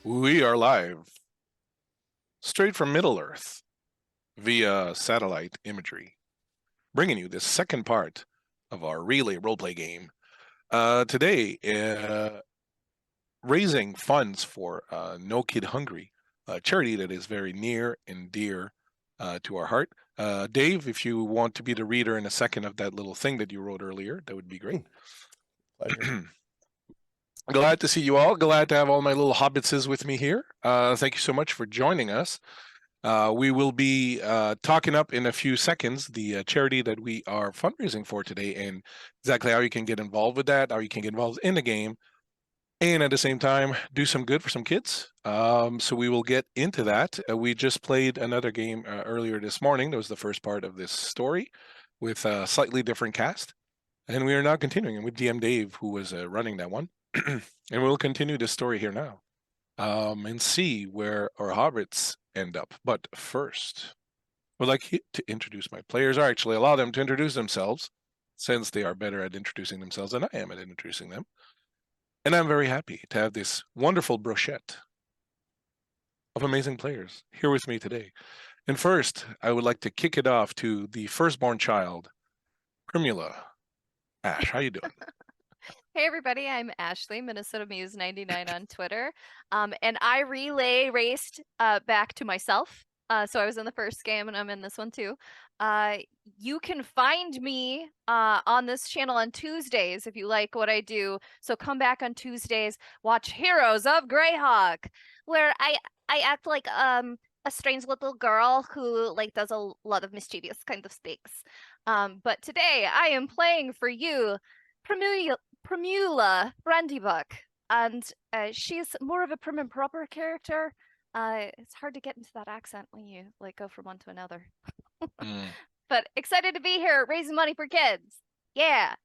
We are live, straight from Middle-earth, via satellite imagery, bringing you this second part of our relay roleplay game. Today, raising funds for No Kid Hungry, a charity that is very near and dear to our heart. Dave, if you want to be the reader in a second of that little thing that you wrote earlier, that would be great. Pleasure. Glad to see you all. Glad to have all my little hobbitses with me here. Thank you so much for joining us. We will be talking up in a few seconds the charity that we are fundraising for today and exactly how you can get involved with that, how you can get involved in the game, and at the same time do some good for some kids. So we will get into that. We just played another game earlier this morning. That was the first part of this story with a slightly different cast. And we are now continuing with DM Dave, who was running that one. And we'll continue this story here now and see where our hobbits end up. But first, I would like to introduce my players, or actually allow them to introduce themselves, since they are better at introducing themselves than I am at introducing them. And I'm very happy to have this wonderful brochette of amazing players here with me today. And first, I would like to kick it off to the firstborn child, Primula. Ash, how you doing? Hey everybody, I'm Ashley, Minnesota Muse 99 on Twitter. And I relay raced back to myself. So I was in the first game and I'm in this one too. You can find me on this channel on Tuesdays if you like what I do. So come back on Tuesdays, watch Heroes of Greyhawk, where I act like a strange little girl who like does a lot of mischievous kind of speaks. But today I am playing for you Primula Brandybuck, and she's more of a prim and proper character. It's hard to get into that accent when you like go from one to another. But excited to be here, raising money for kids. Yeah.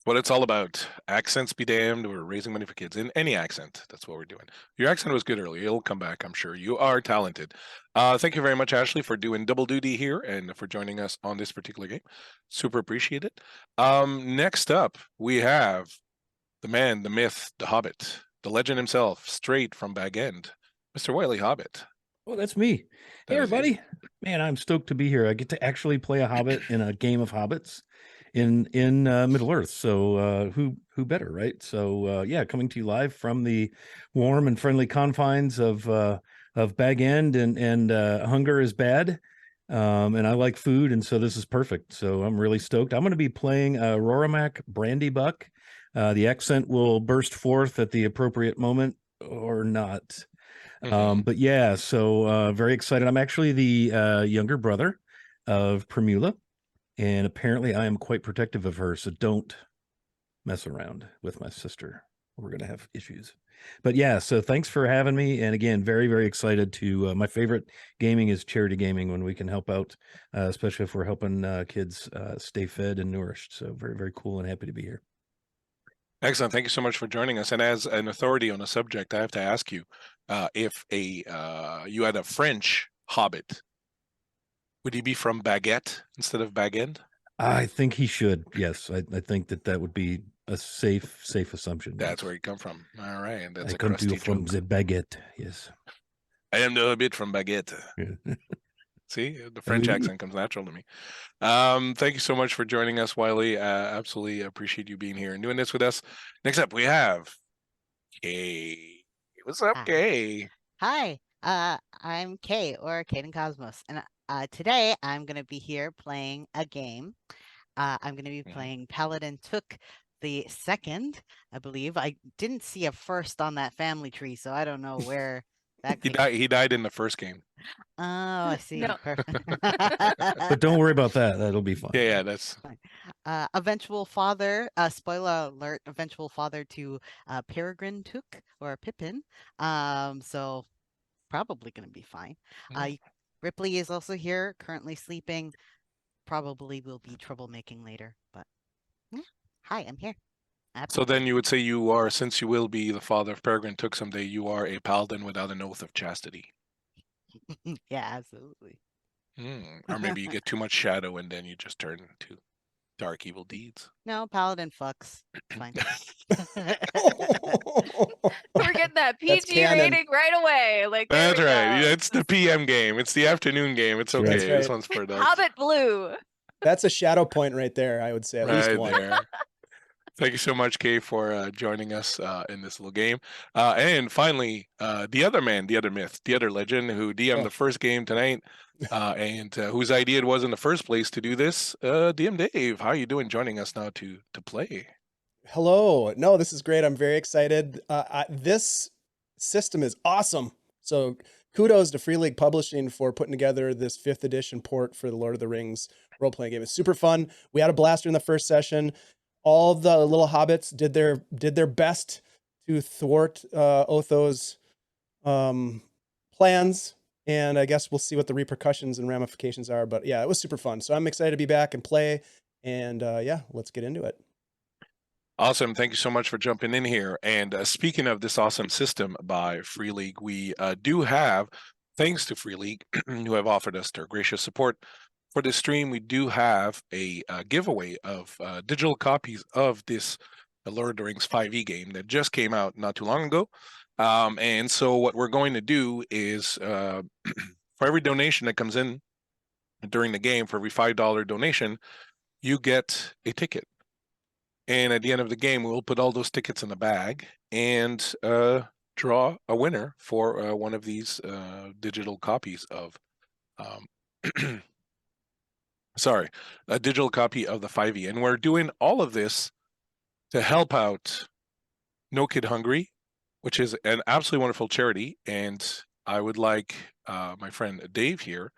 What it's all about. Accents be damned. We're raising money for kids in any accent. That's what we're doing. Your accent was good earlier. It'll come back, I'm sure. You are talented. Thank you very much, Ashley, for doing double duty here and for joining us on this particular game. Super appreciate it. Next up, we have the man, the myth, the hobbit, the legend himself, straight from Bag End, Mr. Wiley Hobbit. Well, that's me. Hey, everybody. Man, I'm stoked to be here. I get to actually play a hobbit in a game of hobbits in Middle Earth. So who better, right? So yeah, coming to you live from the warm and friendly confines of Bag End, and hunger is bad. And I like food, and so this is perfect. So I'm really stoked. I'm going to be playing Roramac Brandybuck. The accent will burst forth at the appropriate moment or not. But yeah, so very excited. I'm actually the younger brother of Primula, and apparently I am quite protective of her, so don't mess around with my sister. We're going to have issues. But yeah, so thanks for having me. And again, very, very excited to, my favorite gaming is charity gaming when we can help out, especially if we're helping kids stay fed and nourished. So very, very cool and happy to be here. Excellent. Thank you so much for joining us. And as an authority on the subject, I have to ask you, if you had a French hobbit, would he be from Baguette instead of Bag End? I think he should. Yes, I think that would be a safe assumption. That's yes. where you come from. All right, and that's I a come to crusty you from joke. the baguette. Yes. I am the hobbit from Baguette. Yeah. See, the French accent comes natural to me. Thank you so much for joining us, Wiley. Absolutely appreciate you being here and doing this with us. Next up, we have Kay. What's up, Hi. Kay? Hi, I'm Kay, or Kate and Cosmos, and today I'm going to be here playing a game. I'm going to be playing Paladin Took the Second, I believe. I didn't see a first on that family tree, so I don't know where that He came. died. He died in the first game. Oh, I see. No. Perfect. But don't worry about that. That'll be fun. Yeah, that's Eventual father, spoiler alert, eventual father to Peregrine Took, or Pippin. So probably going to be fine. Ripley is also here, currently sleeping. Probably will be troublemaking later, but yeah. Hi, I'm here. so. Then you would say you are, since you will be the father of Peregrine Took someday, you are a paladin without an oath of chastity. Yeah, absolutely. Or maybe you get too much shadow and then you just turn to Dark evil deeds. No, paladin fucks. Fine. We're getting that That's PG canon. rating right away. Like there That's we right. go. It's the PM game. It's the afternoon game. It's That's okay. right. That's This right. one's for adults. Hobbit Blue. That's a shadow point right there, I would say. At least Right one. there. Thank you so much, Kay, for joining us in this little game. And finally, the other man, the other myth, the other legend who DM'd the first game tonight, and whose idea it was in the first place to do this, DM Dave. How are you doing joining us now to play? Hello. No, this is great. I'm very excited. This system is awesome. So kudos to Free League Publishing for putting together this 5th edition port for the Lord of the Rings role-playing game. It's super fun. We had a blaster in the first session. All the little hobbits did their best to thwart Otho's plans. And I guess we'll see what the repercussions and ramifications are. But yeah, it was super fun. So I'm excited to be back and play. And yeah, let's get into it. Awesome. Thank you so much for jumping in here. And speaking of this awesome system by Free League, we do have, thanks to Free League, who have offered us their gracious support for this stream, we do have a giveaway of digital copies of this Lord of the Rings 5e game that just came out not too long ago. And so what we're going to do is for every donation that comes in during the game, for every $5 donation, you get a ticket. And at the end of the game, we'll put all those tickets in a bag and draw a winner for one of these digital copies of, sorry, a digital copy of the 5e. And we're doing all of this to help out No Kid Hungry, which is an absolutely wonderful charity. And I would like my friend Dave here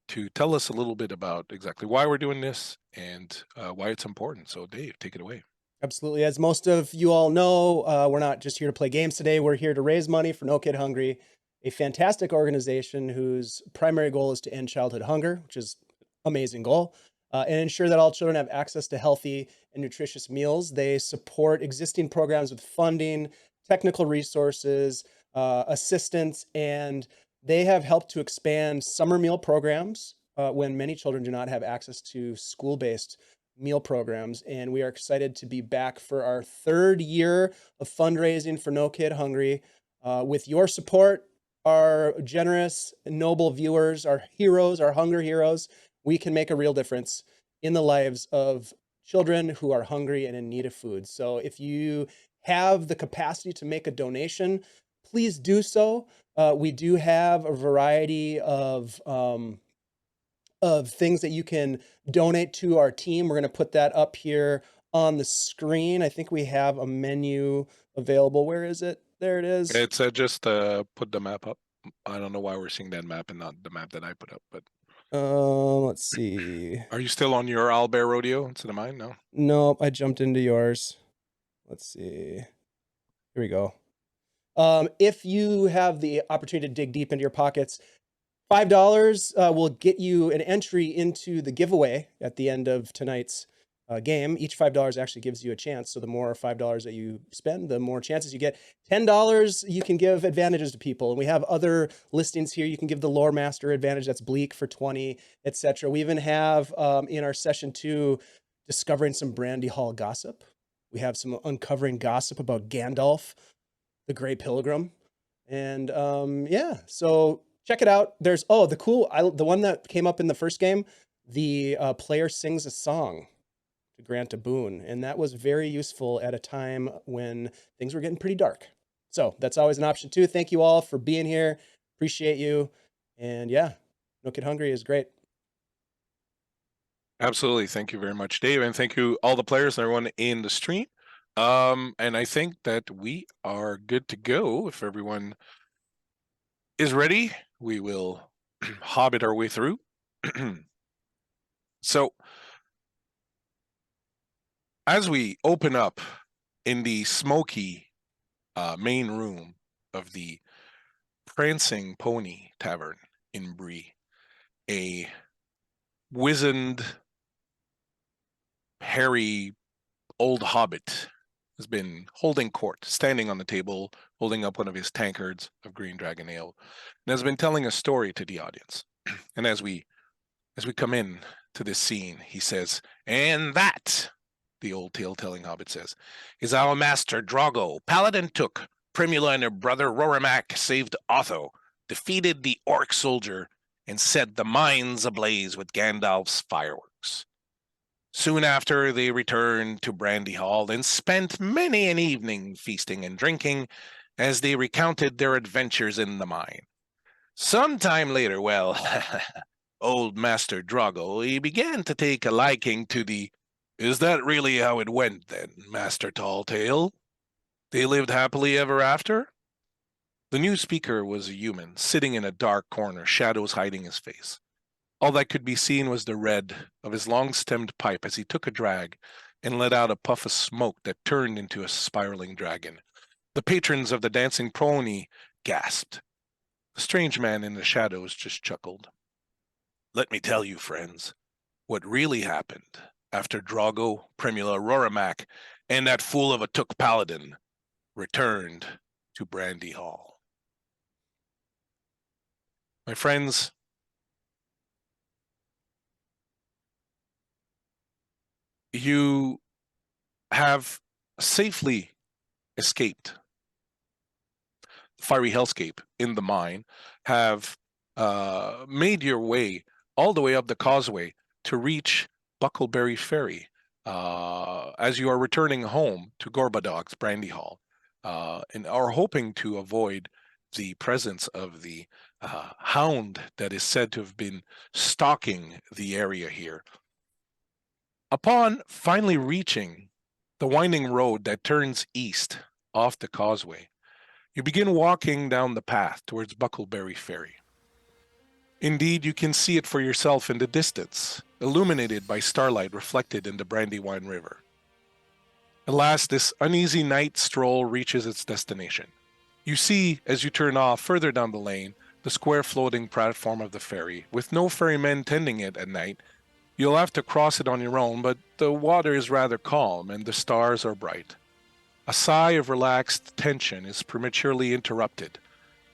to tell us a little bit about exactly why we're doing this and why it's important. So Dave, take it away. Absolutely. As most of you all know, we're not just here to play games today. We're here to raise money for No Kid Hungry, a fantastic organization whose primary goal is to end childhood hunger, which is an amazing goal, and ensure that all children have access to healthy and nutritious meals. They support existing programs with funding, technical resources, assistance, and they have helped to expand summer meal programs when many children do not have access to school-based meal programs. And we are excited to be back for our 3rd year of fundraising for No Kid Hungry. With your support, our generous, noble viewers, our heroes, our hunger heroes, we can make a real difference in the lives of children who are hungry and in need of food. So if you have the capacity to make a donation, please do so. We do have a variety of things that you can donate to our team. We're going to put that up here on the screen. I think we have a menu available. Where is it? There it is. It's just put the map up. I don't know why we're seeing that map and not the map that I put up, but Let's see. are you still on your Owlbear Rodeo instead of mine? No. Nope, I jumped into yours. Let's see. Here we go. If you have the opportunity to dig deep into your pockets, $5 will get you an entry into the giveaway at the end of tonight's game. Each $5 actually gives you a chance. So the more $5 that you spend, the more chances you get. $10, you can give advantages to people. And we have other listings here. You can give the Lore Master advantage. That's Bleak for 20, etc. We even have in our session 2, discovering some Brandy Hall gossip. We have some uncovering gossip about Gandalf, the Grey Pilgrim. And yeah, so check it out. There's, the one that came up in the first game, the player sings a song to grant a boon. And that was very useful at a time when things were getting pretty dark. So that's always an option too. Thank you all for being here. Appreciate you. And yeah, No Kid Hungry is great. Absolutely. Thank you very much, Dave. And thank you all the players and everyone in the stream. And I think that we are good to go. If everyone is ready, we will hobbit our way through. So as we open up in the smoky main room of the Prancing Pony Tavern in Bree, a wizened, hairy old hobbit has been holding court, standing on the table, holding up one of his tankards of green dragon ale, and has been telling a story to the audience. And as we come in, to this scene. He says, "And that," the old tale-telling hobbit says, "is our master Drago. Paladin took. Primula and her brother Rorimak saved Otho, defeated the orc soldier, and set the mines ablaze with Gandalf's fireworks. Soon after, they returned to Brandy Hall and spent many an evening feasting and drinking as they recounted their adventures in the mine. Some time later, well, old Master Drago, he began to take a liking to the... Is that really how it went then, Master Talltale? They lived happily ever after?" The new speaker was a human, sitting in a dark corner, shadows hiding his face. All that could be seen was the red of his long-stemmed pipe as he took a drag and let out a puff of smoke that turned into a spiraling dragon. The patrons of the dancing pony gasped. The strange man in the shadows just chuckled. "Let me tell you, friends, what really happened after Drago, Primula, Rorimak, and that fool of a Took Paladin returned to Brandy Hall." My friends, you have safely escaped the fiery hellscape in the mine, have made your way all the way up the causeway to reach Buckleberry Ferry as you are returning home to Gorbadog's Brandy Hall, and are hoping to avoid the presence of the hound that is said to have been stalking the area here. Upon finally reaching the winding road that turns east off the causeway, you begin walking down the path towards Buckleberry Ferry. Indeed, you can see it for yourself in the distance, illuminated by starlight reflected in the Brandywine River. At last, this uneasy night stroll reaches its destination. You see, as you turn off further down the lane, the square floating platform of the ferry, with no ferrymen tending it at night. You'll have to cross it on your own, but the water is rather calm and the stars are bright. A sigh of relaxed tension is prematurely interrupted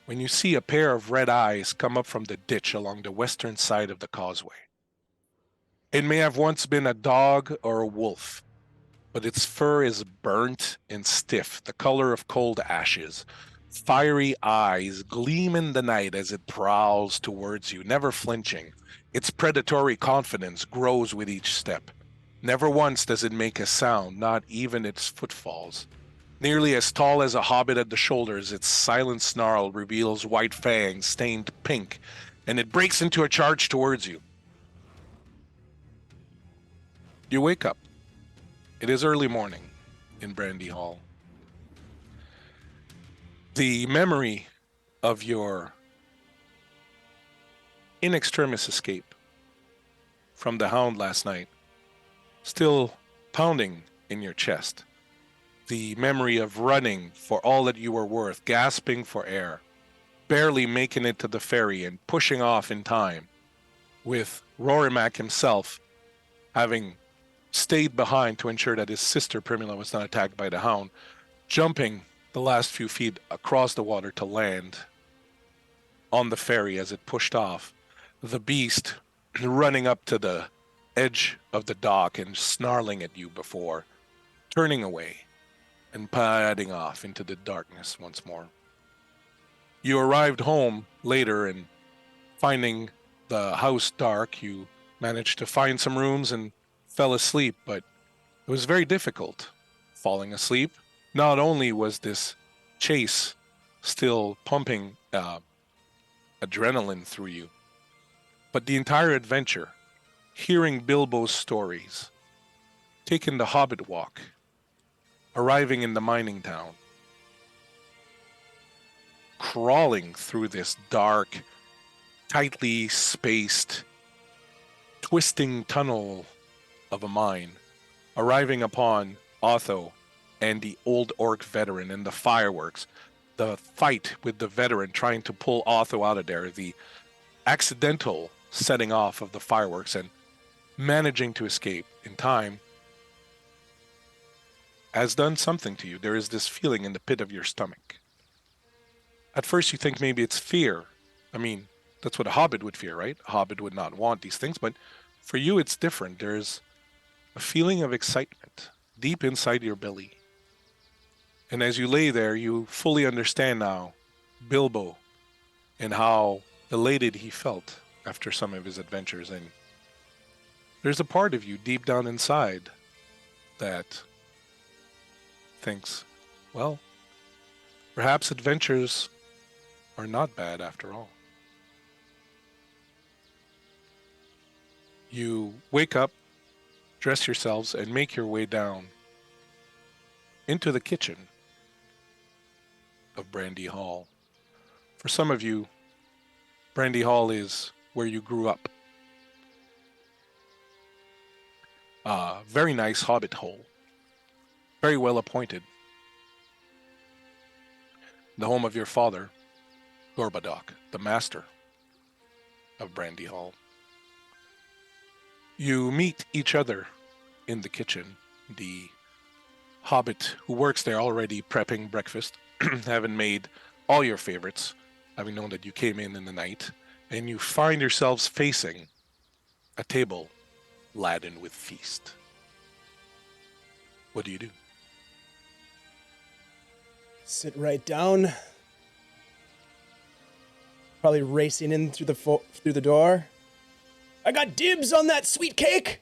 when you see a pair of red eyes come up from the ditch along the western side of the causeway. It may have once been a dog or a wolf, but its fur is burnt and stiff, the color of cold ashes. Fiery eyes gleam in the night as it prowls towards you, never flinching. Its predatory confidence grows with each step. Never once does it make a sound, not even its footfalls. Nearly as tall as a hobbit at the shoulders, its silent snarl reveals white fangs stained pink, and it breaks into a charge towards you. You wake up. It is early morning in Brandy Hall. The memory of your in extremis escape from the hound last night still pounding in your chest. The memory of running for all that you were worth, gasping for air, barely making it to the ferry and pushing off in time, with Rorimak himself having stayed behind to ensure that his sister Primula was not attacked by the hound, jumping the last few feet across the water to land on the ferry as it pushed off. The beast running up to the edge of the dock and snarling at you before turning away and padding off into the darkness once more. You arrived home later and finding the house dark, you managed to find some rooms and fell asleep, but it was very difficult falling asleep. Not only was this chase still pumping adrenaline through you, but the entire adventure, hearing Bilbo's stories, taking the Hobbit walk, arriving in the mining town, crawling through this dark, tightly spaced, twisting tunnel of a mine, arriving upon Otho and the old orc veteran and the fireworks, the fight with the veteran trying to pull Otho out of there, the accidental setting off of the fireworks and managing to escape in time has done something to you. There is this feeling in the pit of your stomach. At first you think maybe it's fear. I mean, that's what a hobbit would fear, right? A hobbit would not want these things, but for you, it's different. There's a feeling of excitement deep inside your belly. And as you lay there, you fully understand now Bilbo and how elated he felt after some of his adventures. And there's a part of you deep down inside that thinks, well, perhaps adventures are not bad after all. You wake up, dress yourselves, and make your way down into the kitchen of Brandy Hall. For some of you, Brandy Hall is where you grew up. Very nice hobbit hole. Very well appointed. The home of your father, Gorbadoc, the master of Brandy Hall. You meet each other in the kitchen. The hobbit who works there already prepping breakfast, having made all your favorites, having known that you came in the night, and you find yourselves facing a table laden with feast. What do you do? Sit right down. Probably racing in through the door. I got dibs on that sweet cake.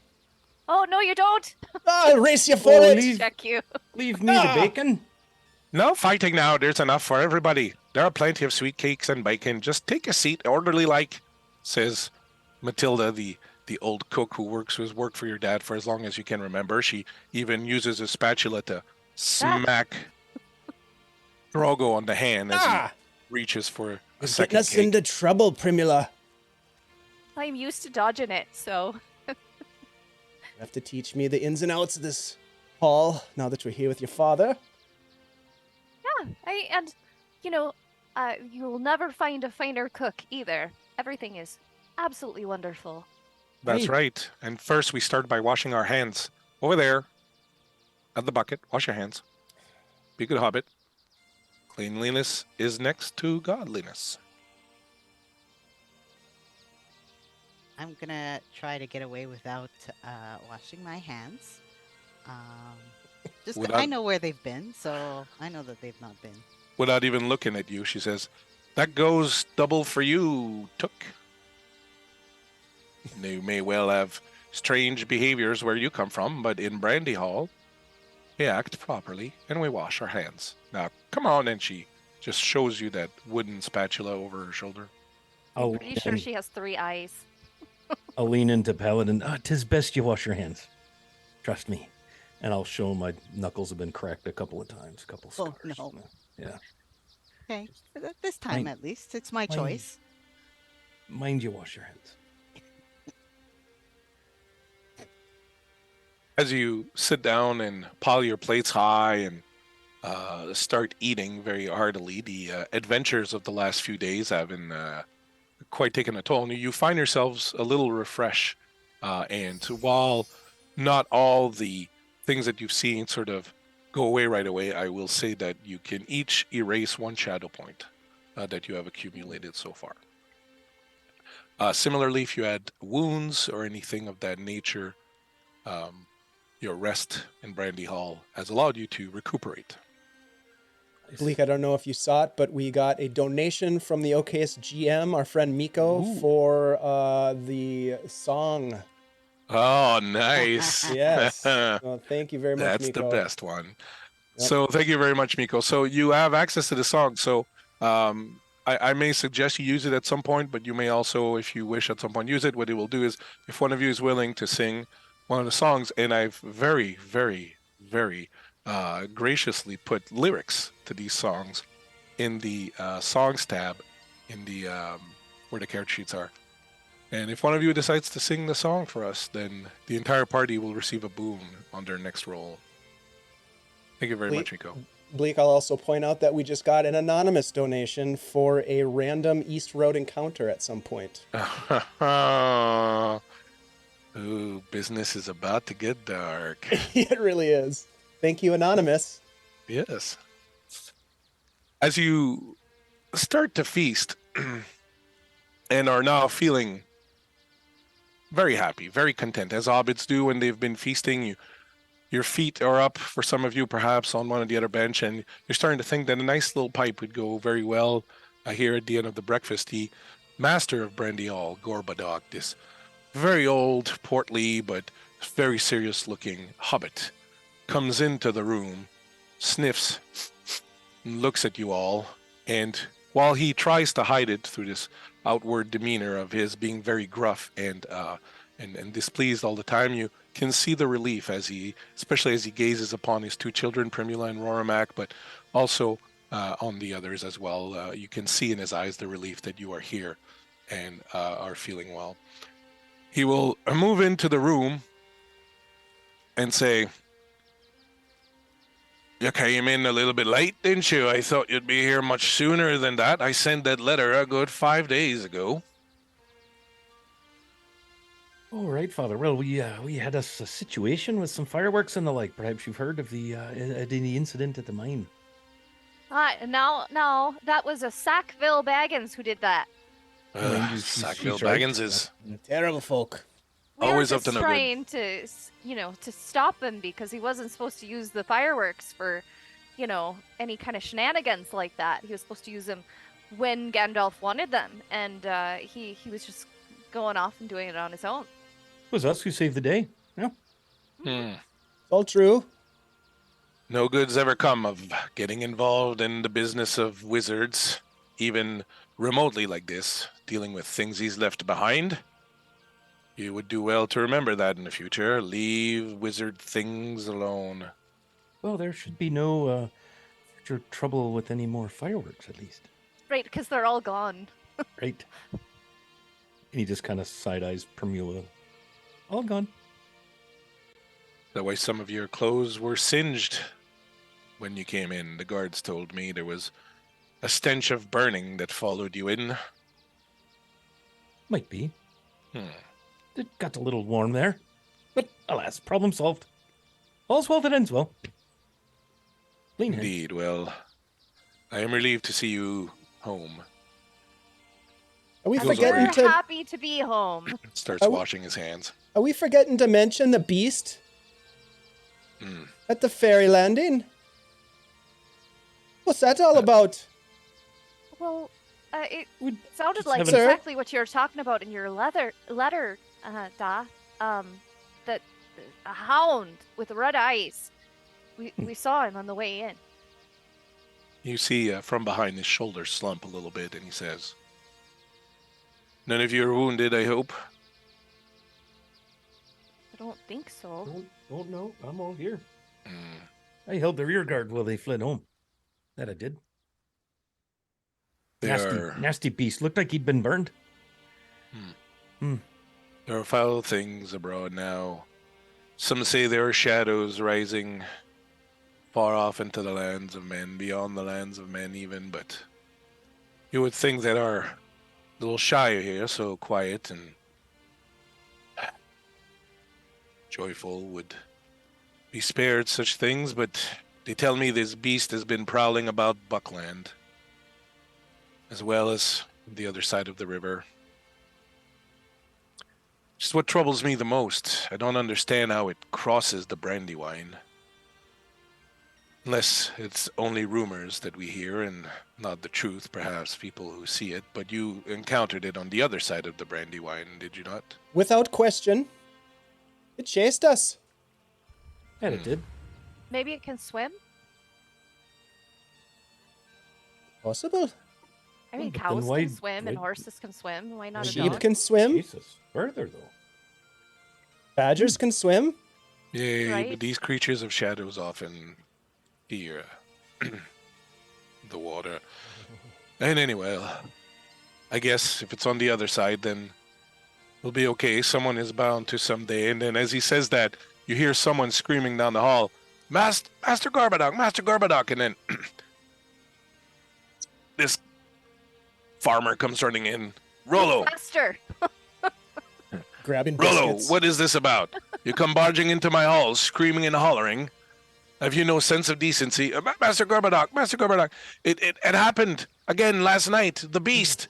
Oh, no, you don't. I'll race you for Oh, it. Check you. Leave me the bacon. No fighting now. There's enough for everybody. There are plenty of sweet cakes and bacon. Just take a seat, orderly like, says Matilda, the old cook who has worked for your dad for as long as you can remember. She even uses a spatula to smack Drogo on the hand as he reaches for a You're second getting us cake. into trouble, Primula. I'm used to dodging it, so. You have to teach me the ins and outs of this hall now that we're here with your father. You'll never find a finer cook either. Everything is absolutely wonderful. That's Hey. right. And first we start by washing our hands. Over there at the bucket. Wash your hands. Be a good hobbit. Cleanliness is next to godliness. I'm gonna try to get away without washing my hands. I Without- know where they've been, so I know that they've not been. Without even looking at you, she says, "That goes double for you, Took. You may well have strange behaviors where you come from, but in Brandy Hall, we act properly and we wash our hands. Now, come on," and she just shows you that wooden spatula over her shoulder. I'll, Pretty sure she has 3 eyes. I'll lean into Paladin. 'Tis best you wash your hands. Trust me. And I'll show him my knuckles have been cracked a couple of times, a couple Oh, scars. no. Yeah. Okay, this time Mine- at least, it's my mine- choice. Mind you wash your hands. As you sit down and pile your plates high and start eating very heartily, the adventures of the last few days have been quite taken a toll. And you find yourselves a little refreshed. And while not all the things that you've seen sort of go away right away, I will say that you can each erase 1 shadow point that you have accumulated so far. Similarly, if you had wounds or anything of that nature, your rest in Brandy Hall has allowed you to recuperate. Bleak, I don't know if you saw it, but we got a donation from the OKS GM, our friend Miko, Ooh. for the song. Oh, nice. Yes. Thank you very much, That's Miko. the best one. Yep. So thank you very much, Miko. So you have access to the song. So I may suggest you use it at some point, but you may also, if you wish at some point, use it. What it will do is, if one of you is willing to sing one of the songs, and I've very, very, very graciously put lyrics to these songs in the songs tab in the where the character sheets are. And if one of you decides to sing the song for us, then the entire party will receive a boon on their next roll. Thank you very much, Miko. Bleak, I'll also point out that we just got an anonymous donation for a random East Road encounter at some point. Ooh, business is about to get dark. It really is. Thank you, Anonymous. Yes. As you start to feast and are now feeling very happy, very content, as hobbits do when they've been feasting. Your feet are up, for some of you perhaps, on one of the other bench, and you're starting to think that a nice little pipe would go very well here at the end of the breakfast. The master of Brandy Hall, Gorbadoc, this very old, portly, but very serious-looking hobbit, comes into the room, sniffs, and looks at you all, and while he tries to hide it through this outward demeanor of his being very gruff and displeased all the time, you can see the relief especially as he gazes upon his two children, Primula and Rorimac, but also on the others as well. You can see in his eyes the relief that you are here and are feeling well. He will move into the room and say, "You came in a little bit late, didn't you? I thought you'd be here much sooner than that. I sent that letter a good 5 days ago." All right, Father. Well, we had a situation with some fireworks and the like. Perhaps you've heard of the incident at the mine. No, that was a Sackville Baggins who did that. Sackville she's right. Baggins is Terrible folk. We were always up just to no good. trying to, to stop him because he wasn't supposed to use the fireworks for, any kind of shenanigans like that. He was supposed to use them when Gandalf wanted them, and he was just going off and doing it on his own. It was us who saved the day. Yeah. It's all true. No good's ever come of getting involved in the business of wizards, even remotely like this, dealing with things he's left behind. You would do well to remember that in the future. Leave wizard things alone. Well, there should be no future trouble with any more fireworks, at least. Right, because they're all gone. Right. And he just kind of side-eyes Primula. All gone. That way some of your clothes were singed when you came in. The guards told me there was a stench of burning that followed you in. Might be. It got a little warm there. But alas, problem solved. All's well that ends well. Clean hands. Indeed, well, I am relieved to see you home. Are we I'm forgetting sure to happy to be home. Starts Oh. washing his hands. Are we forgetting to mention the beast at the ferry landing? What's that all about? Well, it Would sounded just like have an- exactly what you were talking about in your letter, Da. That a hound with red eyes. We saw him on the way in. You see from behind his shoulders slump a little bit, and he says, "None of you are wounded, I hope?" I don't think so. Don't know. I'm all here. I held the rear guard while they fled home. That I did. Nasty beast. Looked like he'd been burned. There are foul things abroad now. Some say there are shadows rising far off into the lands of men, beyond the lands of men even, but you would think that our little shire here, so quiet and joyful, would be spared such things, but they tell me this beast has been prowling about Buckland, as well as the other side of the river. Just what troubles me the most. I don't understand how it crosses the Brandywine. Unless it's only rumors that we hear and not the truth, perhaps people who see it. But you encountered it on the other side of the Brandywine, did you not? Without question. It chased us. That it did. Maybe it can swim? Possible. I mean, but then cows why- can swim and why- horses can swim. Why not a Sheep dog? can swim. Jesus. Further, though. Badgers can swim. Yeah, Right. but these creatures of shadows often fear the water. And anyway, I guess if it's on the other side, then we'll be okay. Someone is bound to someday. And then as he says that, you hear someone screaming down the hall, Master Gorbadoc, and then this farmer comes running in. Rollo, Master. Grabbing Rollo, biscuits. what is this about? You come barging into my halls, screaming and hollering. Have you no sense of decency? Master Gorbadoc. It happened again last night. The beast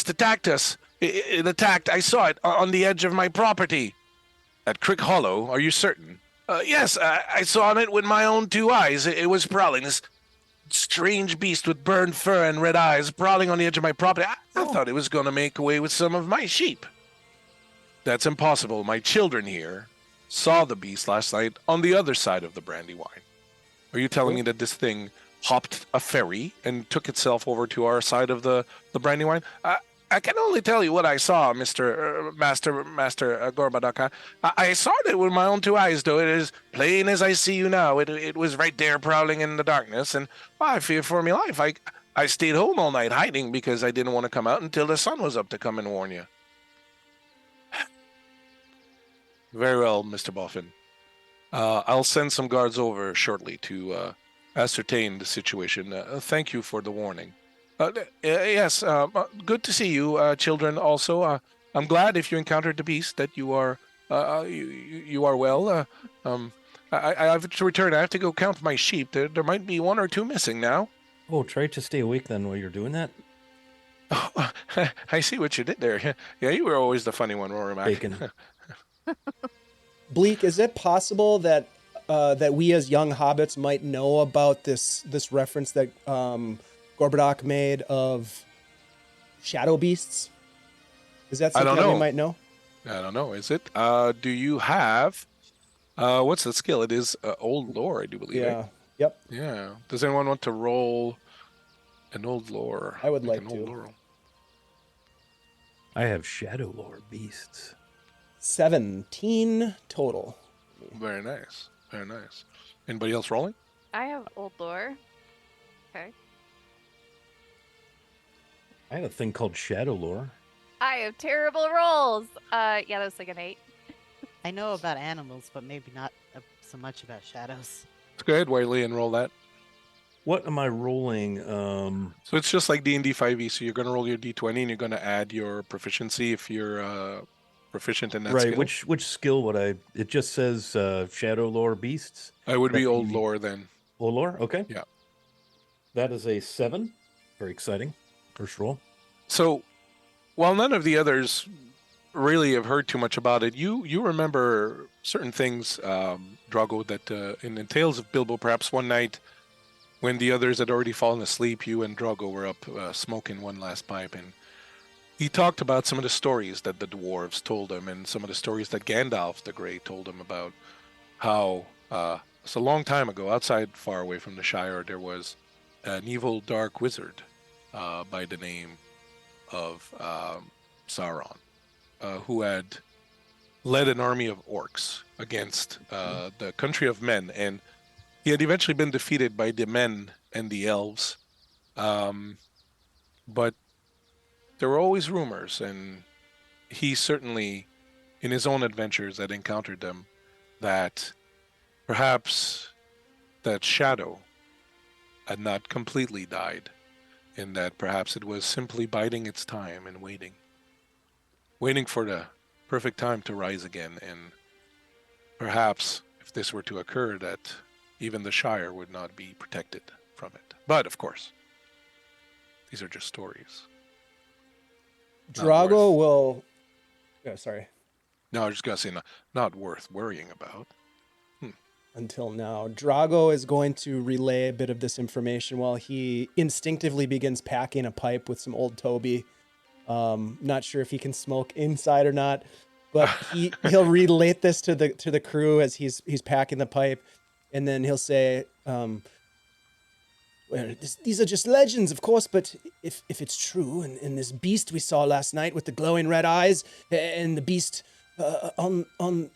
attacked us. It attacked. I saw it on the edge of my property. At Crick Hollow, are you certain? Yes, I saw it with my own 2 eyes. It was prowling. This strange beast with burned fur and red eyes prowling on the edge of my property. I thought it was going to make away with some of my sheep. That's impossible. My children here saw the beast last night on the other side of the Brandywine. Are you telling me that this thing hopped a ferry and took itself over to our side of the Brandywine? I can only tell you what I saw, Master Gorbadoka. I saw it with my own 2 eyes, though. It is plain as I see you now. It was right there prowling in the darkness, and I fear for my life. I stayed home all night hiding because I didn't want to come out until the sun was up to come and warn you. Very well, Mr. Boffin. I'll send some guards over shortly to ascertain the situation. Thank you for the warning. Yes, good to see you, children. Also, I'm glad if you encountered the beast that you are you are well. I have to return. I have to go count my sheep. There might be 1 or 2 missing now. Oh, try to stay awake then while you're doing that. Oh, I see what you did there. Yeah, you were always the funny one, Rory Mac. Bacon. Bleak, is it possible that that we as young hobbits might know about this reference that Gorbadoc made of shadow beasts? Is that I don't something that we know. might know? I don't know. Is it? Do you have? What's the skill? It is old lore, I do believe. Yeah. Right? Yep. Yeah. Does anyone want to roll an old lore? I would like an old to. lore roll? I have shadow lore beasts. 17 total. Very nice. Very nice. Anybody else rolling? I have old lore. Okay. I have a thing called shadow lore. I have terrible rolls. Yeah, that's like an 8. I know about animals, but maybe not so much about shadows. Let's go ahead, Wiley, and roll that. What am I rolling? So it's just like D&D 5e. So you're going to roll your D20 and you're going to add your proficiency if you're proficient in that right. skill. Which skill would I? It just says shadow lore beasts. I would be That old be- lore then. Old lore. Okay. Yeah. That is a 7. Very exciting. First roll. So while none of the others really have heard too much about it, you remember certain things, Drago, that in the Tales of Bilbo, perhaps one night when the others had already fallen asleep, you and Drago were up smoking one last pipe, and he talked about some of the stories that the dwarves told him and some of the stories that Gandalf the Grey told him about how it's a long time ago, outside far away from the Shire, there was an evil dark wizard by the name of Sauron, who had led an army of orcs against the country of men, and he had eventually been defeated by the men and the elves. But there were always rumors, and he certainly, in his own adventures, had encountered them, that perhaps that shadow had not completely died, and that perhaps it was simply biding its time and waiting for the perfect time to rise again, and perhaps if this were to occur, that even the Shire would not be protected from it. But of course, these are just stories. Not Drago worth- will. Yeah, sorry. No, I was just gonna say not worth worrying about. Until now, Drago is going to relay a bit of this information while he instinctively begins packing a pipe with some old Toby. Not sure if he can smoke inside or not, but he'll relate this to the crew as he's packing the pipe, and then he'll say, "Well, these are just legends, of course, but if it's true, and this beast we saw last night with the glowing red eyes, and the beast on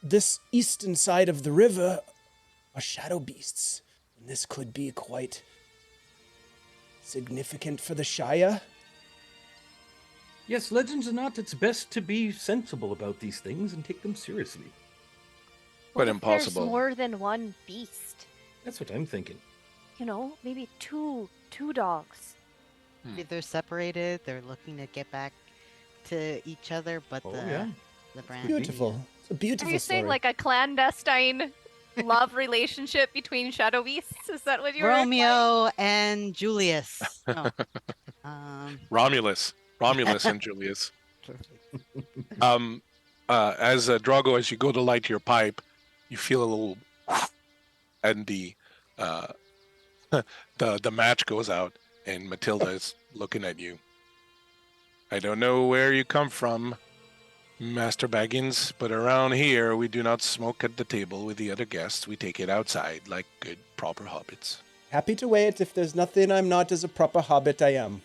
this eastern side of the river are shadow beasts, and this could be quite significant for the Shire." Yes, legends or not, it's best to be sensible about these things and take them seriously. But What if impossible. There's more than one beast. That's what I'm thinking. You know, maybe two dogs. Maybe they're separated. They're looking to get back to each other, but Oh, the yeah. brand. Beautiful. It's a Are beautiful you story. saying like a clandestine love relationship between shadow beasts? Is that what you were implying? Romeo and Julius. No. Romulus and Julius. As Drago, as you go to light your pipe, you feel a little, and uh, the match goes out, and Matilda is looking at you. I don't know where you come from, Master Baggins, but around here we do not smoke at the table with the other guests. We take it outside like good, proper hobbits. Happy to wait. If there's nothing I'm not as a proper hobbit, I am.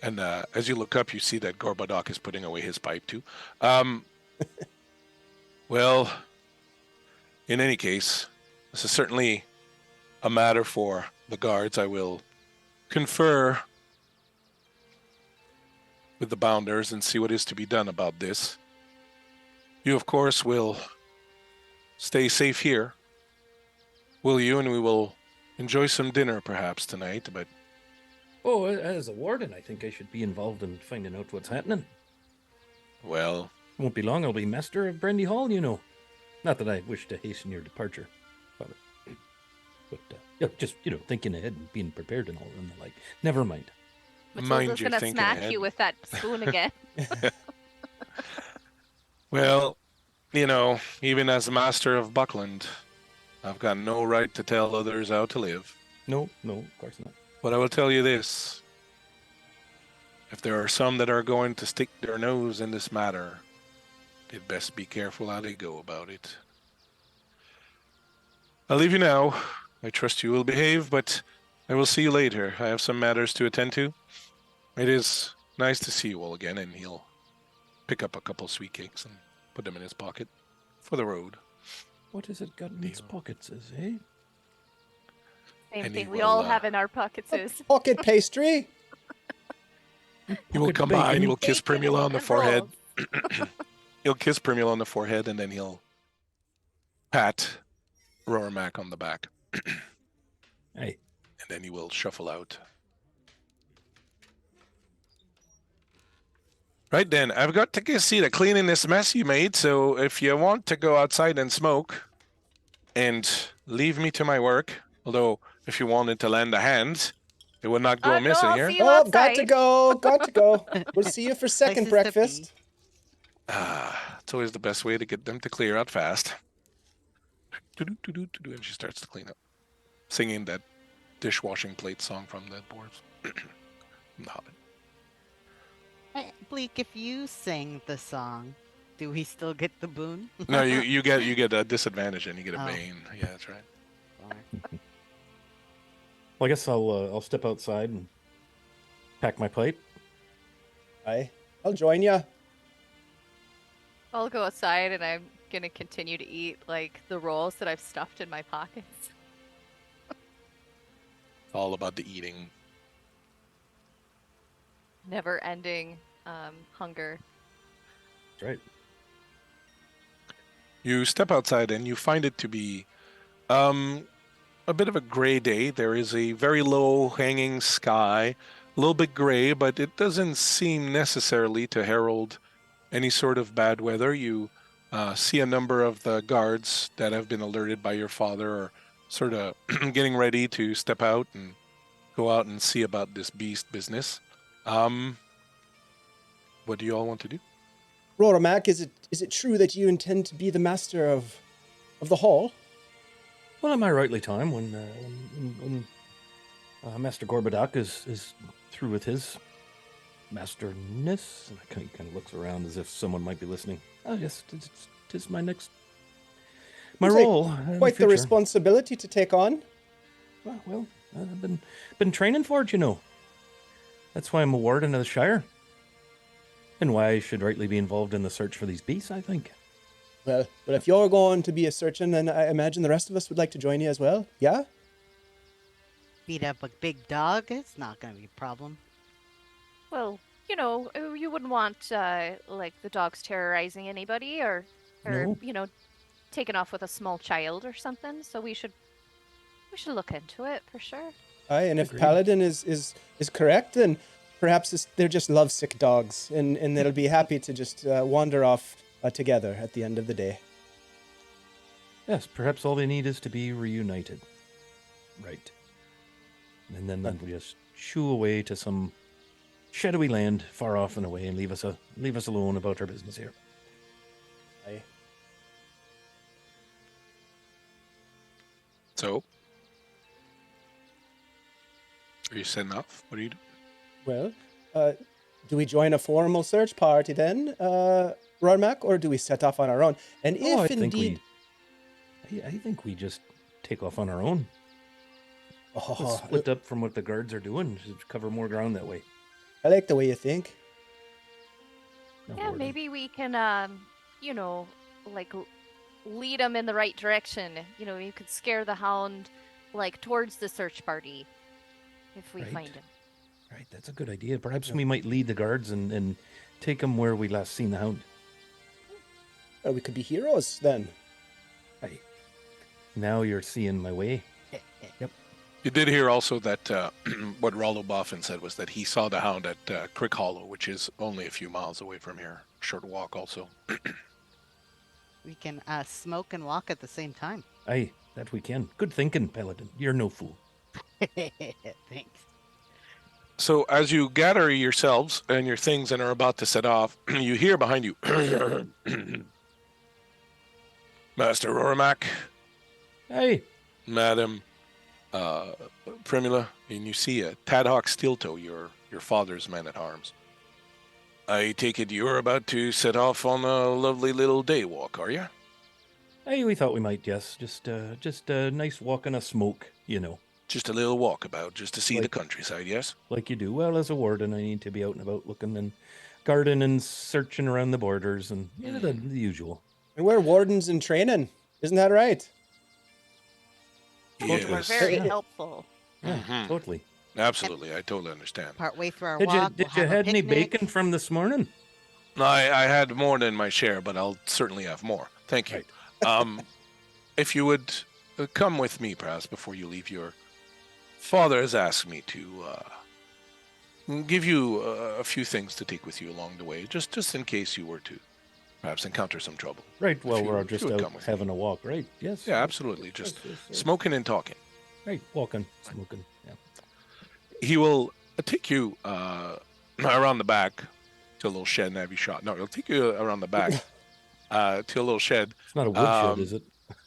And as you look up, you see that Gorbadoc is putting away his pipe too. Well, in any case, this is certainly a matter for the guards. I will confer with the bounders and see what is to be done about this. You, of course, will stay safe here, will you? And we will enjoy some dinner perhaps tonight, but... Oh, as a warden, I think I should be involved in finding out what's happening. Well... Won't be long, I'll be master of Brandy Hall, you know. Not that I wish to hasten your departure, Father. But just, thinking ahead and being prepared and all and the like. Never mind. Matilda's your gonna thinking smack ahead. you with that spoon again. Well, even as master of Buckland, I've got no right to tell others how to live. No, of course not. But I will tell you this. If there are some that are going to stick their nose in this matter, they'd best be careful how they go about it. I'll leave you now. I trust you will behave, but I will see you later. I have some matters to attend to. It is nice to see you all again, and he'll pick up a couple sweet cakes and put them in his pocket for the road. What has it got in its pockets, eh? Same And he thing we will, all have in our pockets is. Pocket pastry. He will Pocket come by and bacon. he'll kiss Bacon Primula on the and forehead. rolls. He'll kiss Primula on the forehead, and then he'll pat Rormac on the back. Hey. And then he will shuffle out. Right then, I've got to see the cleaning this mess you made, so if you want to go outside and smoke and leave me to my work, although if you wanted to lend a hand, it would not go No, missing I'll here. see you Oh, got to outside. go. We'll see you for second Places to breakfast. It's always the best way to get them to clear out fast. And she starts to clean up, singing that dishwashing plate song from the dwarves. From the Hobbit. Bleak, if you sing the song, do we still get the boon? No, you get a disadvantage and you get a Oh. bane. Yeah, that's right. Well, I guess I'll step outside and pack my plate. I'll join you. I'll go outside and I'm gonna continue to eat like the rolls that I've stuffed in my pockets. All about the eating. Never ending hunger. That's right. You step outside and you find it to be a bit of a gray day. There is a very low hanging sky, a little bit gray, but it doesn't seem necessarily to herald any sort of bad weather. You see a number of the guards that have been alerted by your father are sort of getting ready to step out and go out and see about this beast business. What do you all want to do? Roramac, is it true that you intend to be the master of the hall? Well, am I rightly time when Master Gorbadoc is through with his masterness? And he kind of looks around as if someone might be listening. Oh, yes, tis my Seems role. like in Quite the future. responsibility to take on. Well, I've been training for it, you know. That's why I'm a warden of the Shire. And why I should rightly be involved in the search for these beasts, I think. Well, but if you're going to be a surgeon, then I imagine the rest of us would like to join you as well. Yeah? Beat up a big dog? It's not going to be a problem. Well, you wouldn't want like the dogs terrorizing anybody or No. taking off with a small child or something. So we should look into it for sure. Aye, and if Agreed. Paladin is correct, then perhaps they're just lovesick dogs, and they'll be happy to just wander off together at the end of the day. Yes, perhaps all they need is to be reunited. Right. And then we just shoo away to some shadowy land far off and away and leave us alone about our business here. Aye. So, are you setting off? What are you doing? Well, do we join a formal search party then, Rodmac, or do we set off on our own? And if I think indeed, I think we just take off on our own. Let's split up from what the guards are doing. Just cover more ground that way. I like the way you think. No Yeah, hoarding. maybe we can, you know, like lead them in the right direction. You know, you could scare the hound like towards the search party if we Right. find him. Right, that's a good idea. Perhaps Yeah. we might lead the guards and take them where we last seen the hound. We could be heroes then. Aye. Now you're seeing my way. You did hear also that what Rollo Boffin said was that he saw the hound at Crick Hollow, which is only a few miles away from here. Short walk also. We can smoke and walk at the same time. Aye, that we can. Good thinking, Paladin. You're no fool. Thanks. So as you gather yourselves and your things and are about to set off, you hear behind you, Master Roramac, Aye. Madam Primula, and you see a Tadhawk Steeltoe, your father's man-at-arms. I take it you're about to set off on a lovely little day walk, are you? Aye, we thought we might, yes. Just a nice walk and a smoke, you know, Just a little walkabout, just to see the Like- countryside, yes? like you do. Well, as a warden, I need to be out and about looking and guarding and searching around the borders and the usual. And we're wardens in training. Isn't that right? We're Yes. very Yes. helpful. Yeah, Mhm. totally. Absolutely, I totally understand. Partway through our Did you walk, did we'll you have a had any picnic. bacon from this morning? I had more than my share, but I'll certainly have more. Thank you. If you would come with me, perhaps, before you leave, your father has asked me to give you a few things to take with you along the way, just in case you were to perhaps encounter some trouble. Right. Well, you- we're if just you would out come with me. having a walk, right? Yes. Yeah, yes, absolutely. yes, Just yes, yes. smoking and talking. Right. Walking, smoking. Yeah. He will take you around the back to a little shed and have you shot. No, he'll take you around the back to a little shed. It's not a woodshed, Um, is it?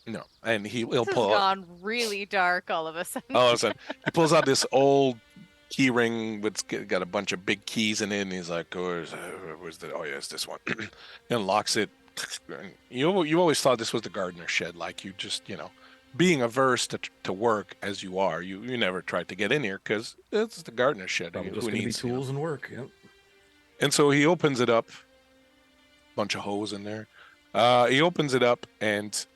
No, and he'll This has pull out. gone really dark all of a sudden. All of a sudden, he pulls out this old key ring with got a bunch of big keys in it, and he's like, "Where's the? Oh yeah, it's this one." And locks it. And you always thought this was the gardener shed, like you just being averse to work as you are, you never tried to get in here because it's the gardener shed. Probably Who just going to be needs, tools and work. Yeah. And so he opens it up. Bunch of hose in there. He opens it up and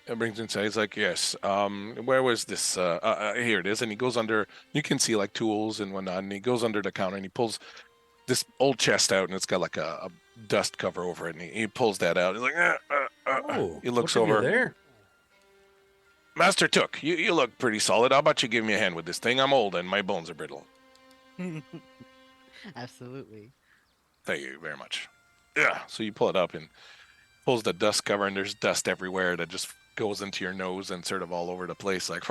it brings inside. He's like, "Yes. Where was this? Here it is." And he goes under. You can see like tools and whatnot. And he goes under the counter and he pulls this old chest out, and it's got like a dust cover over it. And he pulls that out. He's like, Oh, he looks what have you over. there. "Master Took, you look pretty solid. How about you give me a hand with this thing? I'm old and my bones are brittle." Absolutely. "Thank you very much." Yeah. So you pull it up and pulls the dust cover, and there's dust everywhere that just goes into your nose and sort of all over the place. Like,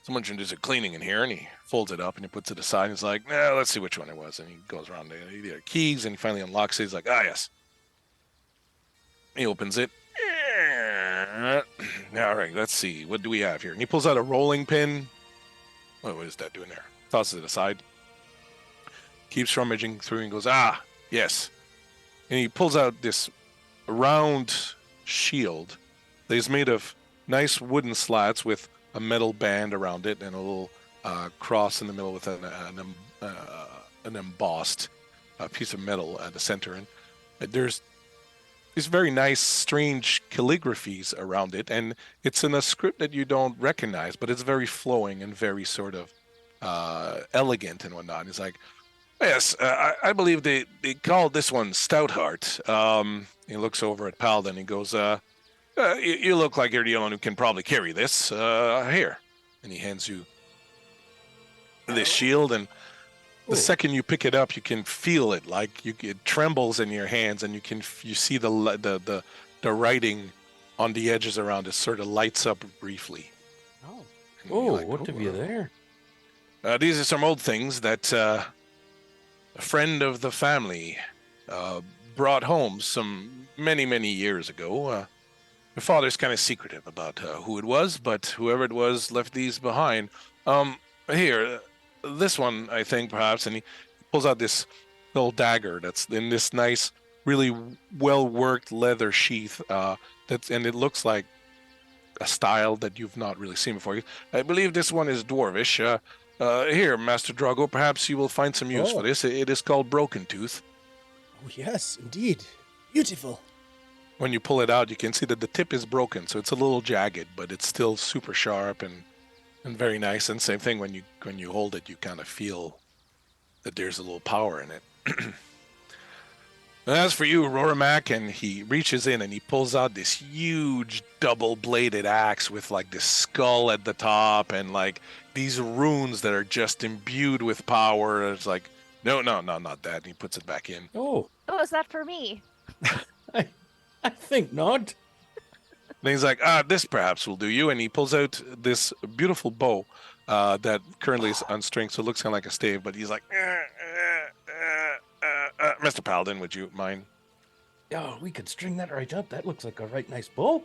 someone should do some cleaning in here. And he folds it up and he puts it aside. And he's like, "Nah, let's see which one it was." And he goes around the keys and he finally unlocks it. He's like, "Ah, yes." He opens it. All right, let's see. What do we have here? And he pulls out a rolling pin. What is that doing there? Tosses it aside. Keeps rummaging through and goes, "Ah, yes." And he pulls out this round shield that is made of nice wooden slats with a metal band around it and a little cross in the middle with an embossed piece of metal at the center. And there's these very nice, strange calligraphies around it, and it's in a script that you don't recognize, but it's very flowing and very sort of elegant and whatnot. And he's like, "Yes, I believe they called this one Stoutheart." He looks over at Paladin and he goes, you look like you're the only one who can probably carry this. Here." And he hands you this shield, and the second you pick it up, you can feel it. Like it trembles in your hands, and you see the writing on the edges around it sort of lights up briefly. Oh. And you're Oh, like, what have you there? These are some old things that a friend of the family brought home some many years ago. Your father's kind of secretive about who it was, but whoever it was left these behind. Here, this one, I think, perhaps, and he pulls out this little dagger that's in this nice, really well-worked leather sheath. And it looks like a style that you've not really seen before. I believe this one is dwarvish. Here, Master Drago, perhaps you will find some use for Oh. this. It is called Broken Tooth. Oh, yes, indeed. Beautiful. When you pull it out, you can see that the tip is broken, so it's a little jagged, but it's still super sharp and very nice. And same thing, when you hold it, you kind of feel that there's a little power in it. As for you, Rorimac, and he reaches in and he pulls out this huge double-bladed axe with like this skull at the top and like these runes that are just imbued with power. It's like, no, not that. And he puts it back in. Oh, Oh, is that for me? I think not. And he's like, this perhaps will do you. And he pulls out this beautiful bow that currently is unstringed, so it looks kind of like a stave. But he's like, Mr. Paladin, would you mind? Oh, we could string that right up. That looks like a right nice bow.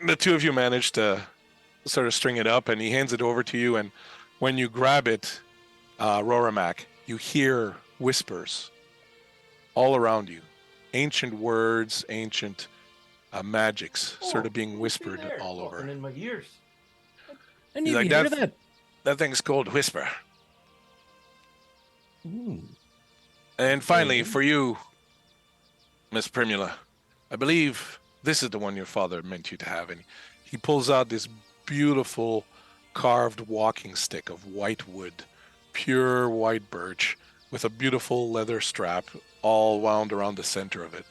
The two of you manage to sort of string it up, and he hands it over to you. And when you grab it, Rorimac, you hear whispers all around you. Ancient words, ancient magics sort of being whispered all over. In my ears. I He's need like, to hear that. That thing's called Whisper. Ooh. And finally, for you, Miss Primula, I believe this is the one your father meant you to have. And he pulls out this beautiful carved walking stick of white wood, pure white birch, with a beautiful leather strap all wound around the center of it.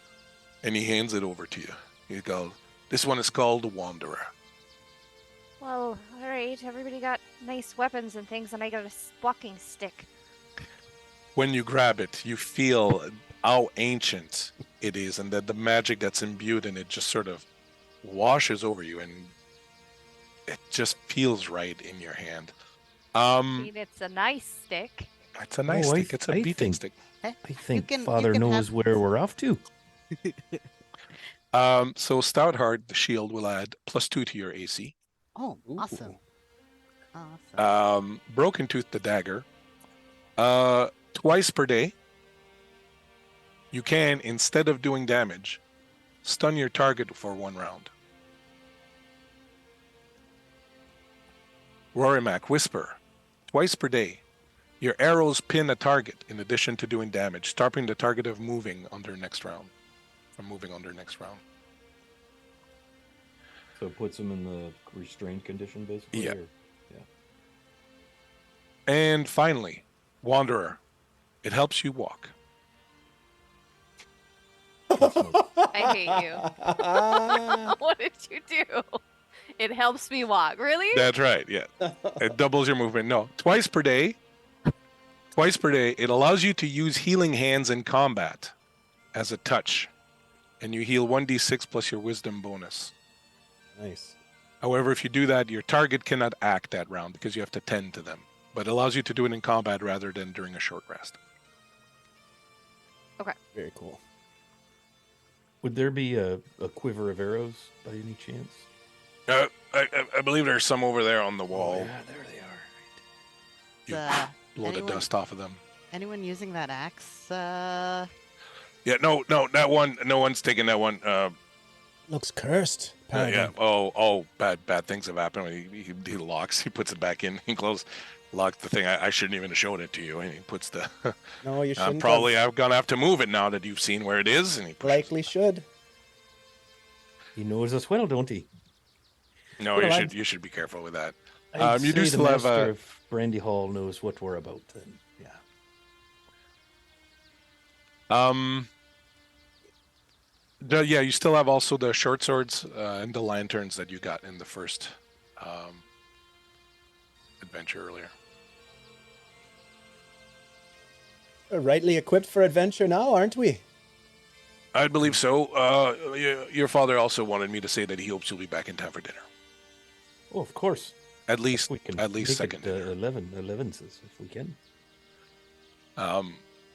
And he hands it over to you. He goes, this one is called the Wanderer. Well, all right. Everybody got nice weapons and things, and I got a walking stick. When you grab it, you feel how ancient it is, and that the magic that's imbued in it just sort of washes over you, and it just feels right in your hand. I mean, it's a nice stick. It's a nice stick. It's a beating stick. I think you Father can knows have- where we're off to. So Stoutheart, the shield, will add +2 to your AC. Oh, awesome. Awesome. Broken Tooth, the dagger. Twice per day, you can, instead of doing damage, stun your target for 1 round. Rorimac, Whisper. Twice per day, your arrows pin a target in addition to doing damage, stopping the target of moving on their next round. So it puts him in the restrained condition, basically? Yeah. Or- And finally, Wanderer. It helps you walk. I hate you. What did you do? It helps me walk. Really? That's right, yeah. It doubles your movement. No, twice per day. Twice per day, it allows you to use healing hands in combat as a touch. And you heal 1d6 plus your wisdom bonus. Nice. However, if you do that, your target cannot act that round because you have to tend to them. But it allows you to do it in combat rather than during a short rest. Very cool. Would there be a quiver of arrows by any chance? I believe there's some over there on the Oh, wall. yeah, there they are. You Uh, blow the anyone- dust off of them. anyone using that axe? Yeah, no, that one. No one's taking that one. Looks cursed. Yeah. Paladin. Oh, bad things have happened. He locks. He puts it back in. He locks the thing. I shouldn't even have shown it to you. And he puts the. No, you shouldn't. I'm gonna have to move it now that you've seen where it is. And he pushes. Likely should. He knows us well, don't he? No, Well, you should be careful with that. I'd You do say still the have master of Brandy Hall knows what we're about. Then, yeah. You still have also the short swords and the lanterns that you got in the first adventure earlier. Rightly equipped for adventure now, aren't we? I believe so. Your father also wanted me to say that he hopes you'll be back in time for dinner. Oh, of course. At least, We can at least make second. it 11s if we can.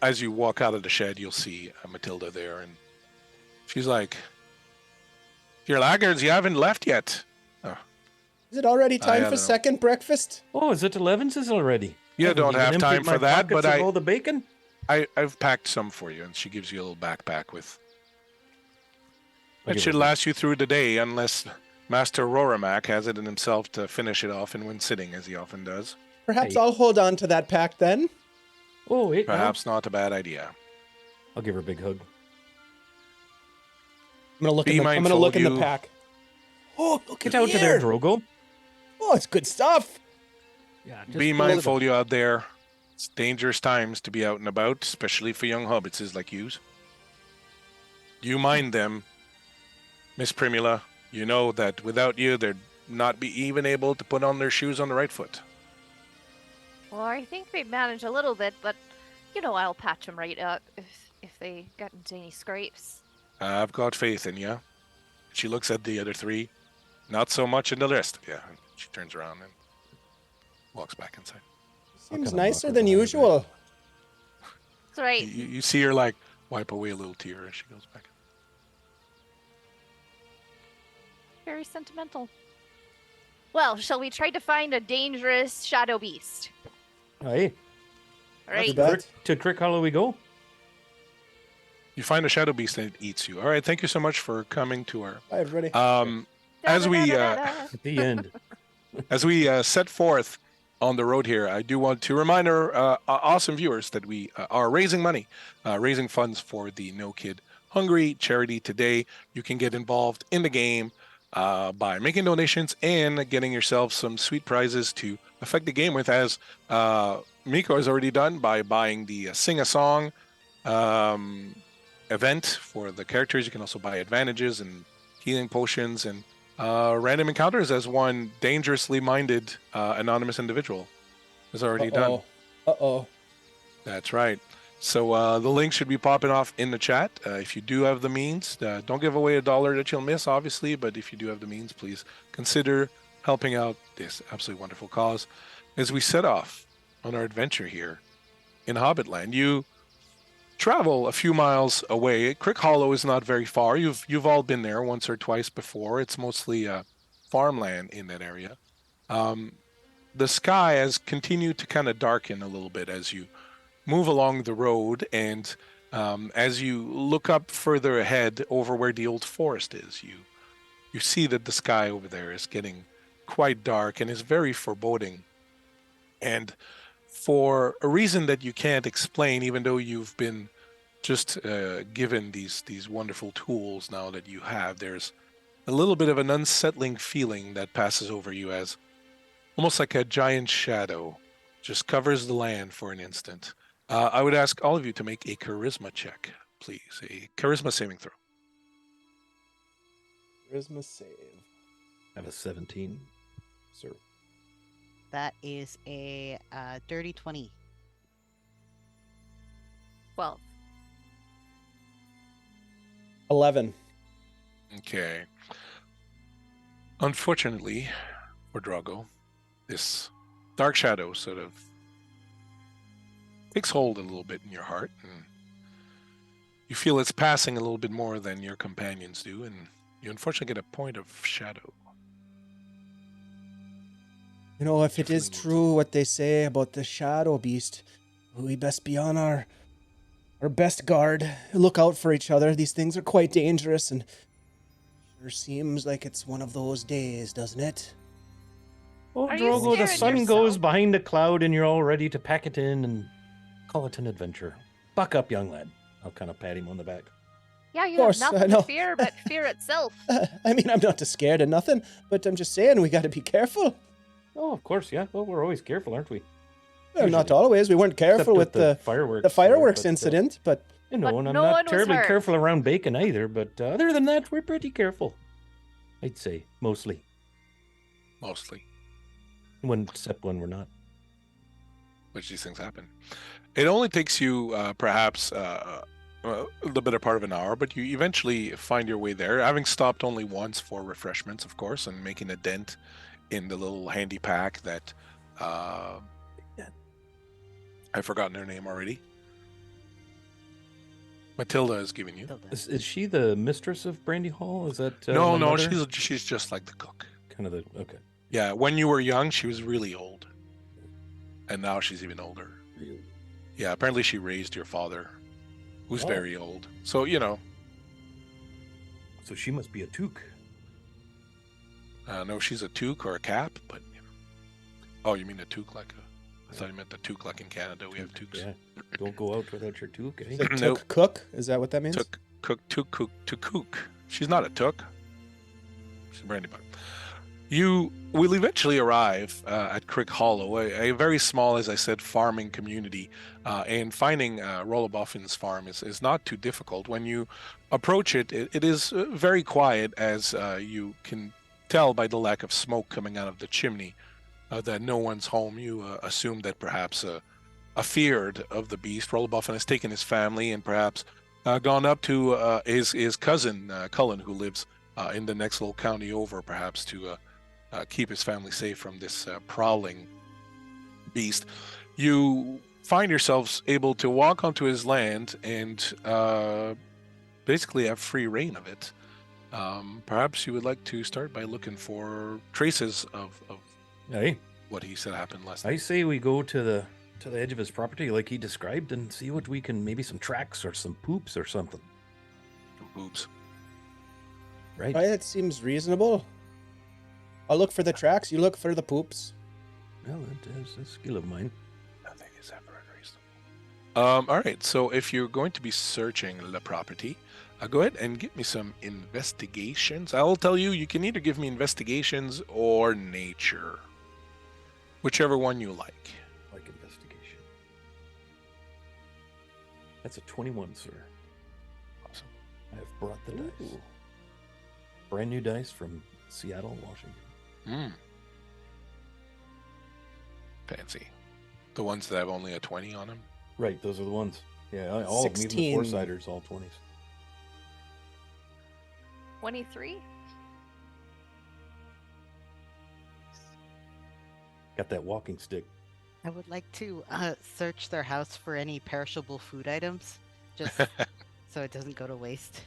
As you walk out of the shed, you'll see Matilda there, and she's like, "Your laggards, you haven't left yet." Oh, Is it already time don't for know. second breakfast? Oh, is it 11s already? You I haven't don't even have time emptied my for that, but pockets of all the bacon. I've packed some for you, and she gives you a little backpack with. I'll It give should her a last you through the day, unless Master Roramac has it in himself to finish it off in one sitting, as he often does. Perhaps Hey. I'll hold on to that pack then. Oh, wait, no. Perhaps not a bad idea. I'll give her a big hug. I'm gonna look Be in the, I'm gonna mindful, look in the you- pack. Oh, look Get at out to there, here. Drogo. Oh, it's good stuff. Yeah, Be mindful, you out there. It's dangerous times to be out and about, especially for young hobbitses like yous. You mind them, Miss Primula. You know that without you, they'd not be even able to put on their shoes on the right foot. Well, I think we manage a little bit, but I'll patch them right up if they get into any scrapes. I've got faith in you. She looks at the other three. Not so much in the rest. Yeah, she turns around and walks back inside. Seems kinda nicer mock her than behind her. usual. That's right. You see her like wipe away a little tear as she goes back. Very sentimental. Well, shall we try to find a dangerous shadow beast? Hey, All right. Too bad. to Crick Hollow we go. You find a shadow beast and it eats you. All right, thank you so much for coming to our. Hi, everybody. As we Da-da-da-da-da. At the end. as we set forth on the road here, I do want to remind our awesome viewers that we are raising money, raising funds for the No Kid Hungry charity today. You can get involved in the game by making donations and getting yourself some sweet prizes to affect the game with, as Miko has already done by buying the Sing a Song event for the characters. You can also buy advantages and healing potions and random encounters, as one dangerously minded anonymous individual has already done. Uh-oh. That's right. So the link should be popping off in the chat. If you do have the means, don't give away $1 that you'll miss, obviously, but if you do have the means, please consider helping out this absolutely wonderful cause. As we set off on our adventure here in Hobbitland, you travel a few miles away. Crick Hollow is not very far. You've all been there once or twice before. It's mostly farmland in that area. The sky has continued to kind of darken a little bit as you move along the road, and as you look up further ahead over where the old forest is, you see that the sky over there is getting quite dark and is very foreboding. And for a reason that you can't explain, even though you've been just given these wonderful tools now that you have, there's a little bit of an unsettling feeling that passes over you, as almost like a giant shadow just covers the land for an instant. I would ask all of you to make a charisma check, please. A charisma saving throw. Charisma save. I have a 17. Sir. That is a dirty 20. 12. 11. Okay. Unfortunately for Drago, this dark shadow sort of takes hold a little bit in your heart, and you feel it's passing a little bit more than your companions do, and you unfortunately get a point of shadow. You know, if it is Definitely true what they say about the shadow beast, we best be on our best guard. Look out for each other. These things are quite dangerous, and sure seems like it's one of those days, doesn't it? Oh, Are you Drogo, the scaring sun goes yourself? behind a cloud and you're all ready to pack it in and call it an adventure. Buck up, young lad. I'll kind of pat him on the back. Yeah, you course, have I nothing know. to fear but fear itself. I mean, I'm not too scared of nothing, but I'm just saying we got to be careful. Oh, of course, yeah. Well, we're always careful, aren't we? Well, not Usually. always. We weren't careful with the fireworks. fireworks there, but, incident, but you know, But and I'm no one not was terribly hurt. careful around bacon either, but other than that, we're pretty careful. I'd say, mostly. Mostly. Except when we're not. Which these things happen. It only takes you perhaps the better part of an hour, but you eventually find your way there, having stopped only once for refreshments, of course, and making a dent in the little handy pack that I've forgotten her name already. Matilda is giving you. Tilda. Is she the mistress of Brandy Hall? Is that No, the no, mother? she's just like the cook. Kind of the okay. Yeah, when you were young, she was really old, and now she's even older. Really? Yeah, apparently she raised your father, who's Oh. very old. So you know, So she must be a toque. no, she's a toque or a cap, but you know. Oh, you mean a toque like a? I thought you meant the toque like in Canada. We have toques. Yeah. Don't go out without your toque, eh? Is it Nope. took cook? Is that what that means? Took cook to cook. She's not a took. She's a brandy bug. You will eventually arrive at Crick Hollow, a very small, as I said, farming community, and finding Roloboffin's farm is not too difficult. When you approach it, it is very quiet, as you can tell by the lack of smoke coming out of the chimney, that no one's home. You assume that perhaps afeared of the beast, Rolloboffin has taken his family and perhaps gone up to his cousin Cullen, who lives in the next little county over, perhaps to keep his family safe from this prowling beast. You find yourselves able to walk onto his land and basically have free reign of it. Perhaps you would like to start by looking for traces of Hey, what he said happened last night. I say we go to the edge of his property like he described and see what we can, maybe some tracks or some poops or something. Oops. Right? That seems reasonable. I'll look for the tracks. You look for the poops. Well, that is a skill of mine. Nothing is ever unreasonable. All right. So if you're going to be searching the property, go ahead and give me some investigations. I will tell you, you can either give me investigations or nature, whichever one you like. Like investigation. That's a 21, sir. Awesome. I have brought the dice. Ooh. Brand new dice from Seattle, Washington. Fancy. The ones that have only a 20 on them. Right, those are the ones. Yeah, all of them, even 16. the four-siders, all 20s. 23? Got that walking stick. I would like to search their house for any perishable food items, just so it doesn't go to waste.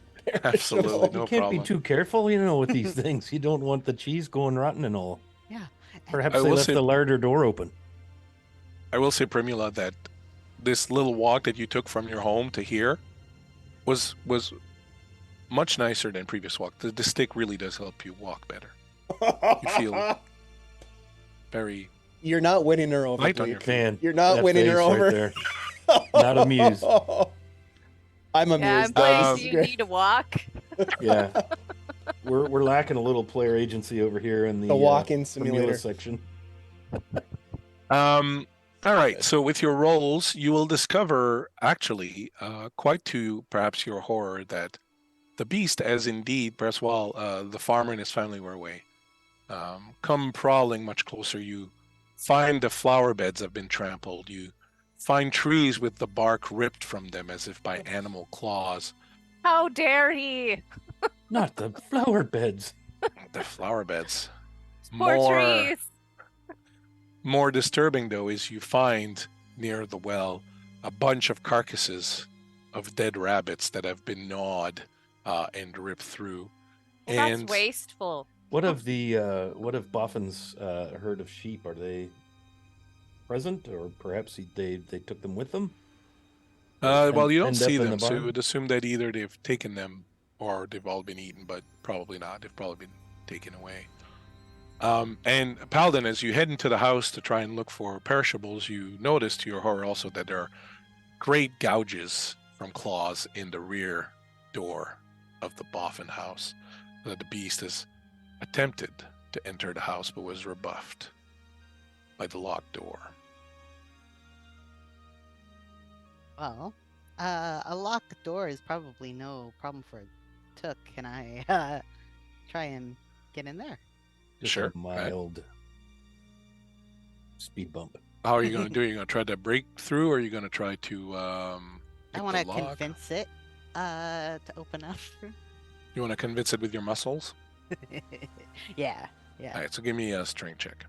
Absolutely, no You can't problem. be too careful, you know, with these things. You don't want the cheese going rotten and all. Yeah. Perhaps I they will left say- the larder door open. I will say, Primula, that this little walk that you took from your home to here was much nicer than previous walk. The stick really does help you walk better. You feel very You're not winning her over. light on your Blake. feet. Man, You're not that winning her face right over. there. Not amused. I'm Yeah, amused. Blaze, This is you great. need to walk. Yeah. We're lacking a little player agency over here in The walk-in Primula simulator. section. All right. So with your rolls, you will discover, actually, quite to perhaps your horror, that the beast, as indeed, perhaps while the farmer and his family were away, come prowling much closer. You find the flower beds have been trampled. You find trees with the bark ripped from them as if by animal claws. How dare he? Not the flower beds. The flower beds. Poor trees. More disturbing, though, is you find near the well a bunch of carcasses of dead rabbits that have been gnawed and ripped through. Well, and that's wasteful. What of Boffin's herd of sheep? Are they present, or perhaps they took them with them? well, you don't End see up in them, the so you barn? would assume that either they've taken them or they've all been eaten, but probably not. They've probably been taken away. And Paladin, as you head into the house to try and look for perishables, you notice to your horror also that there are great gouges from claws in the rear door of the Boffin house. That the beast has attempted to enter the house but was rebuffed by the locked door. Well, a locked door is probably no problem for a took. Can I try and get in there? Just Sure, a mild speed bump. How are you going to do it? Are you going to try to break through, or are you going to try to I pick want the to lock? convince it to open up. You want to convince it with your muscles? Yeah, Yeah. All right, so give me a strength check.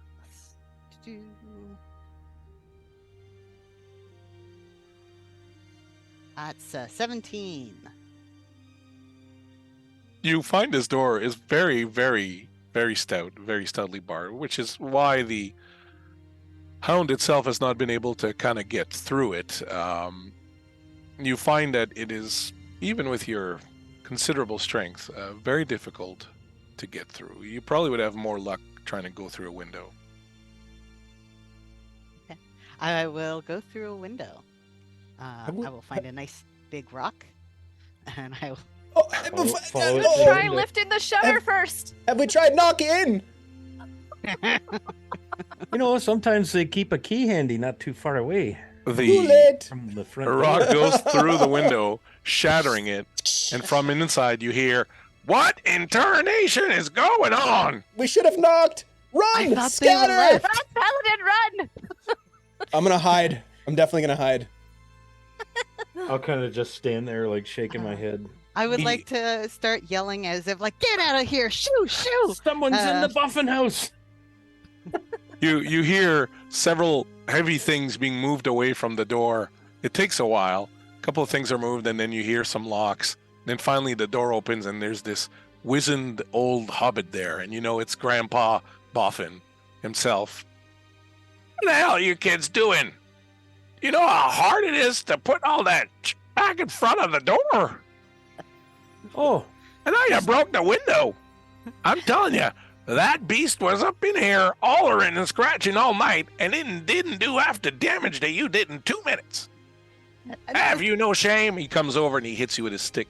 That's 17. You find this door is very, very, very stout, very stoutly barred, which is why the hound itself has not been able to kind of get through it. You find that it is, even with your considerable strength, very difficult to get through. You probably would have more luck trying to go through a window. I will go through a window. I will find a nice big rock, and I will. Oh, follow it oh, to the Try window. lifting the shutter first. have we tried knocking? You know, sometimes they keep a key handy not too far away Too The late. from the front rock door. goes through the window, shattering it, and from inside you hear, "What in tarnation is going on?" We should have knocked. I Run! thought they were Scatter! left. Run, Paladin, run! I'm gonna hide. I'm definitely gonna hide. I'll kind of just stand there, like shaking my head. I would The- like to start yelling as if, like, get out of here! Shoo, shoo! Someone's in the Buffin house. You hear several heavy things being moved away from the door. It takes a while. A couple of things are moved, and then you hear some locks. Then finally the door opens, and there's this wizened old hobbit there, and you know it's Grandpa Boffin himself. What the hell are you kids doing? You know how hard it is to put all that back in front of the door? Oh, And now you broke the window. I'm telling you, that beast was up in here hollering and scratching all night, and it didn't do half the damage that you did in 2 minutes. Have you no shame? He comes over and he hits you with his stick.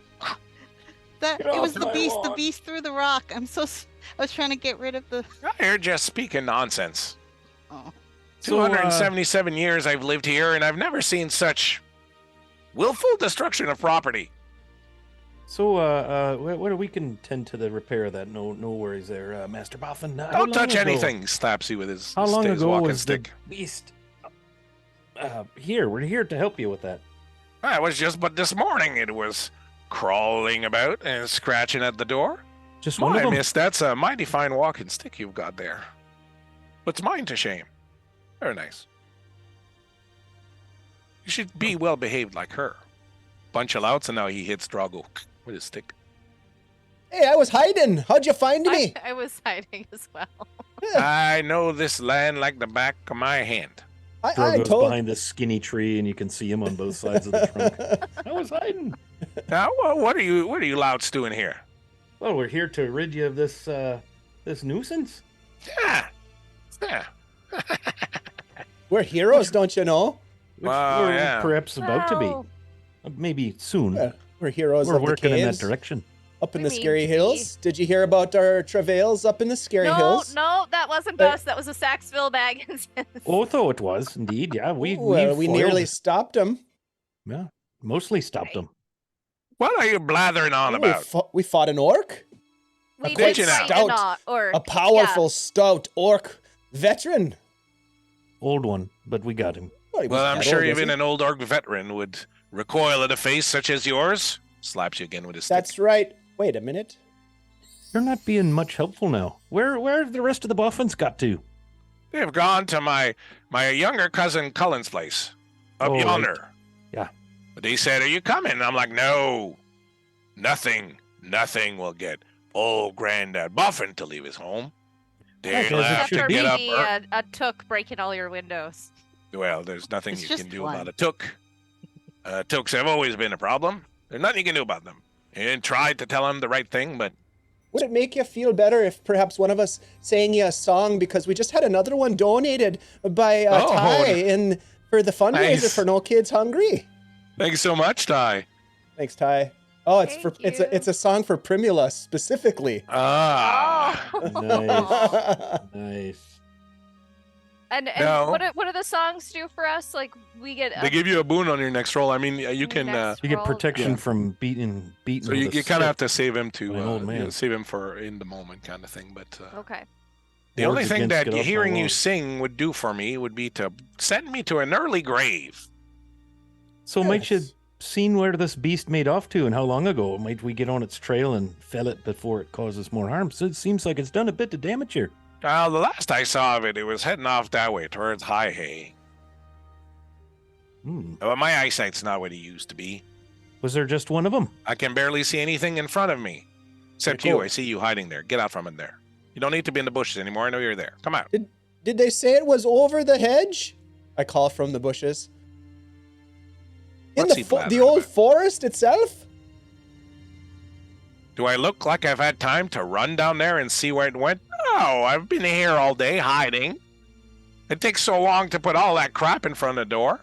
That Get it was off the my beast. The lawn. beast threw the rock. I was trying to get rid of the. You're just speaking nonsense. Oh. So, 277 years I've lived here, and I've never seen such willful destruction of property. so what we can tend to the repair of that. No worries there, Master Boffin. How Don't long touch ago- anything. Slaps you with his, How long his ago walking was stick. the beast? Here, we're here to help you with that. It was just but this morning it was crawling about and scratching at the door. Just one My of them. miss, that's a mighty fine walking stick you've got there. Puts mine to shame. Very nice. You should be well behaved like her. Bunch of louts, and now he hits Drago with his stick. Hey, I was hiding. How'd you find me? I was hiding as well. I know this land like the back of my hand. I Drogo's told. behind this skinny tree, and you can see him on both sides of the trunk. I was hiding. Now, what are you louts doing here? Well, we're here to rid you of this this nuisance. Yeah. Yeah. We're heroes, don't you know? Which Wow, we're yeah. perhaps about to be. Wow. Maybe soon. Yeah, we're heroes We're of the working in that caves, direction. up in We the mean scary to be. hills. Did you hear about our travails up in the scary No, hills? no, that wasn't Uh, us. That was a Saxville Baggins. Oh, though it was indeed. Yeah, we Well, we nearly foiled- stopped them. yeah, mostly stopped them. What are you blathering on We, about? we fought an orc, We great did fight stout, an or a powerful, stout orc veteran. Old one, but we got him. Well, he Well, wasn't I'm that sure old, was even he? an old orc veteran would recoil at a face such as yours. Slaps you again with his stick. That's right. Wait a minute. You're not being much helpful now. Where have the rest of the Boffins got to? They've gone to my younger cousin Cullen's place up Oh, right. yonder. Yeah. But they said, "Are you coming?" I'm like, "No, nothing will get old Granddad Buffin to leave his home. As They'll it have should to after get up." maybe a took breaking all your windows. Well, there's nothing It's you just can do fun. about a took. Tooks have always been a problem. There's nothing you can do about them. And tried to tell him the right thing, but Would it make you feel better if perhaps one of us sang you a song, because we just had another one donated by Oh, Ty in for the fundraiser nice. for No Kids Hungry. thanks so much, Ty. Thanks, Ty. Oh, it's Thank it's you. a song for Primula specifically. Ah. Oh. Nice. And No. what do the songs do for us? Like we get They give you a boon on your next roll. I mean, you can. next You get roll. protection Yeah. from beating. So you kind of have to save him to By an old you know, man. save him for in the moment kind of thing. But Okay. the only Words thing against that get off my hearing you lawn. sing would do for me would be to send me to an early grave. So might you Yes. seen where this beast made off to and how long ago? Might we get on its trail and fell it before it causes more harm? So it seems like it's done a bit of damage here. The last I saw of it, it was heading off that way towards High Hay. But my eyesight's not what it used to be. Was there just one of them? I can barely see anything in front of me. Except Pretty you. cool. I see you hiding there. Get out from in there. You don't need to be in the bushes anymore. I know you're there. Come out. Did they say it was over the hedge? I call from the bushes. In What's he the blathering old about? forest itself? Do I look like I've had time to run down there and see where it went? No, I've been here all day hiding. It takes so long to put all that crap in front of the door.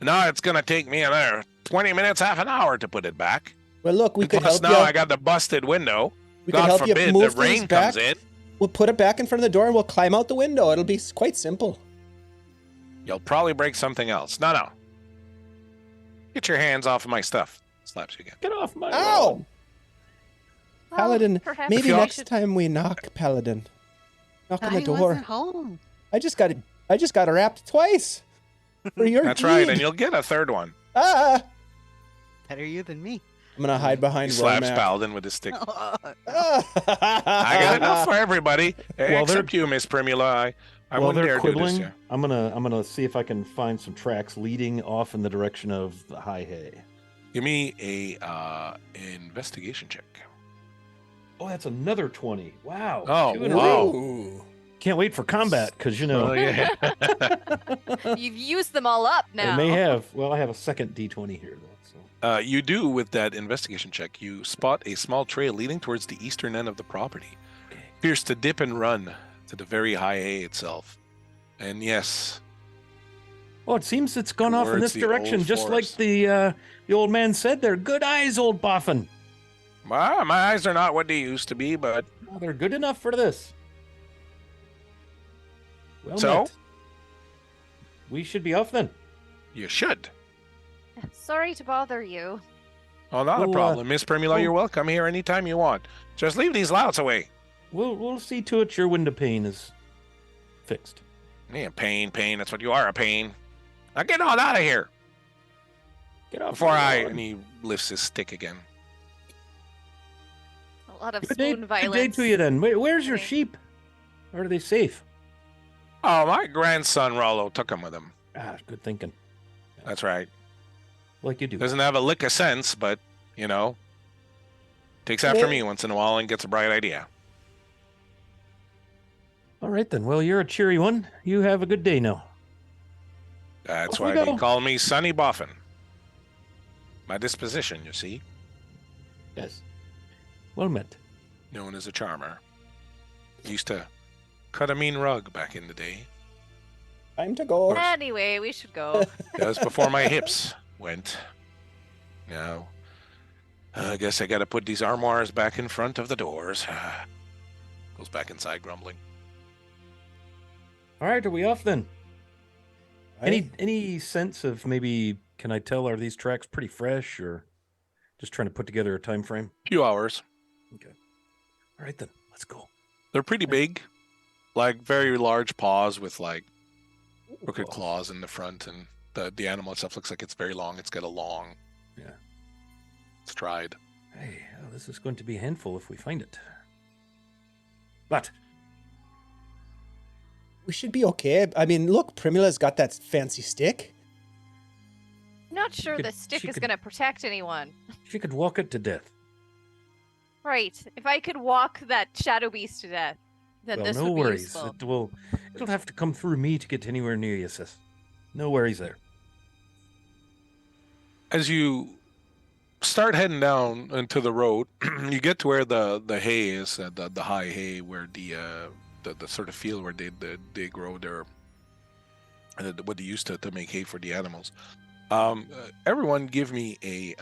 Now it's going to take me another 20 minutes, half an hour to put it back. Well, look, we And could plus help now you. I got the busted window. We could God help you forbid move the rain things back. comes in. We'll put it back in front of the door and we'll climb out the window. It'll be quite simple. You'll probably break something else. No. Get your hands off of my stuff. Slaps you again. Get off my Ow! lawn. Well, Paladin, perhaps maybe we next should- time we knock, Paladin. Knock on the I door. wasn't home. I just got wrapped twice. For your That's right, and deed. you'll get a third one. Ah! Better you than me. I'm gonna hide behind He slaps Romac. Paladin with his stick. Ah. I got enough for everybody. Well, Except you, Miss Primula. I While wouldn't they're dare do this. quibbling, Yeah. I'm gonna see if I can find some tracks leading off in the direction of the High Hay. Give me a investigation check. Oh, that's another 20. Wow. Oh, 2 in a wow. row. Ooh. Can't wait for combat because you know Oh, yeah. You've used them all up now. I may have. Well, I have a second D20 here though. So You do with that investigation check. You spot a small trail leading towards the eastern end of the property. okay. Appears to dip and run to the very high hay itself. And yes, Oh, it seems it's gone off in Towards this the direction, old just like forest. the old man said. There, good eyes, old boffin. my eyes are not what they used to be, but Oh, they're good enough for this. Well So? met. We should be off then. you should. Sorry to bother you. Oh, not a We'll, problem. Miss Primula, we'll- you're welcome here anytime you want. Just leave these louts away. We'll see to it your window pane is fixed. Yeah, pain. That's what you are, a pain. Now get on out of here Get off before my lawn. and he lifts his stick again. A lot of Good day, spoon good violence. day to you then. Where's your Okay. sheep? Are they safe? Oh, my grandson Rollo took him with him. Ah, good thinking. That's right. Like you do. Doesn't have a lick of sense, but, you know, takes after Yeah. me once in a while and gets a bright idea. All right then. Well, you're a cheery one. You have a good day now. That's Off we why they go. call me Sonny Boffin. My disposition, you see, Yes. Well met. known as a charmer. Used to cut a mean rug back in the day. Time to go. Anyway, we should go. That was before my hips went. Now, I guess I got to put these armoires back in front of the doors. Goes back inside grumbling. All right, are we off then? Any sense of maybe? Can I tell? Are these tracks pretty fresh, or just trying to put together a time frame? Few hours. Okay. All right then. Let's go. They're pretty big, like very large paws with like crooked Oh, claws in the front, and the animal itself looks like it's very long. It's got a long Yeah. stride. Hey, this is going to be a handful if we find it. But We should be okay. I mean, look, Primula's got that fancy stick. Not sure could- the stick she is could- going to protect anyone. she could walk it to death. Right. If I could walk that shadow beast to death, then Well, this no would be worries. useful. It'll have to come through me to get anywhere near you, sis. No worries there. As you start heading down into the road, you get to where the hay is, the high hay, where the sort of field where they grow their what they used to make hay for the animals. Everyone, give me a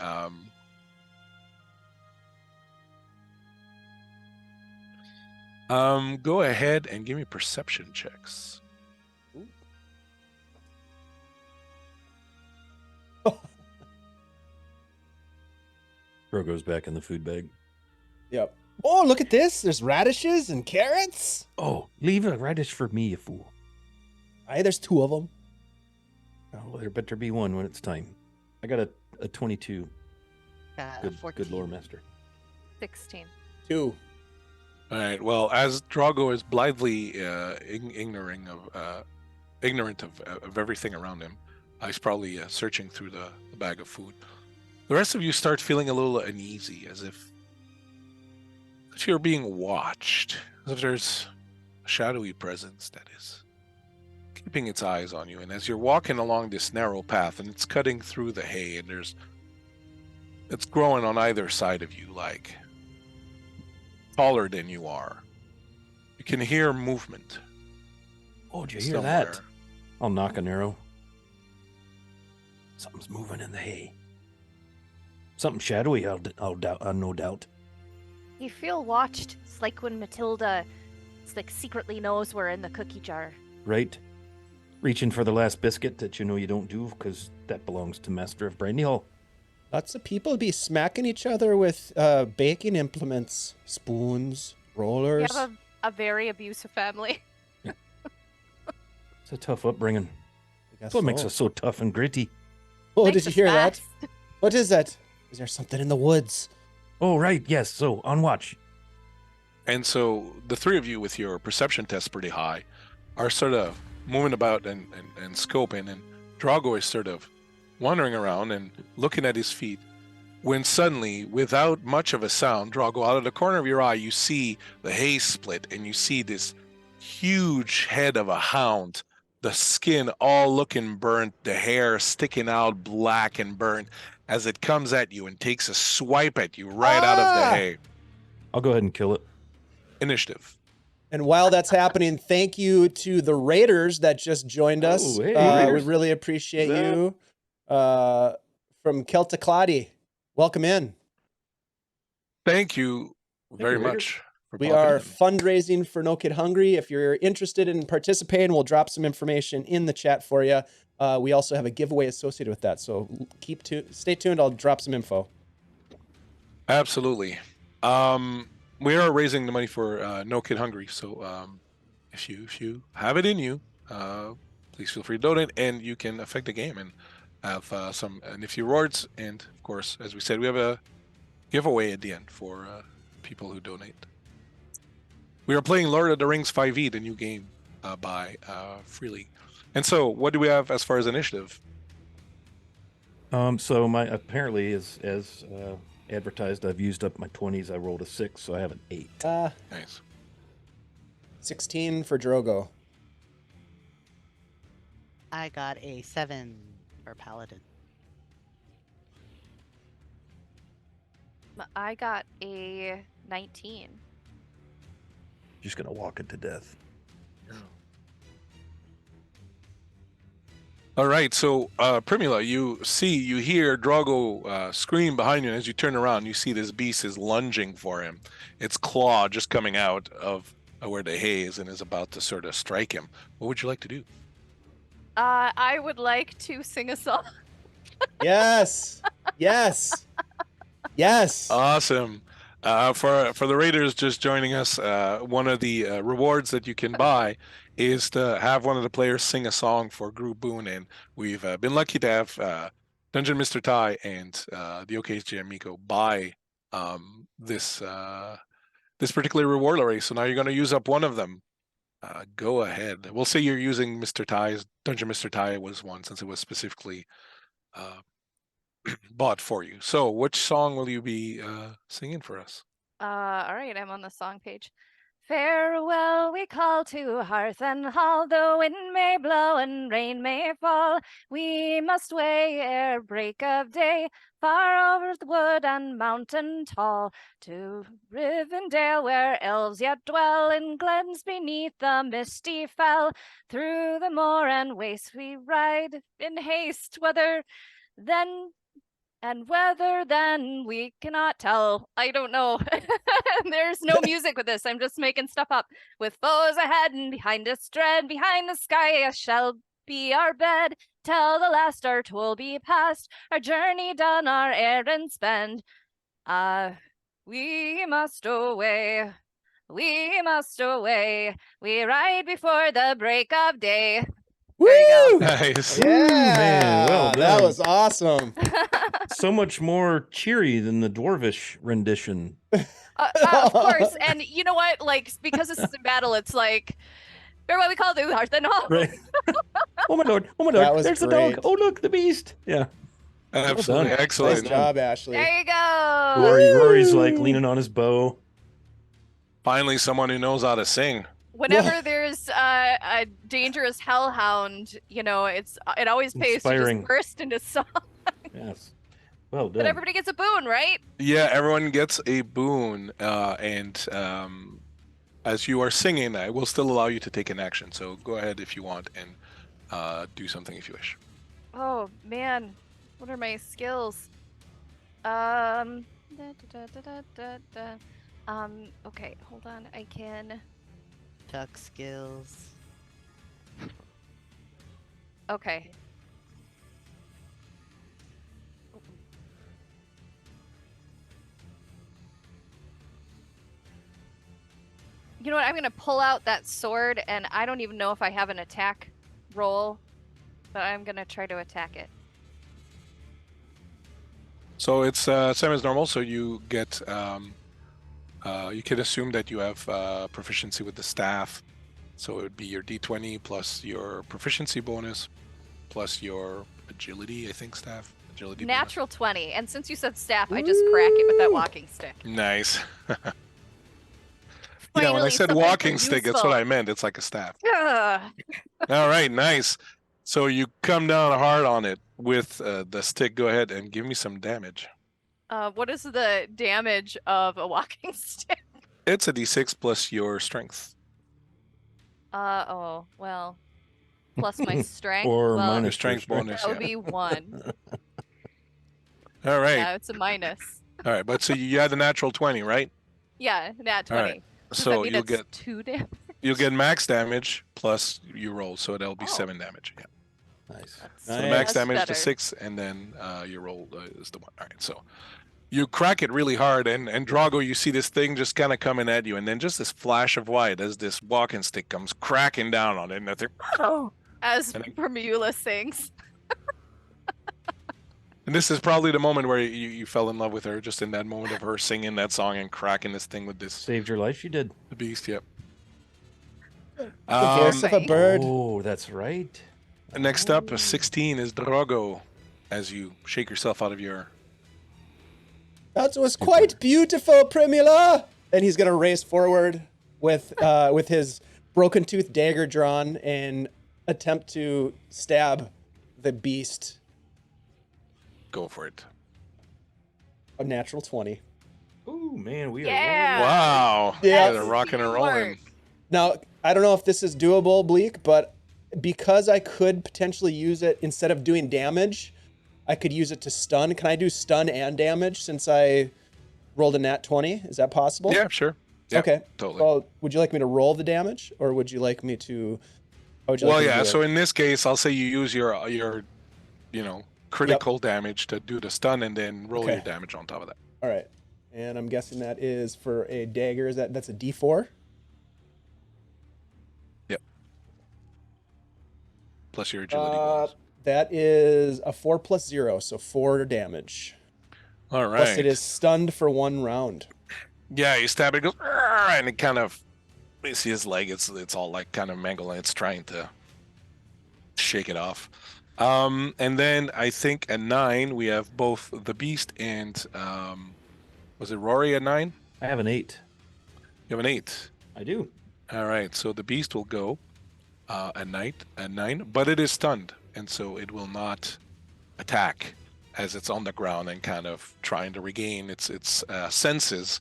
go ahead and give me perception checks. Crow goes back in the food bag. Yep. Oh, look at this. There's radishes and carrots. Oh, leave a radish for me, you fool. Aye, there's two of them. Oh, well, there better be one when it's time. I got a 22. Good 14. lore master. 16. Two. All right. Well, as Drago is blithely ignorant of everything around him, he's probably searching through the bag of food. The rest of you start feeling a little uneasy, as if you're being watched, as if there's a shadowy presence that is keeping its eyes on you. And as you're walking along this narrow path, and it's cutting through the hay, and it's growing on either side of you, like taller than you are. You can hear movement. Oh, did you hear somewhere. that? I'll knock an arrow. Something's moving in the hay. Something shadowy, no doubt. You feel watched. It's like when Matilda secretly knows we're in the cookie jar. Right? Reaching for the last biscuit that you know you don't do because that belongs to Master of Brandy Hall. Lots of people be smacking each other with baking implements, spoons, rollers. We have a very abusive family. It's a tough upbringing. I guess That's what makes so. us so tough and gritty. Oh, Makes did you us hear that? fast. What is that? Is there something in the woods? Oh, right. Yes. So, on watch. And so the three of you, with your perception test pretty high, are sort of moving about and scoping, and Drago is sort of wandering around and looking at his feet, when suddenly, without much of a sound, Drago, out of the corner of your eye, you see the hay split, and you see this huge head of a hound, the skin all looking burnt, the hair sticking out black and burnt, as it comes at you and takes a swipe at you right out of the Ah! hay. I'll go ahead and kill it. Initiative. And while that's happening, thank you to the Raiders that just joined us. Oh, hey, We Raiders. really appreciate What's up? you. From Kelticladi. Welcome in. Thank you very you, Raiders. much. For We popping are in. fundraising for No Kid Hungry. If you're interested in participating, we'll drop some information in the chat for you. We also have a giveaway associated with that, so stay tuned. I'll drop some info. Absolutely. We are raising the money for No Kid Hungry, so if you have it in you, please feel free to donate, and you can affect the game and have some nifty rewards. And of course, as we said, we have a giveaway at the end for people who donate. We are playing Lord of the Rings 5e, the new game by Freely. And so, what do we have as far as initiative? So my apparently as advertised, I've used up my 20s. I rolled a 6, so I have an 8. Nice. 16 for Drogo. I got a 7 for Paladin. I got a 19. Just gonna walk it to death. All right, so Primula, you hear Drago scream behind you, and as you turn around, you see this beast is lunging for him. Its claw just coming out of where the hay is and is about to sort of strike him. What would you like to do? I would like to sing a song. Yes. Yes. Yes. Awesome. For the Raiders just joining us, one of the rewards that you can buy is to have one of the players sing a song for Group Boon, and we've been lucky to have Dungeon Mr. Ty and the OK's Miko buy this particular reward already. So now you're going to use up one of them. Go ahead. We'll say you're using Mr. Ty's. Dungeon Mr. Ty was one, since it was specifically bought for you. So which song will you be singing for us? All right, I'm on the song page. Farewell, we call to hearth and hall, the wind may blow and rain may fall. We must way ere break of day, far over the wood and mountain tall, to Rivendell where elves yet dwell, in glens beneath the misty fell. Through the moor and waste we ride in haste, whether then we cannot tell. I don't know. There's no music with this. I'm just making stuff up. With foes ahead and behind us dread, behind the sky shall be our bed. Till the last our toll be past, our journey done, our errand spend. We must away. We must away. We ride before the break of day. There you go. Woo! Nice. Yeah, man, well that done. was awesome. So much more cheery than the dwarvish rendition. Of course. And you know what? Like, because this is in battle, it's like, what we call the heart then all. Right. Oh my lord! Oh my That lord! was There's the great. dog! Oh look, the beast! Yeah. Absolutely done. excellent. Nice job, Ashley. There you go. Rory's like Woo! leaning on his bow. Finally, someone who knows how to sing. Whenever there's a dangerous hellhound, you know, it always pays to Inspiring. just burst into song. Yes. Well But done. everybody gets a boon, right? Yeah, everyone gets a boon, and as you are singing, I will still allow you to take an action. So go ahead if you want and do something if you wish. Oh man, what are my skills? Okay, hold on. I can. Tuck skills. Okay. You know what? I'm gonna pull out that sword, and I don't even know if I have an attack roll, but I'm gonna try to attack it. So it's same as normal. So you get you can assume that you have proficiency with the staff. So it would be your D20 plus your proficiency bonus plus your agility. I think staff agility. Natural 20, and since you said staff, I just crack it with that Woo! walking stick. Bonus. Nice. Yeah, when I Finally, said something walking stick, that's what useful. I meant. It's like a staff. Ugh. All right, nice. So you come down hard on it with the stick. Go ahead and give me some damage. What is the damage of a walking stick? It's a D6 plus your strength. Oh, well. Plus my strength. Or well, Your minus strength your bonus. that would Yeah. be 1. All right. Yeah, it's a minus. All right. But so you had the natural 20, right? Yeah, nat All 20. right. Does that So mean you'll it's get 2 damage? you'll get max damage plus you roll, so that'll be Oh. 7 damage. Yeah. Nice. So the Nice. max That's damage to better. 6, and then your roll is the 1. All right. So you crack it really hard, and Drago, you see this thing just kind of coming at you, and then just this flash of white as this walking stick comes cracking down on it, and I think, As And I- Bermula sings. and this is probably the moment where you fell in love with her, just in that moment of her singing that song and cracking this thing with this Saved your life. You did. the beast. Yep. The voice of a Thanks. bird. Oh, that's right. Next up, a 16 is Drago, as you shake yourself out of your. That was quite beautiful, Primula. And he's gonna race forward with his broken tooth dagger drawn and attempt to stab the beast. Go for it. A natural 20. Oh man, we Yeah. Wow. Yeah. They're rocking and rolling. Now, I don't know if this is doable, Bleak, but because I could potentially use it instead of doing damage, I could use it to stun. Can I do stun and damage since I rolled a nat 20? Is that possible? Yeah, sure. Yeah, Okay. totally. Well, would you like me to roll the damage, or would you like me to? How would you Well, like me to yeah. do So it? in this case, I'll say you use your critical damage to do the stun, and then roll your Okay. damage on top of that. All right. And I'm guessing that is for a dagger. That's a D4? Plus your agility bonus. That is a 4 plus 0, so 4 damage. All right. Plus it is stunned for 1 round. Yeah, you stab it, it goes, "Argh," and it kind of. You see his leg. It's all like kind of mangled, and it's trying to shake it off. And then I think at 9 we have both the beast and was it Rory at 9? I have an 8. You have an 8. I do. All right, so the beast will go at 9, but it is stunned, and so it will not attack as it's on the ground and kind of trying to regain its senses.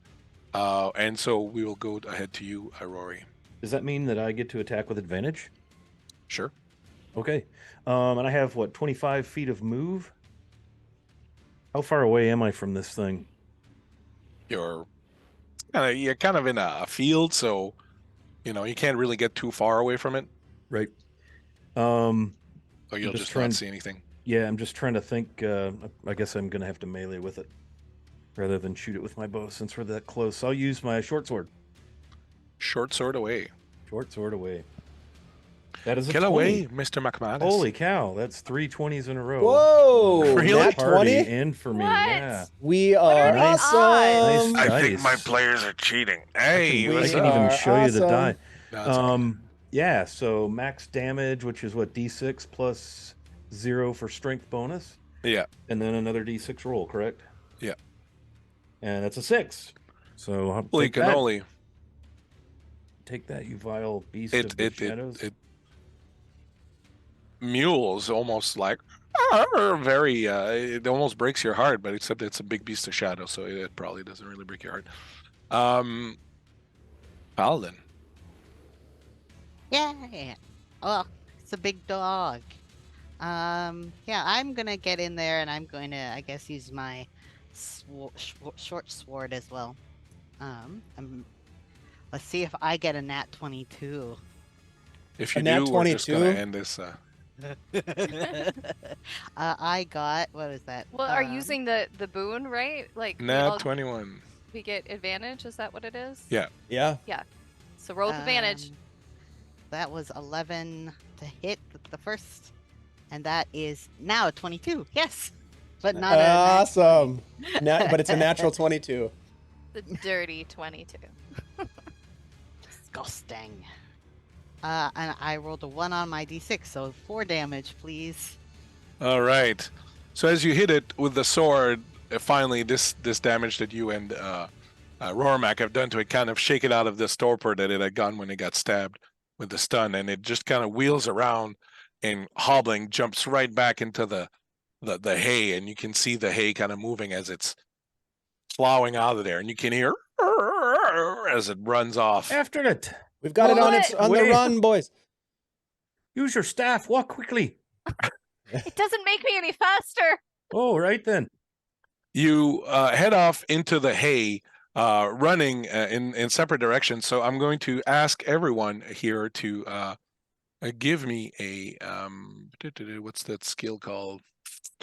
And so we will go ahead to you, Rory. Does that mean that I get to attack with advantage? Sure. Okay. And I have what, 25 feet of move? How far away am I from this thing? You're kind of in a field, so you can't really get too far away from it, Right. or you'll just just trying- not see anything. Yeah, I'm just trying to think. I guess I'm gonna have to melee with it rather than shoot it with my bow since we're that close. I'll use my short sword. Short sword away. Short sword away. That is a Kill 20. away, Mr. McManus. Holy cow, that's 3 20s in a row. Whoa, For the nat party 20? and for me, What? yeah. We What are are the Nice. awesome. Nice. I think my Dice. players are cheating. I Hey, can, I what's can up? even are show you the awesome. die. No, it's okay. Yeah, so max damage, which is what, D6 plus 0 for strength bonus, Yeah. and then another D6 roll, correct? Yeah. And that's a 6. So I'll Holy take that. cannoli. Take that, you vile beast It of the shadows. mules almost like very it almost breaks your heart, but except it's a big beast of shadow, so it probably doesn't really break your heart. Paladin. Yeah. Oh, it's a big dog. Yeah, I'm gonna get in there and I'm going to, I guess, use my short sword as well. Let's see if I get a nat 22. If A you nat do, we're just gonna 22? end this. I got, what is that? Well, are you using the boon, right? Like we Nat all- 21. we get advantage. Is that what it is? Yeah. Yeah. So roll with advantage. That was 11 to hit the first, and that is now a 22. Yes, but not Awesome. But it's a natural 22. The dirty 22. disgusting. And I rolled a 1 on my d6, so 4 damage, please. All right. So as you hit it with the sword, finally this damage that you and Rormac have done to it kind of shake it out of this torpor that it had gone when it got stabbed with the stun, and it just kind of wheels around and hobbling jumps right back into the hay, and you can see the hay kind of moving as it's plowing out of there, and you can hear as it runs off. After it. We've got it on What? on the Wait. run, boys. Use your staff. Walk quickly. It doesn't make me any faster. Oh, right then. You head off into the hay, running in separate directions. So I'm going to ask everyone here to give me a what's that skill called?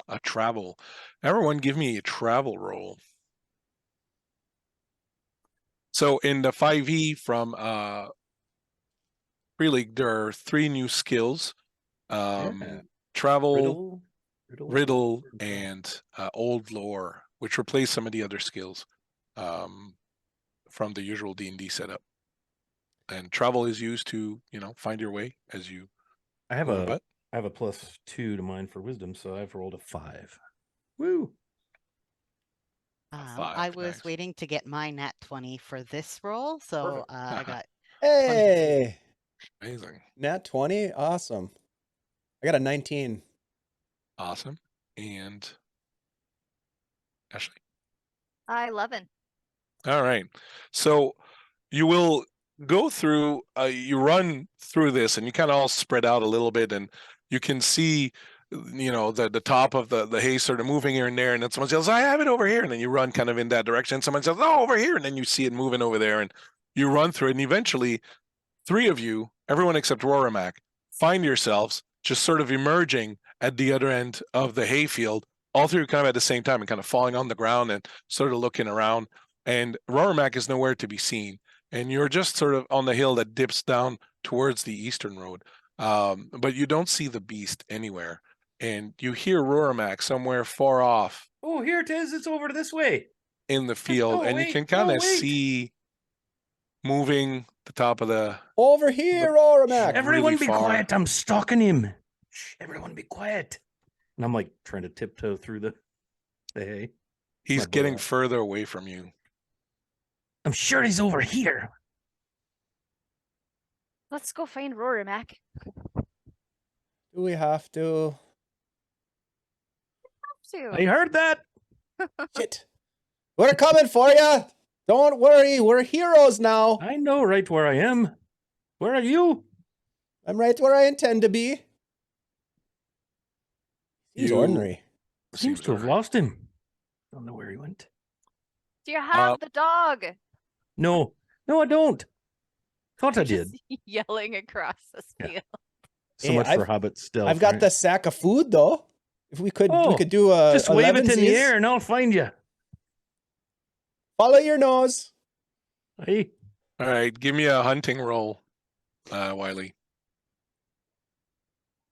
A travel. Everyone, give me a travel roll. So in the 5e from Pre-League, there are 3 new skills: Yeah. travel, riddle, and and old lore, which replace some of the other skills from the usual D&D setup. And travel is used to, find your way as you I have move a about. I have a +2 to mine for wisdom, so I've rolled a 5. Woo! I was nice. waiting to get my nat 20 for this roll, so Perfect. I got Hey, Amazing. nat 20. Awesome. I got a 19. Awesome. And Ashley. 11. All right. So you will go through, you run through this, and you kind of all spread out a little bit, and you can see, the top of the hay sort of moving here and there, and then someone says, I have it over here. And then you run kind of in that direction. And someone says, oh, over here. And then you see it moving over there, and you run through it. And eventually 3 of you, everyone except Roramac, find yourselves just sort of emerging at the other end of the hayfield, all three kind of at the same time, and kind of falling on the ground and sort of looking around. And Roramac is nowhere to be seen. And you're just sort of on the hill that dips down towards the eastern road. But you don't see the beast anywhere. And you hear Roramac somewhere far off Oh, here it is. It's over this way. in the field. No, And you wait, can kind no, of wait. see moving the top of the... Over here, Oramac. Everyone be far. quiet. I'm stalking him. Shh, everyone be quiet. And I'm like trying to tiptoe through the hay. He's My boy getting out. further away from you. I'm sure he's over here. Let's go find Roramac. Do we have to? I heard that. Shit. We're coming for you. Don't worry. We're heroes now. I know right where I am. Where are you? I'm right where I intend to be. He's You- ordinary. Seems to have lost him. Don't know where he went. Do you have the dog? No, I don't. Thought I did. Just yelling across the Yeah. field. So Hey, much for Hobbit stealth. I've got right? the sack of food though. If we could Oh, do a Just wave it in the 11sies. air and I'll find you. Follow your nose. Hey, All right, give me a hunting roll, Wiley.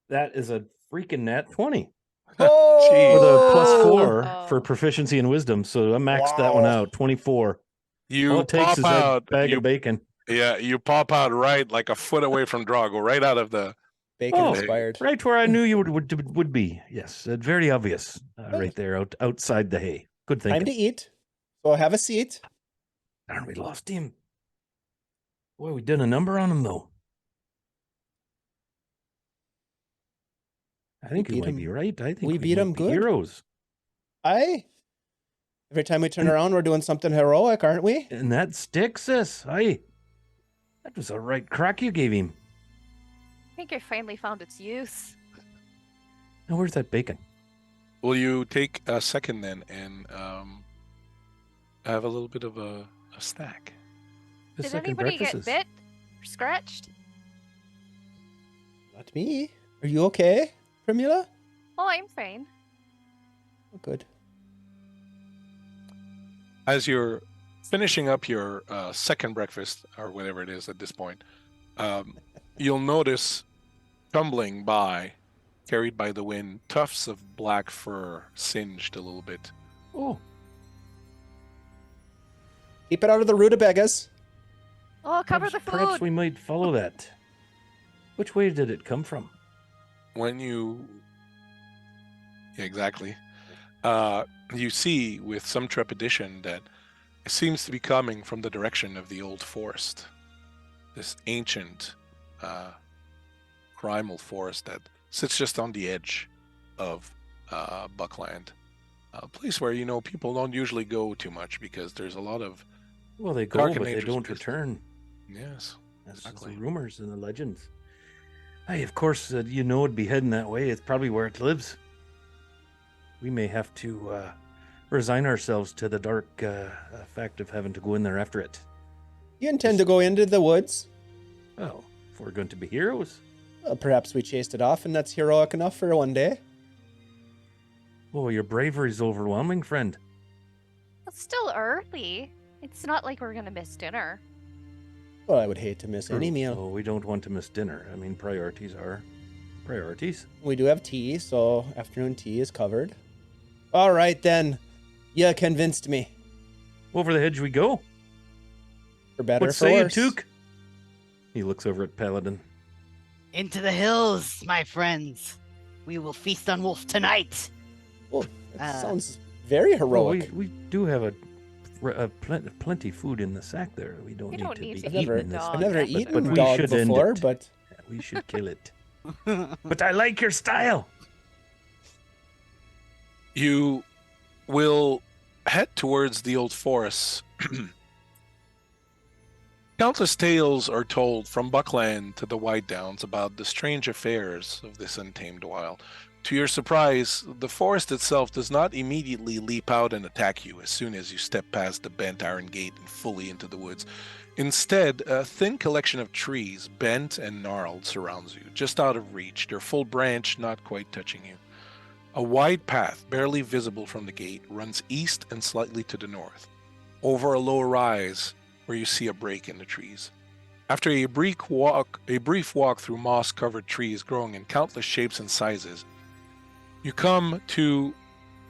That is a freaking nat 20 Oh, with a +4 Oh. for proficiency in wisdom. So I maxed that one Wow. out. 24. You All it takes pop is that out. bag You, of bacon. yeah, you pop out right like a foot away from Drago, right out of the. Bacon Oh, inspired. Right where I knew you would be. Yes, very obvious. Right there, outside the hay. Good Time to thinking. eat. So have a seat. Darn, we lost him. Boy, we did a number on him though. I think you beat might him- be right. I think we beat might him be good. heroes. Every time we turn around, we're doing something heroic, aren't we? And that sticks us. Aye. That was a right crack you gave him. I think it finally found its use. Now where's that bacon? Will you take a second then and have a little bit of a snack? The Did second anybody get breakfast. bit or scratched? Not me. Are you okay, Primula? Oh, I'm fine. Oh, good. As you're finishing up your second breakfast or whatever it is at this point, you'll notice tumbling by, carried by the wind, tufts of black fur singed a little bit. Oh, Keep it out of the rutabagas. Oh, cover the food. perhaps we might follow that. Which way did it come from? When you, yeah, exactly, you see with some trepidation that it seems to be coming from the direction of the old forest. This ancient, primal forest that sits just on the edge of Buckland. A place where, people don't usually go too much because there's a lot of, Well, they Dark go, and but they dangerous don't business. return. yes. That's Exactly. the rumors and the legends. Hey, of course, it'd be heading that way. It's probably where it lives. We may have to resign ourselves to the dark fact of having to go in there after it. You intend to go into the woods? Well, if we're going to be heroes. Well, perhaps we chased it off, and that's heroic enough for one day. Oh, your bravery's overwhelming, friend. It's still early. It's not like we're gonna miss dinner. Well, I would hate to miss any True. meal. Oh, we don't want to miss dinner. I mean, priorities are priorities. We do have tea, so afternoon tea is covered. All right, then. You convinced me. Over the hedge we go. For better, What for say you, worse. Took? He looks over at Paladin. Into the hills, my friends. We will feast on wolf tonight. Oh, that Uh, sounds very Well, heroic. we do have plenty food in the sack there. We don't You need don't to need be to I've eat eating never, the this. dog. I've never But eaten we dog should end before, it. but We should kill it. But I like your style. You will head towards the old forests. Countless tales are told from Buckland to the White Downs about the strange affairs of this untamed wild. To your surprise, the forest itself does not immediately leap out and attack you as soon as you step past the bent iron gate and fully into the woods. Instead, a thin collection of trees, bent and gnarled, surrounds you, just out of reach, their full branch not quite touching you. A wide path, barely visible from the gate, runs east and slightly to the north, over a low rise where you see a break in the trees. After a brief walk through moss-covered trees growing in countless shapes and sizes, you come to...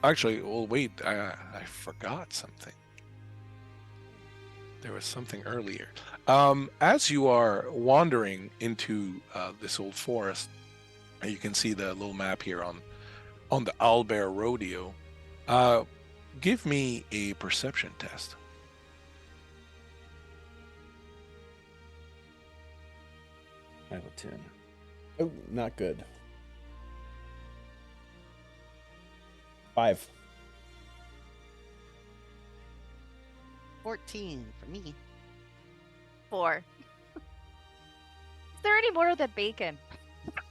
Actually, well, wait, I forgot something. There was something earlier. As you are wandering into this old forest, you can see the little map here on the Owlbear Rodeo. Give me a perception test. I have a 10. oh, not good. 5. 14 for me. 4. Is there any more of that bacon?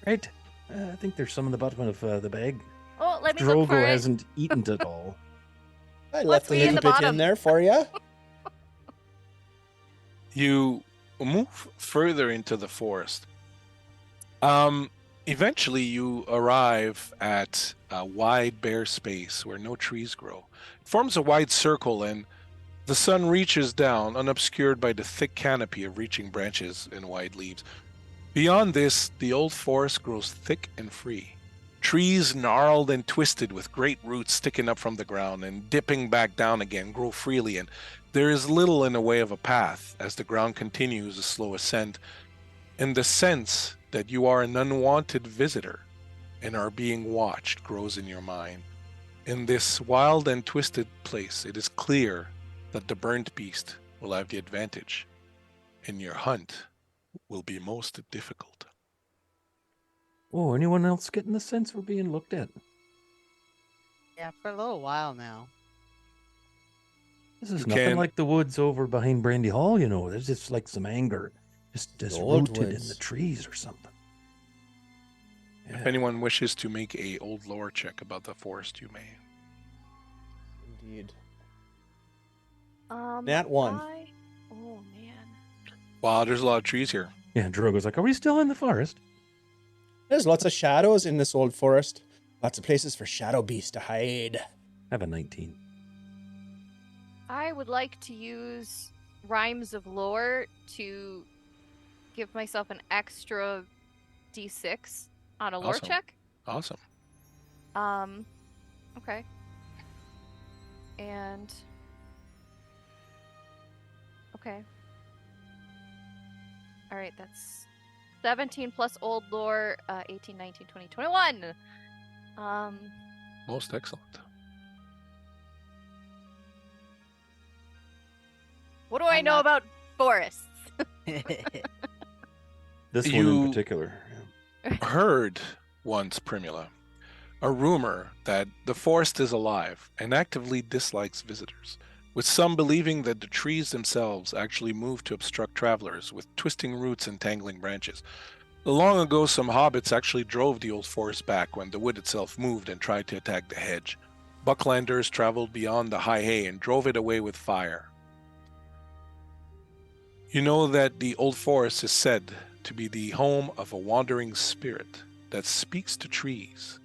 Right? I think there's some in the bottom of the bag. Oh, let me look for Drogo it. hasn't eaten it all. I left What's a in little the bit bottom? in there for you. You move further into the forest. Eventually you arrive at a wide bare space where no trees grow. It forms a wide circle, and the sun reaches down, unobscured by the thick canopy of reaching branches and wide leaves. Beyond this, the old forest grows thick and free. Trees gnarled and twisted with great roots sticking up from the ground and dipping back down again grow freely, and there is little in the way of a path as the ground continues a slow ascent, and the sense that you are an unwanted visitor and are being watched grows in your mind. In this wild and twisted place, it is clear that the burnt beast will have the advantage, and your hunt will be most difficult. Oh, anyone else getting the sense we're being looked at? Yeah, for a little while now. This is You nothing can- like the woods over behind Brandy Hall, you know. There's just like some anger just old rooted in woods. the trees or something. If anyone wishes to make a old lore check about the forest, you may. Indeed. Um, Nat 1. Oh man. Wow, there's a lot of trees here. Yeah, Drogo's like, are we still in the forest? There's lots of shadows in this old forest. Lots of places for shadow beasts to hide. I have a 19. I would like to use Rhymes of Lore to give myself an extra d6 on a lore Awesome. check. Awesome. Okay. And okay. All right, that's 17 plus old lore, 18, 19, 20, 21. Most excellent. What do I I'm know not- about forests? This one You- in particular. Heard once, Primula, a rumor that the forest is alive and actively dislikes visitors, with some believing that the trees themselves actually move to obstruct travelers with twisting roots and tangling branches. Long ago, some hobbits actually drove the old forest back when the wood itself moved and tried to attack the hedge. Bucklanders traveled beyond the high hay and drove it away with fire. You know that the old forest is said to be the home of a wandering spirit that speaks to trees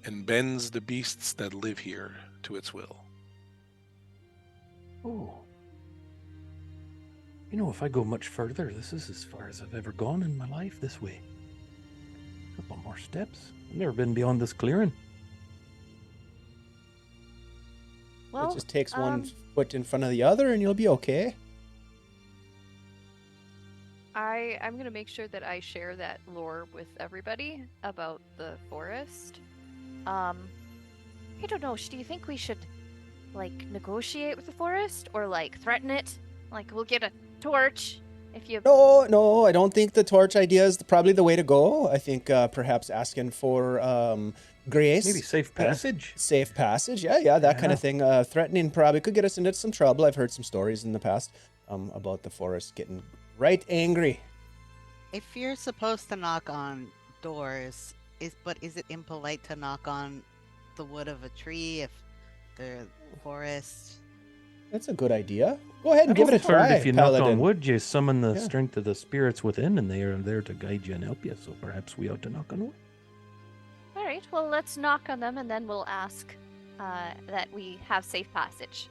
and bends the beasts that live here to its will. Oh. You know, if I go much further, this is as far as I've ever gone in my life this way. A couple more steps. I've never been beyond this clearing. Well, It just takes one um, foot in front of the other and you'll be okay. I'm gonna make sure that I share that lore with everybody about the forest. I don't know. Do you think we should like negotiate with the forest or like threaten it? Like we'll get a torch if you. No, I don't think the torch idea is probably the way to go. I think perhaps asking for grace. Maybe safe passage. Safe passage. Yeah, that kind Yeah. of thing. Threatening probably could get us into some trouble. I've heard some stories in the past about the forest getting right angry. If you're supposed to knock on doors, is it impolite to knock on the wood of a tree if the forest? That's a good idea. Go ahead and I've give it a also heard try, if you knock Paladin. on wood, you summon the Yeah. strength of the spirits within, and they are there to guide you and help you. So perhaps we ought to knock on wood. All right. Well, let's knock on them and then we'll ask that we have safe passage.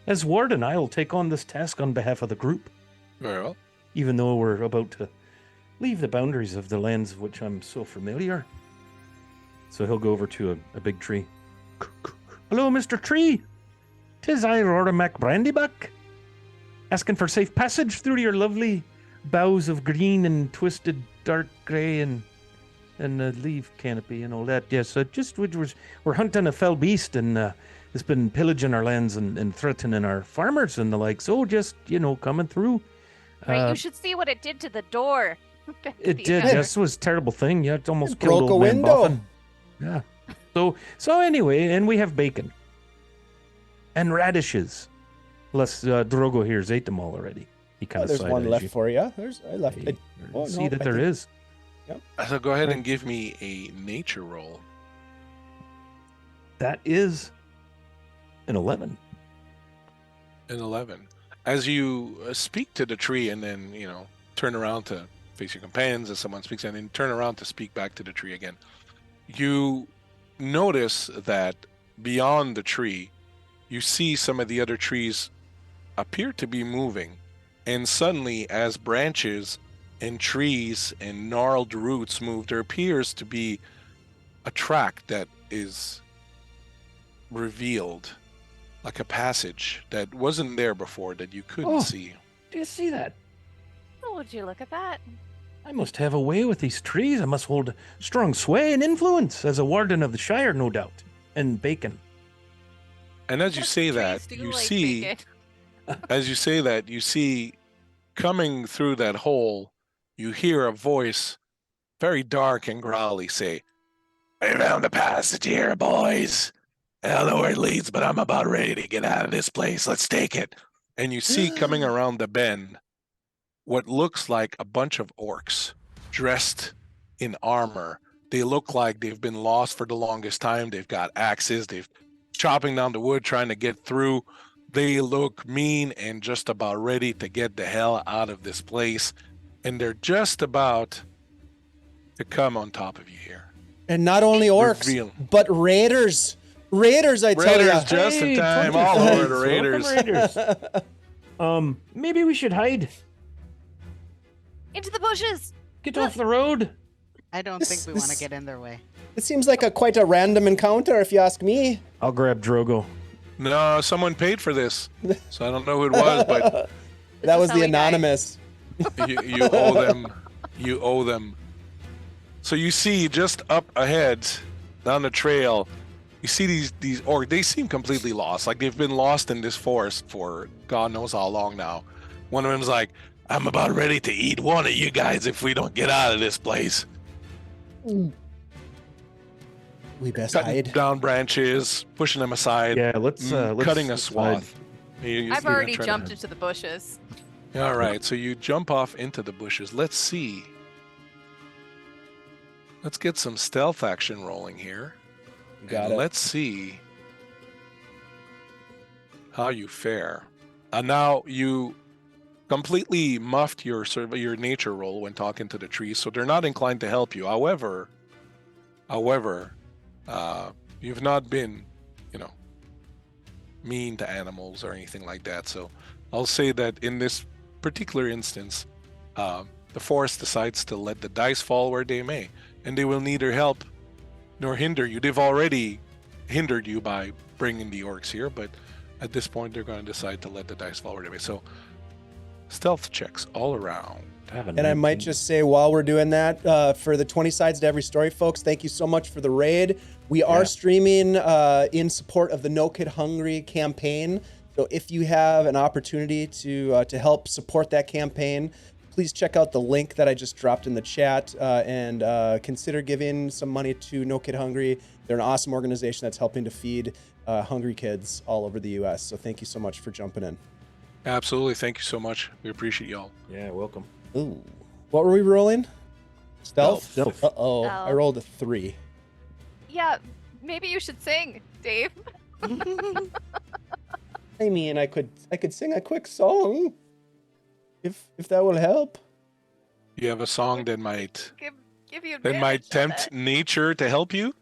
As warden, I'll take on this task on behalf of the group, Very well. even though we're about to leave the boundaries of the lands of which I'm so familiar. So he'll go over to a big tree. Hello, Mr. Tree. 'Tis I, Rorimac Brandybuck, asking for safe passage through your lovely boughs of green and twisted dark grey and a leaf canopy and all that. Yes, we're hunting a fell beast and it's been pillaging our lands and threatening our farmers and the like. So just, coming through. Right. You should see what it did to the door. It The did. other- This was a terrible thing. Yeah, it almost It killed broke old a man window. Boffin. Yeah. So anyway, and we have bacon and radishes. Unless Drogo here's ate them all already. He kind Oh, of there's one left for you. I left. oh, see no, that I there think- is. So go ahead Right. and give me a nature roll. That is an 11. An 11. As you speak to the tree and then, turn around to face your companions as someone speaks and then turn around to speak back to the tree again, you notice that beyond the tree, you see some of the other trees appear to be moving. And suddenly, as branches and trees and gnarled roots move, there appears to be a track that is revealed, like a passage that wasn't there before that you couldn't Oh. see. Do you see that? Oh, would you look at that? I must have a way with these trees. I must hold strong sway and influence as a warden of the Shire, no doubt. And bacon. And as you say that, Trees do you like see, bacon. as you say that, you see coming through that hole, you hear a voice, very dark and growly, say, "I found a passage here, boys. I don't know where it leads, but I'm about ready to get out of this place. Let's take it." And you see coming around the bend what looks like a bunch of orcs dressed in armor. They look like they've been lost for the longest time. They've got axes. They've chopping down the wood trying to get through. They look mean and just about ready to get the hell out of this place. And they're just about to come on top of you here. And not only orcs, Reveal. but raiders. Raiders, I tell Raiders ya. just in Hey, time. 20 All over kids. the Welcome, Raiders. Maybe we should hide. Into the bushes. Get off the road. I don't think we want to get in their way. It seems like quite a random encounter, if you ask me. I'll grab Drogo. No, someone paid for this. So I don't know who it was, but That is was how the we die. anonymous. you owe them. You owe them. So you see just up ahead down the trail, you see these orcs. They seem completely lost. Like they've been lost in this forest for God knows how long now. One of them's like, "I'm about ready to eat one of you guys if we don't get out of this place." We best Cutting hide. down branches, pushing them aside, Yeah, let's cutting a let's swath. I've already jumped into the bushes. All right, so you jump off into the bushes. Let's see. Let's get some stealth action rolling here. You got and it. let's see how you fare. Now you completely muffed your your nature roll when talking to the trees, so they're not inclined to help you. However, you've not been, mean to animals or anything like that. So I'll say that in this particular instance, the forest decides to let the dice fall where they may, and they will neither help nor hinder you. They've already hindered you by bringing the orcs here, but at this point they're going to decide to let the dice fall where they may. So stealth checks all around. And I might just say while we're doing that, for the 20 sides to every story, folks, thank you so much for the raid. We are streaming in support of the No Kid Hungry campaign. So if you have an opportunity to help support that campaign, please check out the link that I just dropped in the chat and consider giving some money to No Kid Hungry. They're an awesome organization that's helping to feed hungry kids all over the U.S. So thank you so much for jumping in. Absolutely. Thank you so much. We appreciate y'all. Yeah, welcome. Ooh. What were we rolling? Stealth? Stealth. Uh-oh. I Stealth. rolled a 3. Yeah, maybe you should sing, Dave. I mean, I could sing a quick song if that will help. You have a song that might Give you that might advantage of tempt it. nature to help you.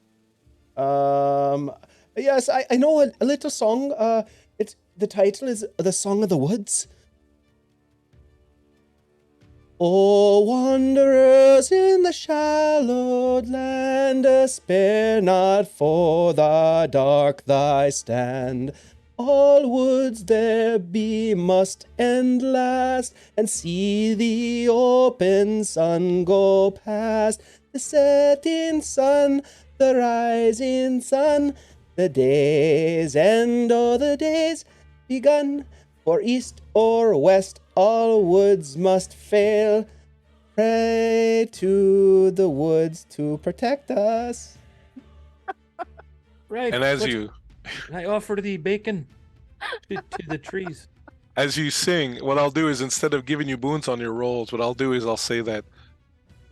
Yes, I know a little song. The title is The Song of the Woods. Oh, wanderers in the shallowed land, spare not for the dark thy stand. All woods there be must end last, and see the open sun go past. The setting sun, the rising sun, the day's end, oh, the day's begun. For east or west, all woods must fail. Pray to the woods to protect us. Right. And as let's- you I offer the bacon to the trees. as you sing, what I'll do is instead of giving you boons on your rolls, what I'll do is I'll say that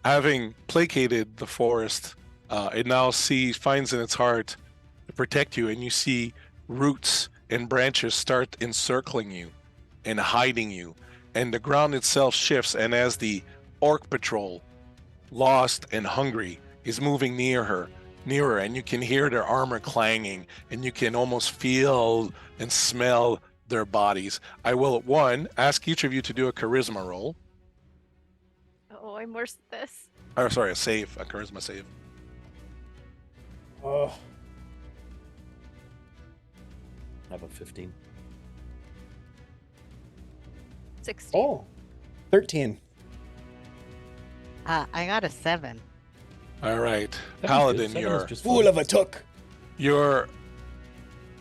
having placated the forest, it now finds in its heart to protect you, and you see roots and branches start encircling you and hiding you, and the ground itself shifts, and as the orc patrol, lost and hungry, is moving nearer, and you can hear their armor clanging, and you can almost feel and smell their bodies. I will, ask each of you to do a charisma roll. Oh, I'm worse at this. Oh, sorry, a save, a charisma save. Oh, I have a 15. 16. oh, 13. I got a 7. All right, Seven's good. Paladin, Seven is your just Fool fine. of a took. your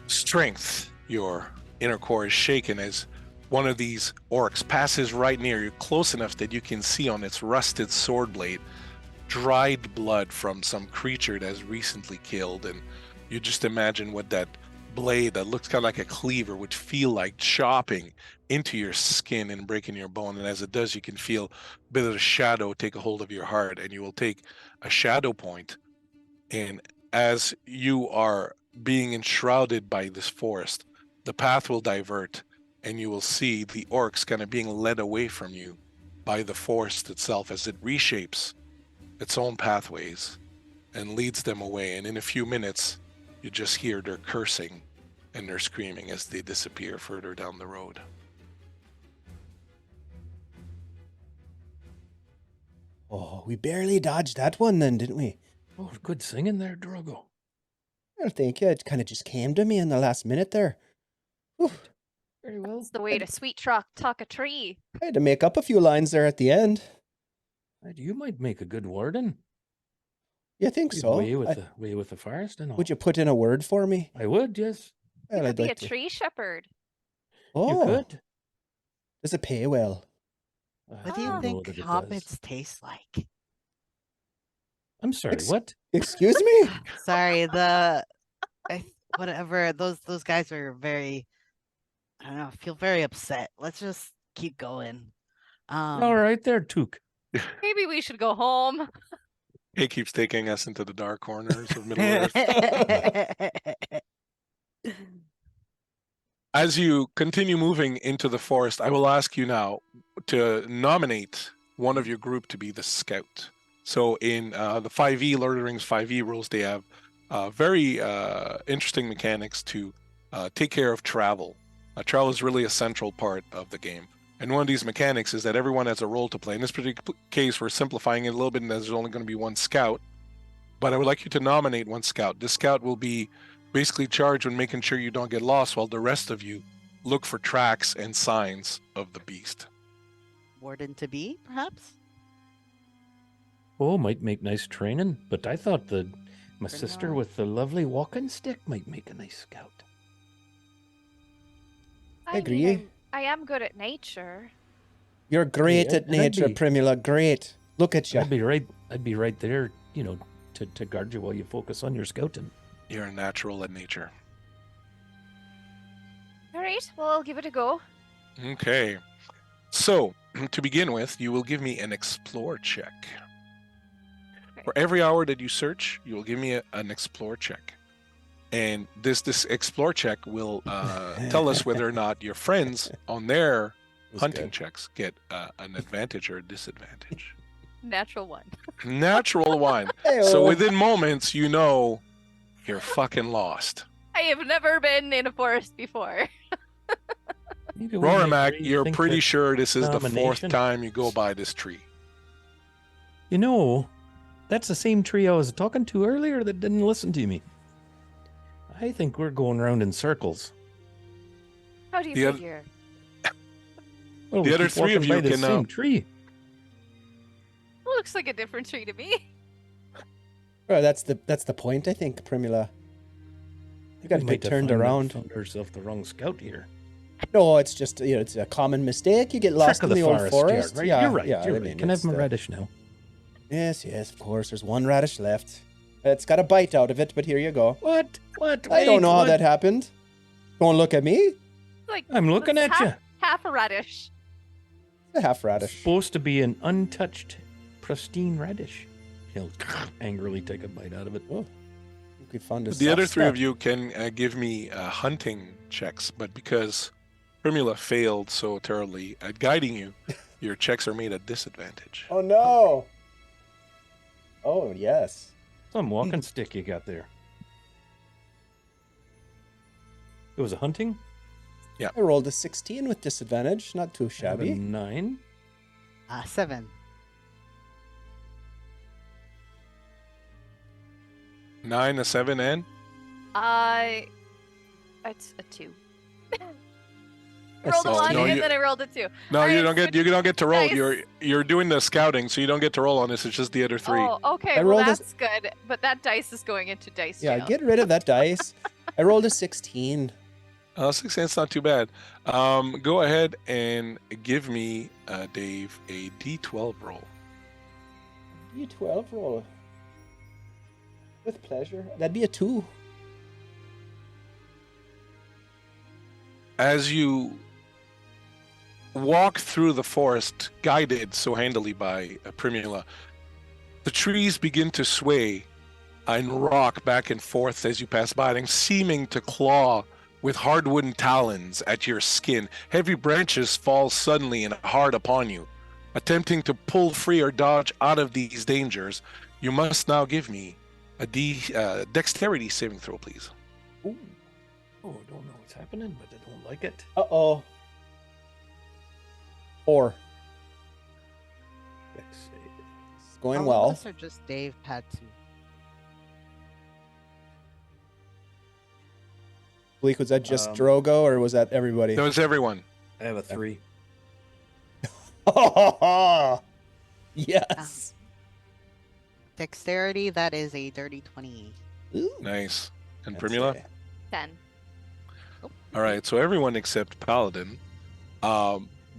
strength, your inner core is shaken as one of these orcs passes right near you, close enough that you can see on its rusted sword blade dried blood from some creature that has recently killed, and you just imagine what that blade that looks kind of like a cleaver would feel like chopping into your skin and breaking your bone. And as it does, you can feel a bit of the shadow take a hold of your heart, and you will take a shadow point. And as you are being enshrouded by this forest, the path will divert, and you will see the orcs kind of being led away from you by the forest itself as it reshapes its own pathways and leads them away. And in a few minutes, you just hear their cursing and their screaming as they disappear further down the road. Oh, we barely dodged that one then, didn't we? Oh, good singing there, Drogo. I thank you. It kind of just came to me in the last minute there. Whew. Very well. It's the way to sweet talk a tree. I had to make up a few lines there at the end. You might make a good warden. You think You'd so? Way with the forest and all. Would you put in a word for me? I would, yes. You Well, could I'd be like a to. tree shepherd. Oh, You could. does it pay well? What do you Oh. think that it hobbits does. taste like? I'm sorry, Ex- what? Excuse me? Sorry, whatever. Those guys were very. I don't know. I feel very upset. Let's just keep going. All right there, Took. Maybe we should go home. It keeps taking us into the dark corners of Middle Earth. As you continue moving into the forest, I will ask you now to nominate one of your group to be the scout. So in the 5e Lord of the Rings 5e rules, they have very interesting mechanics to take care of travel. Travel is really a central part of the game. And one of these mechanics is that everyone has a role to play. In this particular case, we're simplifying it a little bit, and there's only going to be one scout. But I would like you to nominate one scout. This scout will be basically charged with making sure you don't get lost, while the rest of you look for tracks and signs of the beast. Warden to be, perhaps? Oh, might make nice training, but I thought my For sister now. with the lovely walking stick might make a nice scout. I agree. I am good at nature. You're great Yeah, at and I'd nature, be- Primula. Great. Look at you. I'd be right there, to guard you while you focus on your scouting. You're a natural at nature. All right, well, I'll give it a go. Okay. So, to begin with, you will give me an explore check. For every hour that you search, you will give me an explore check. And this explore check will tell us whether or not your friends on their Was hunting good. checks get an advantage or a disadvantage. Natural one. Natural one. So within moments, you know you're fucking lost. I have never been in a forest before. Maybe we make Rorimac, Ray you're think pretty that- sure this is the fourth nomination. time you go by this tree. That's the same tree I was talking to earlier that didn't listen to me. I think we're going around in circles. How do you The oth- figure? Well, The we other keep three of walking by you the can, same tree. Looks like a different tree to me. Oh, that's the point, I think, Primula. You got to We get might have turned found around. ourselves the wrong scout here. No, it's just it's a common mistake. You get lost Trick in of the old Jared, forest. right? Yeah, You're right. Yeah, You're I right. mean, Can I have it's my the- radish now? Yes, of course. There's one radish left. It's got a bite out of it, but here you go. What? I don't Wait, know how what? that happened. Don't look at me. Like I'm looking it's at you. half a radish. It's a half It's radish. supposed to be an untouched, pristine radish. He'll angrily take a bite out of it. Oh, we found a The other soft three of spot. you can give me hunting checks, but because Primula failed so terribly at guiding you, your checks are made at disadvantage. Oh no. Oh yes. Some walking stick you got there. It was a hunting? I rolled a 16 with disadvantage. Not too I have a shabby. 9. 7. 9, a 7, and It's a 2. A Rolled a 1 no, and you- then I rolled a 2. no, All you right, don't get you switch don't get to roll. dice. You're doing the scouting, so you don't get to roll on this. It's just the other 3. Oh, okay. I Well, rolled a- that's good. But that dice is going into dice Yeah, jail. get rid of that dice. I rolled a 16. 16, it's not too bad. Go ahead and give me, Dave, a D12 roll. D12 roll. With pleasure. That'd be a 2. As you walk through the forest, guided so handily by Primula, the trees begin to sway and rock back and forth as you pass by, and seeming to claw with hard wooden talons at your skin. Heavy branches fall suddenly and hard upon you. Attempting to pull free or dodge out of these dangers, you must now give me a dexterity saving throw, please. Ooh. Oh, I don't know what's happening, but I don't like it. Uh-oh. 4. Dex save. It's going All well. of us or just Dave had to? Bleak, was that just Um, Drogo or was that everybody? That was everyone. I have a 3. Yes. Dexterity, that is a dirty 20. Ooh. Nice. And That's Primula? a- 10. All right, so everyone except Paladin.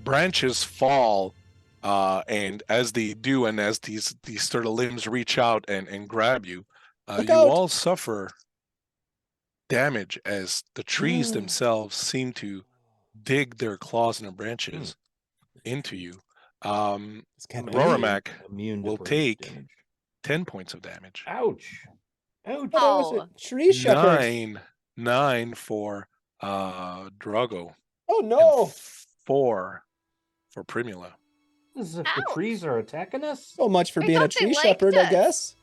Branches fall, and as they do, and as these sort of limbs reach out and grab you, Look you out. all suffer damage as the trees themselves seem to dig their claws and their branches into you. This can't be. Rorimac Immune to will branch take damage. 10 points of damage. Ouch. Ouch. But I was Oh. a tree shepherd. 9 for Drago. Oh And no. 4 for Primula. As if the Ouch. trees are attacking us. So much for I being a thought they tree liked shepherd, I us. guess.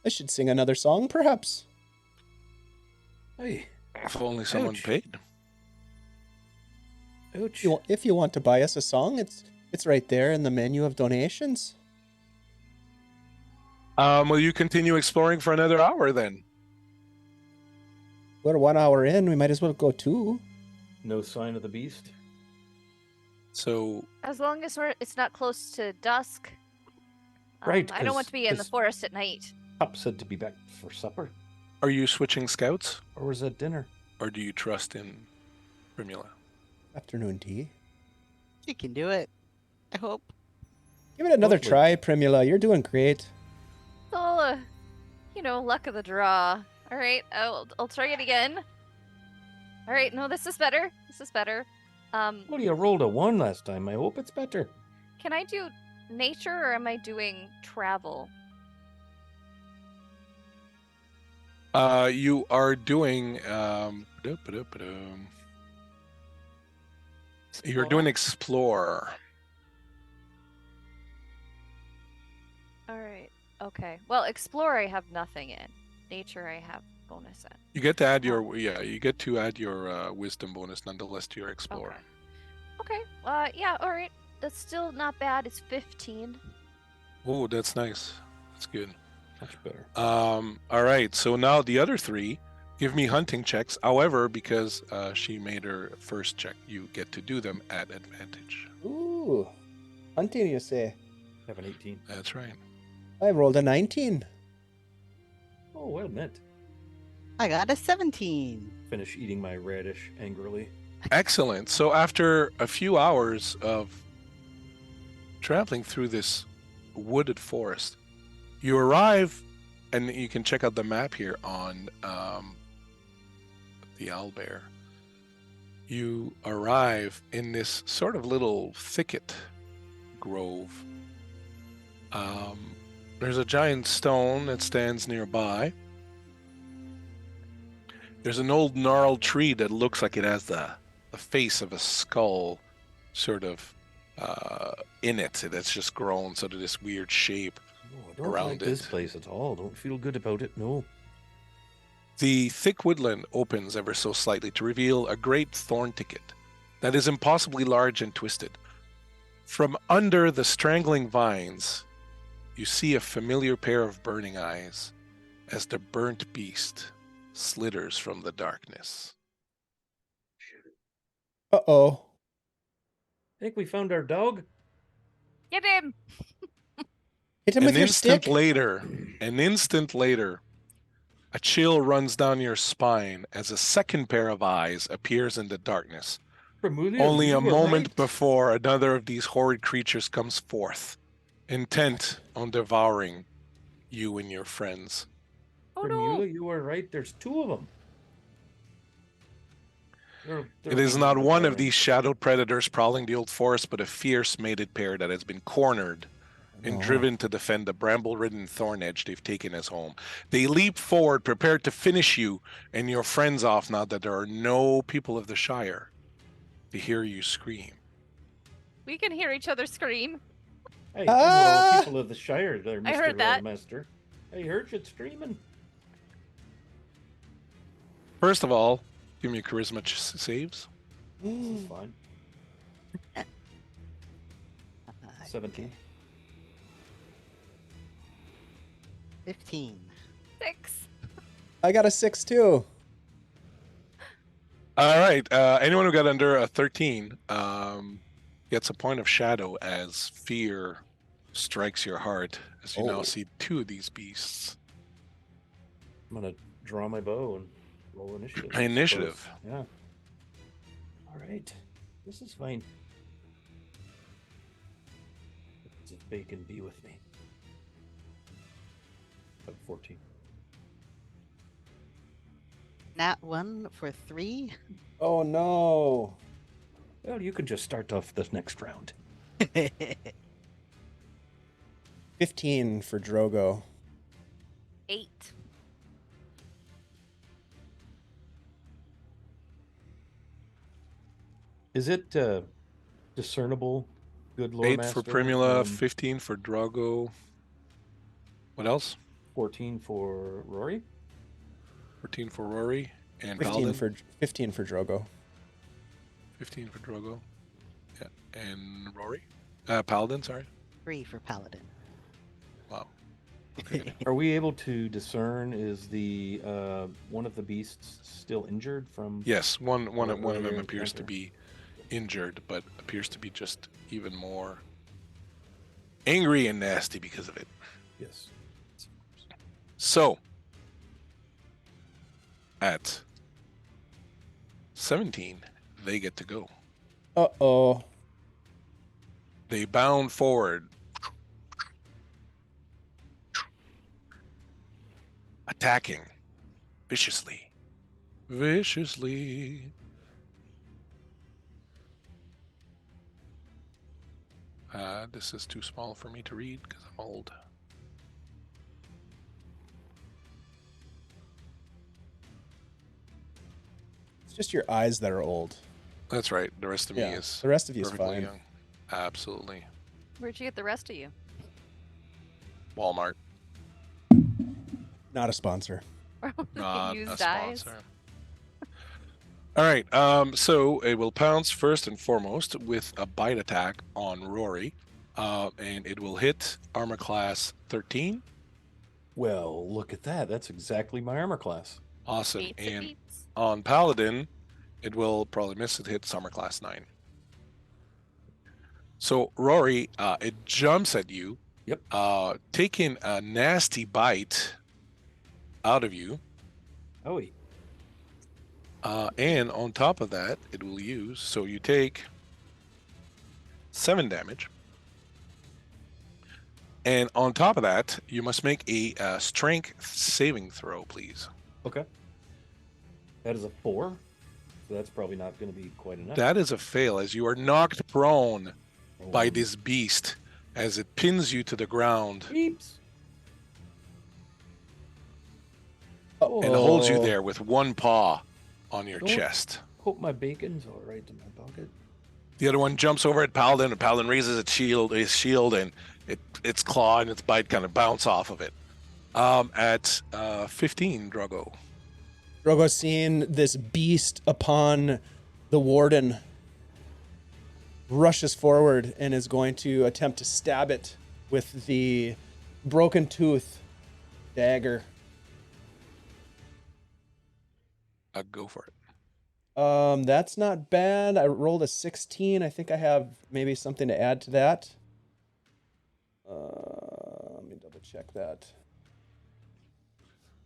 I should sing another song, perhaps. Hey. If only someone Ouch. paid. Ouch. If you want to buy us a song, it's right there in the menu of donations. Will you continue exploring for another hour then? We're 1 hour in. We might as well go 2. No sign of the beast. So As long as it's not close to dusk. Right, I don't want 'cause- to be in the 'cause- forest at night. Pop said to be back for supper. are you switching scouts, Or was that dinner? or do you trust in Primula? Afternoon tea. You can do it. I hope. Give it another Hopefully. try, Primula. You're doing great. It's all, luck of the draw. All right, I'll try it again. All right, no, this is better. This is better. Well, you rolled a 1 last time. I hope it's better. Can I do nature or am I doing travel? You are doing you're doing explore. All right. Okay. Well, explore I have nothing in. Nature I have bonus in. You get to add you get to add your wisdom bonus nonetheless to your explore. Okay. Yeah. All right. That's still not bad. It's 15. Oh, that's nice. That's good. Much better. All right. So now the other 3 give me hunting checks. However, because she made her first check, you get to do them at advantage. Ooh. Hunting, you say? I have an 18. That's right. I rolled a 19. Oh, well met. I got a 17. Finish eating my radish angrily. Excellent. So after a few hours of traveling through this wooded forest, you arrive, and you can check out the map here on the Owlbear. You arrive in this sort of little thicket grove. There's a giant stone that stands nearby. There's an old gnarled tree that looks like it has the face of a skull sort of in it. That's just grown sort of this weird shape. Oh, I don't Around like this it. place at all. Don't feel good about it. No. The thick woodland opens ever so slightly to reveal a great thorn thicket that is impossibly large and twisted. From under the strangling vines, you see a familiar pair of burning eyes as the burnt beast slithers from the darkness. Uh-oh. I think we found our dog. Get him! Hit him An with your instant stick. later, a chill runs down your spine as a second pair of eyes appears in the darkness. Romulia, Only you a were moment right. before another of these horrid creatures comes forth, intent on devouring you and your friends. Oh Romulia, no! you were right. There's 2 of them. It is not one of these shadowed predators prowling the old forest, but a fierce mated pair that has been cornered and driven to defend the bramble-ridden thorn edge they've taken as home. They leap forward, prepared to finish you and your friends off now that there are no people of the Shire to hear you scream. We can hear each other scream. Hey, Ah! I'm people of the Shire there, Mr. I heard that. Master. I heard you screaming. First of all, give me a charisma saves. This is fine. 17. 15. 6. I got a 6 too. All right. Anyone who got under a 13 gets a point of shadow as fear strikes your heart as you now Oh. see 2 of these beasts. I'm gonna draw my bow and roll initiative. I Initiative. suppose. Yeah. All right. This is fine. If bacon be with me. 14. Nat 1 for 3. Oh no. Well, you can just start off this next round. 15 for Drogo. 8. Is it discernible, good lore 8 master? for Primula, 15 for Drago. What else? 14 for Rory. 14 for Rory and 15 Paladin. 15 for Drogo. 15 for Drogo. Yeah. And Rory? Paladin, sorry. 3 for Paladin. Wow. Okay. Are we able to discern, is the one of the beasts still injured from? Yes, one of them earlier appears to encounter? be injured, but appears to be just even more angry and nasty because of it. Yes. So, at 17, they get to go. Uh-oh. They bound forward, attacking viciously. Viciously. This is too small for me to read because I'm old. It's just your eyes that are old. That's right. The rest of me Yeah, is the rest of you is perfectly fine. young. Absolutely. Where'd you get the rest of you? Walmart. Not a sponsor. Not Used a eyes. sponsor. All right. So it will pounce first and foremost with a bite attack on Rory, and it will hit armor class 13. Well, look at that. That's exactly my armor class. Awesome. Beats it And beats. on Paladin, it will probably miss. It hits armor class 9. So Rory, it jumps at you. Yep. Taking a nasty bite out of you. Oh, And on top of that, it will use, so you take 7 damage. And on top of that, you must make a strength saving throw, please. okay. That is a 4. So that's probably not going to be quite enough. That is a fail, as you are knocked prone by Oh. this beast as it pins you to the ground Beeps. and holds you there with one paw on your Don't- chest. Hope my bacon's all right in my pocket. The other one jumps over at Paladin, and Paladin raises his shield, and its claw and its bite kind of bounce off of it. At 15, Drogo. Drogo's seeing this beast upon the warden, rushes forward and is going to attempt to stab it with the broken tooth dagger. go for it. That's not bad. I rolled a 16. I think I have maybe something to add to that. Let me double check that.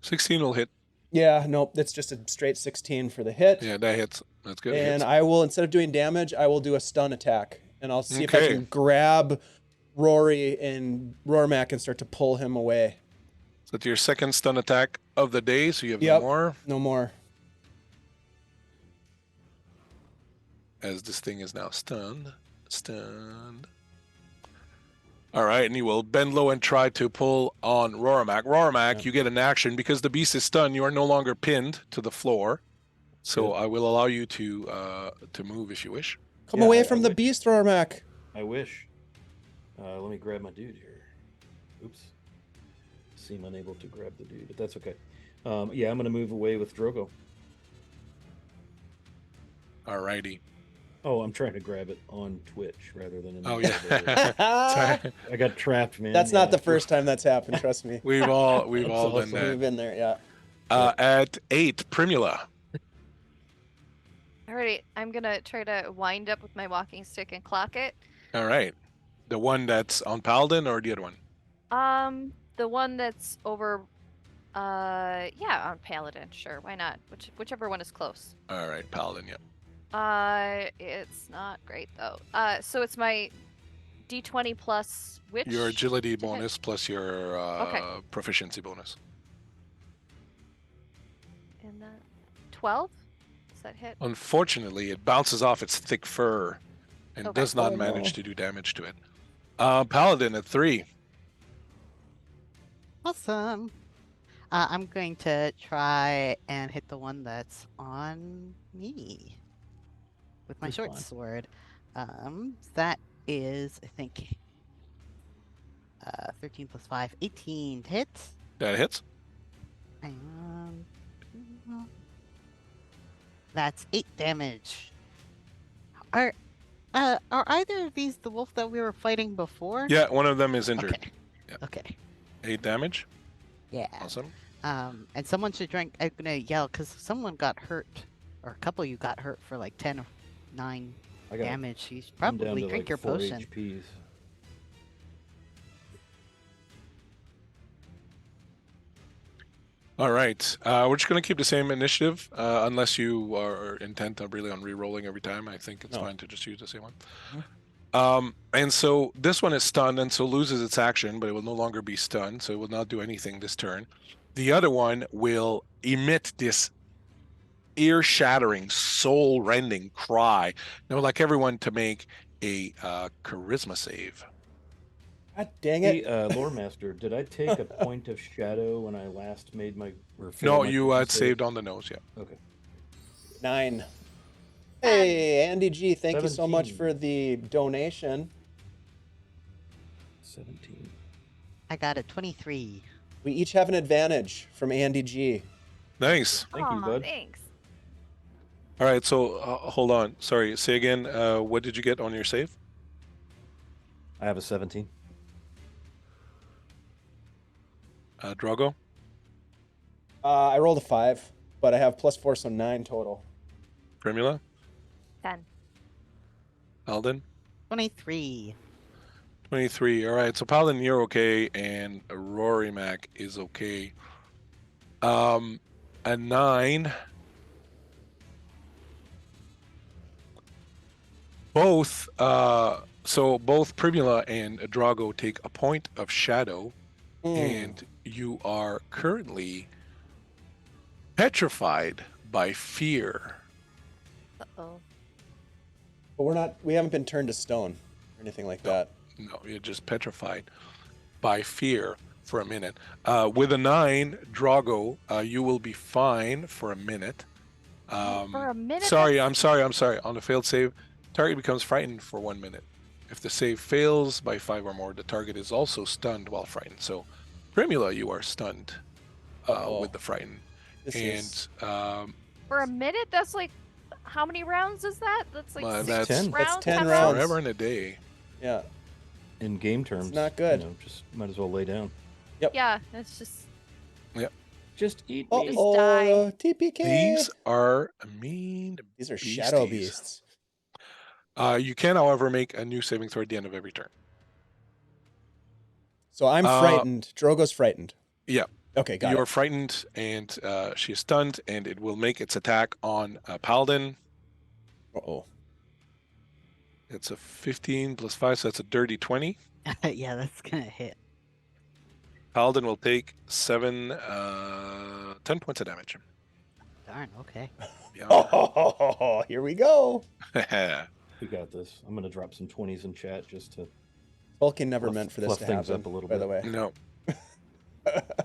16 will hit. Yeah, nope, that's just a straight 16 for the hit. Yeah, that hits. That's good. It And hits. I will, instead of doing damage, I will do a stun attack. And I'll see if I Okay. can grab Rory and Rormac and start to pull him away. So that's your second stun attack of the day, so you have Yep. no more. No more. As this thing is now stunned. Stunned. All right, and you will bend low and try to pull on Rormac. Rormac, Yeah. you get an action. Because the beast is stunned, you are no longer pinned to the floor. So Good. I will allow you to move if you wish. Come Yeah, away I from the wish. beast, Rormac. I wish. Let me grab my dude here. Oops. Seem unable to grab the dude, but that's okay. Yeah, I'm going to move away with Drogo. All righty. Oh, I'm trying to grab it on Twitch rather than in the Oh, elevator. yeah. Sorry. I got trapped, man. That's not Yeah. the first time that's happened, trust me. We've all That's done awesome. that. We've been there, yeah. At 8, Primula. Alrighty, I'm gonna try to wind up with my walking stick and clock it. All right. The one that's on Paladin or the other one? The one that's over, yeah, on Paladin. Sure, why not? Whichever one is close. All right, Paladin, yeah. It's not great though. So it's my D20 plus which? Your agility to hit? bonus plus your Okay. proficiency bonus. And that 12? Does that hit? Unfortunately, it bounces off its thick fur and Okay. does not Oh, manage no. to do damage to it. Paladin at 3. Awesome. I'm going to try and hit the one that's on me with my That's short fine. sword. That is, I think, 13 plus 5, 18 to hit. That hits. And that's 8 damage. Are either of these the wolf that we were fighting before? Yeah, one of them is injured. Okay. Yeah. Okay. 8 damage. Yeah. Awesome. And someone should drink. I'm gonna yell because someone got hurt, or a couple of you got hurt for like 10 or 9 I got damage. You should I'm down probably to drink like your 4 potion. HPs. All right. We're just going to keep the same initiative unless you are intent on really on re-rolling every time. I think it's No. fine to just use the same one. And so this one is stunned and so loses its action, but it will no longer be stunned, so it will not do anything this turn. The other one will emit this ear-shattering, soul-rending cry. Now, I'd like everyone to make a charisma save. God dang Hey, it. Lore Master, did I take a point of shadow when I last made my? Or failed No, my you charisma had save? saved on the nose, yeah. Okay. 9. Hey, Andy G, thank you so much 17. for the donation. 17. I got a 23. We each have an advantage from Andy G. Nice. Thank you, Aw, bud. Thanks. All right, so hold on. Sorry, say again. What did you get on your save? I have a 17. Drago? I rolled a 5, but I have +4, so 9 total. Primula? 10. Alden? 23. 23. All right, so Paladin, you're okay, and Rory Mac is okay. A 9. Both, so both Primula and Drago take a point of shadow, and you are currently petrified by fear. Uh-oh. But we haven't been turned to stone or anything like that. No, you're just petrified by fear for a minute. With a 9, Drago, you will be fine for a minute. For a minute? Sorry, I'm sorry. On a failed save, target becomes frightened for 1 minute. If the save fails by 5 or more, the target is also stunned while frightened. So, Primula, you are stunned with the frightened. For a minute? That's like, how many rounds is that? That's like Well, 6 that's- Ten. rounds? That's 10 10 rounds. forever and a day. Yeah. In game terms, not good. You know, just might as well lay down. Yeah, it's just... Just eat Oh, me. Just die. TPK. These are mean. These are shadow beasties. beasts. You can, however, make a new saving throw at the end of every turn. So I'm frightened. Drogo's frightened. Yeah. Okay, got You're it. frightened, and she is stunned, and it will make its attack on Paladin. Uh-oh. It's a 15 plus 5, so that's a dirty 20. Yeah, that's gonna hit. Paladin will take 10 points of damage. Darn. Okay. Yeah. Oh, here we go. We got this. I'm gonna drop some 20s in chat just to. Tolkien never Fluff- meant for this fluff to things happen. up a little by the bit. way. No.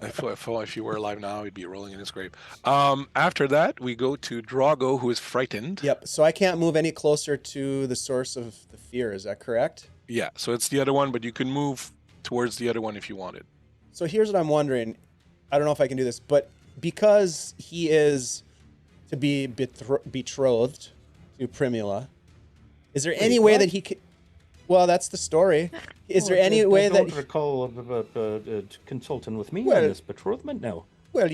If he were alive now, he'd be rolling in his grave. After that, we go to Drago, who is frightened. Yep. So I can't move any closer to the source of the fear. Is that correct? Yeah, so it's the other one, but you can move towards the other one if you wanted. So here's what I'm wondering. I don't know if I can do this, but because he is to be betrothed to Primula, is there any way what? that he could? Well, that's the story. Is there Oh, any I way don't that? recall consulting with me Well- on this betrothment? No. Well,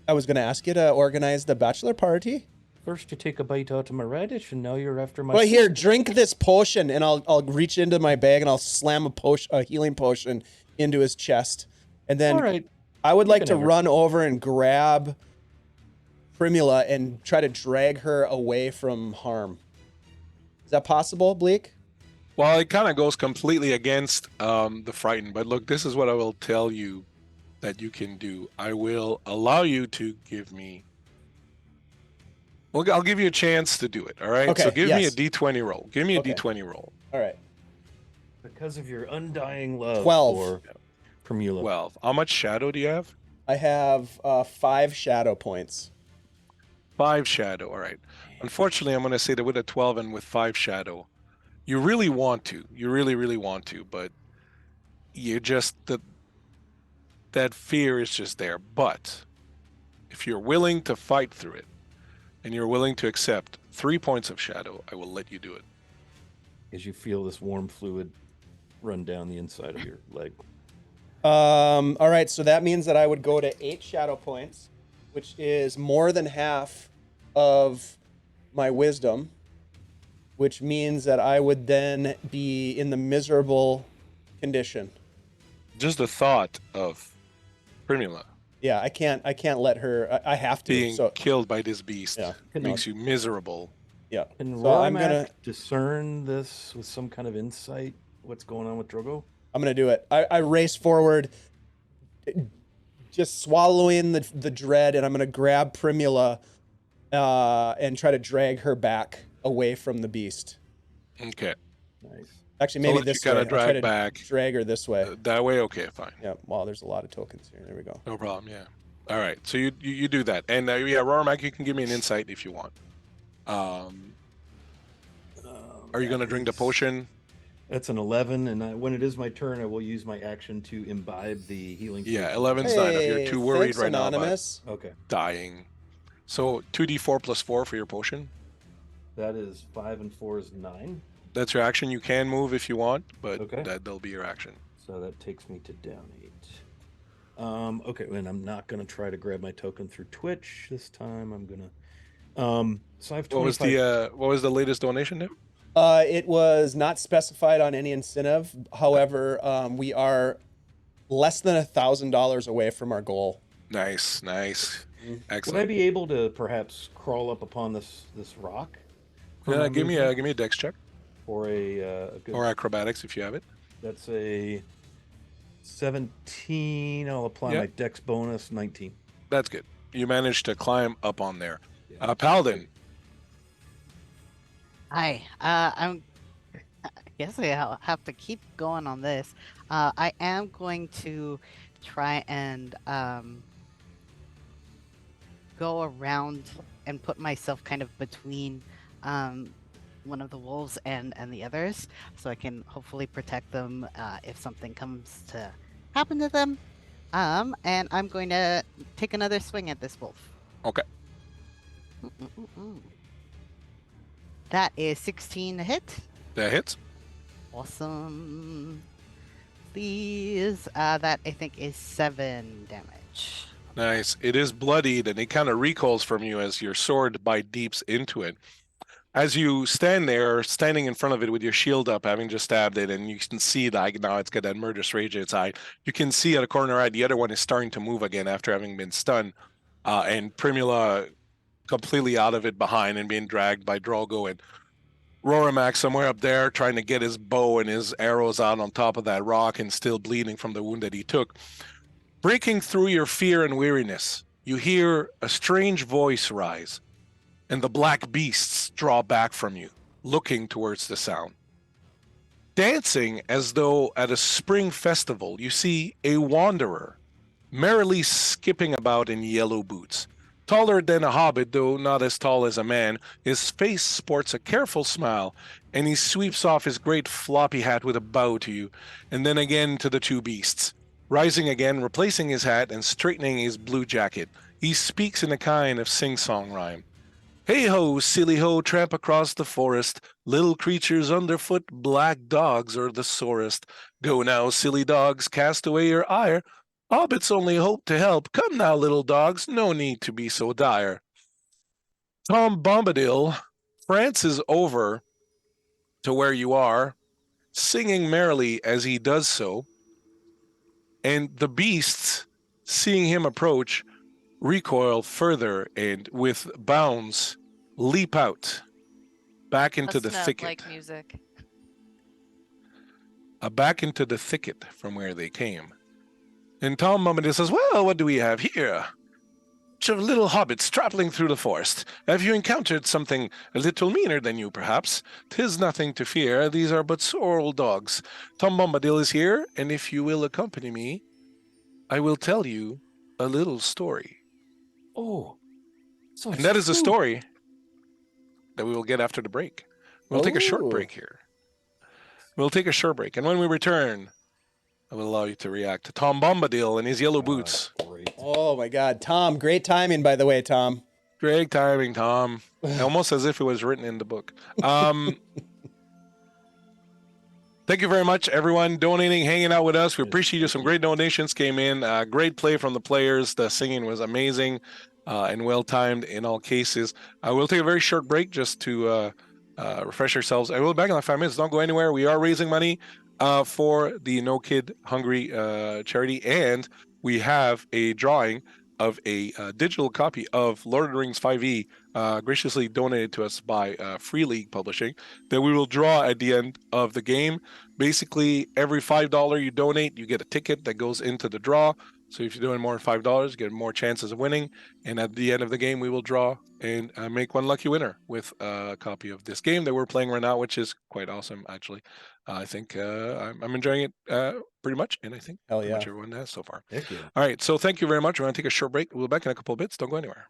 I was going to ask you to organize the bachelor party. First, you take a bite out of my radish, and now you're after my. Well, here, drink this potion, and I'll reach into my bag and I'll slam a healing potion into his chest, and then All right. I would You like can to have her. run over and grab Primula and try to drag her away from harm. Is that possible, Bleak? Well, it kind of goes completely against the frightened, but look, this is what I will tell you that you can do. I will allow you to give me. Well, I'll give you a chance to do it. All right. Okay, So give me a yes. D20 roll. Give me a Okay. D20 roll. All right. Because of your undying love 12. for Primula. 12. How much shadow do you have? I have 5 shadow points. 5 shadow. All right. Unfortunately, I'm going to say that with a 12 and with 5 shadow, you really want to. You really, really want to, but you just that fear is just there. But if you're willing to fight through it and you're willing to accept 3 points of shadow, I will let you do it. As you feel this warm fluid run down the inside of your leg. All right, so that means that I would go to 8 shadow points, which is more than half of my wisdom, which means that I would then be in the miserable condition. Just the thought of Primula Yeah, I can't let her. I have to. being So killed by this beast yeah, makes you miserable. yeah. Can So I'm Rormak gonna discern this with some kind of insight? What's going on with Drogo? do it. I race forward, just swallowing the dread, and I'm gonna grab Primula, and try to drag her back away from the beast. Okay. Nice. Actually, So maybe let you this kinda way. I'll try drag to back. drag her this way. That way? Okay, fine. Yeah. Wow, there's a lot of tokens here. There we go. No problem. Yeah. All right. So you do that, and yeah, Rormak, you can give me an insight if you want. Are you going to drink the potion? That's an 11, and when it is my turn, I will use my action to imbibe the healing. Yeah, potion. 11's not enough. You're too worried thanks, right now about Anonymous. Okay, dying. So 2d4 plus 4 for your potion. that is 5 and 4 is 9, That's your action. You can move if you want, but Okay. that'll be your action. so that takes me to down 8. Okay, and I'm not gonna try to grab my token through Twitch this time. I'm gonna. So I have 25. What was the latest donation there? It was not specified on any incentive. However, we are less than $1,000 away from our goal. Nice. Would I Excellent. be able to perhaps crawl up upon this rock? for my Give me movement? a dex check For a good. or acrobatics if you have it. That's a 17. I'll apply Yeah. my dex bonus, 19. That's good. You managed to climb up on there. Yeah. Paladin. Hi. I guess I'll have to keep going on this. I am going to try and go around and put myself kind of between one of the wolves and the others, so I can hopefully protect them if something comes to happen to them. And I'm going to take another swing at this wolf. Okay. That is 16 to hit. That hits. Awesome. Please. That I think is 7 damage. Nice. It is bloodied, and it kind of recoils from you as your sword bite deeps into it. As you stand there, standing in front of it with your shield up, having just stabbed it, and you can see that now it's got that murderous rage in its eye. You can see at a corner eye, the other one is starting to move again after having been stunned, and Primula completely out of it behind and being dragged by Drogo, and Rorimac somewhere up there trying to get his bow and his arrows out on top of that rock and still bleeding from the wound that he took. Breaking through your fear and weariness, you hear a strange voice rise, and the black beasts draw back from you, looking towards the sound. Dancing as though at a spring festival, you see a wanderer, merrily skipping about in yellow boots. Taller than a hobbit, though not as tall as a man, his face sports a careful smile, and he sweeps off his great floppy hat with a bow to you, and then again to the two beasts. Rising again, replacing his hat and straightening his blue jacket, he speaks in a kind of sing-song rhyme. Hey ho, silly ho, tramp across the forest. Little creatures underfoot, black dogs are the sorest. Go now, silly dogs, cast away your ire. Hobbits only hope to help. Come now, little dogs, no need to be so dire. Tom Bombadil prances over to where you are, singing merrily as he does so, and the beasts, seeing him approach, recoil further and with bounds leap out back into the thicket. Like music. Back into the thicket from where they came. And Tom Bombadil says, well, what do we have here? Bunch of little hobbits traveling through the forest. Have you encountered something a little meaner than you, perhaps? 'Tis nothing to fear. These are but sore old dogs. Tom Bombadil is here, and if you will accompany me, I will tell you a little story. Oh, so And that is a story that we will get after the break. We'll take a short Oh. break here. We'll take a short break, and when we return, I will allow you to react to Tom Bombadil and his yellow boots. Great. Oh my God, Tom! Great timing, by the way, Tom. Great timing, Tom. Almost as if it was written in the book. Thank you very much, everyone, donating, hanging out with us. We appreciate you. Some great donations came in. Great play from the players. The singing was amazing and well-timed in all cases. We'll take a very short break just to refresh ourselves. I will be back in like 5 minutes. Don't go anywhere. We are raising money for the No Kid Hungry charity, and we have a drawing of a digital copy of Lord of the Rings 5e graciously donated to us by Free League Publishing that we will draw at the end of the game. Basically, every $5 you donate, you get a ticket that goes into the draw. So if you're doing more than $5, you get more chances of winning. And at the end of the game, we will draw and make one lucky winner with a copy of this game that we're playing right now, which is quite awesome, actually. I think I'm enjoying it pretty much, and I think Hell pretty yeah. much everyone has so far. Heck yeah. All right, so thank you very much. We're going to take a short break. We'll be back in a couple of bits. Don't go anywhere.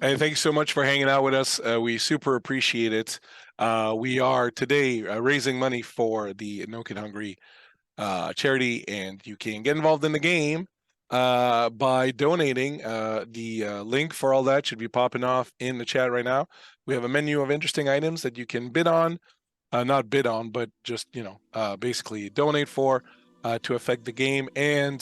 Hey, thank you so much for hanging out with us. We super appreciate it. We are today raising money for the No Kid Hungry charity, and you can get involved in the game by donating. The link for all that should be popping off in the chat right now. We have a menu of interesting items that you can bid on. Not bid on, but just, basically donate for to affect the game. And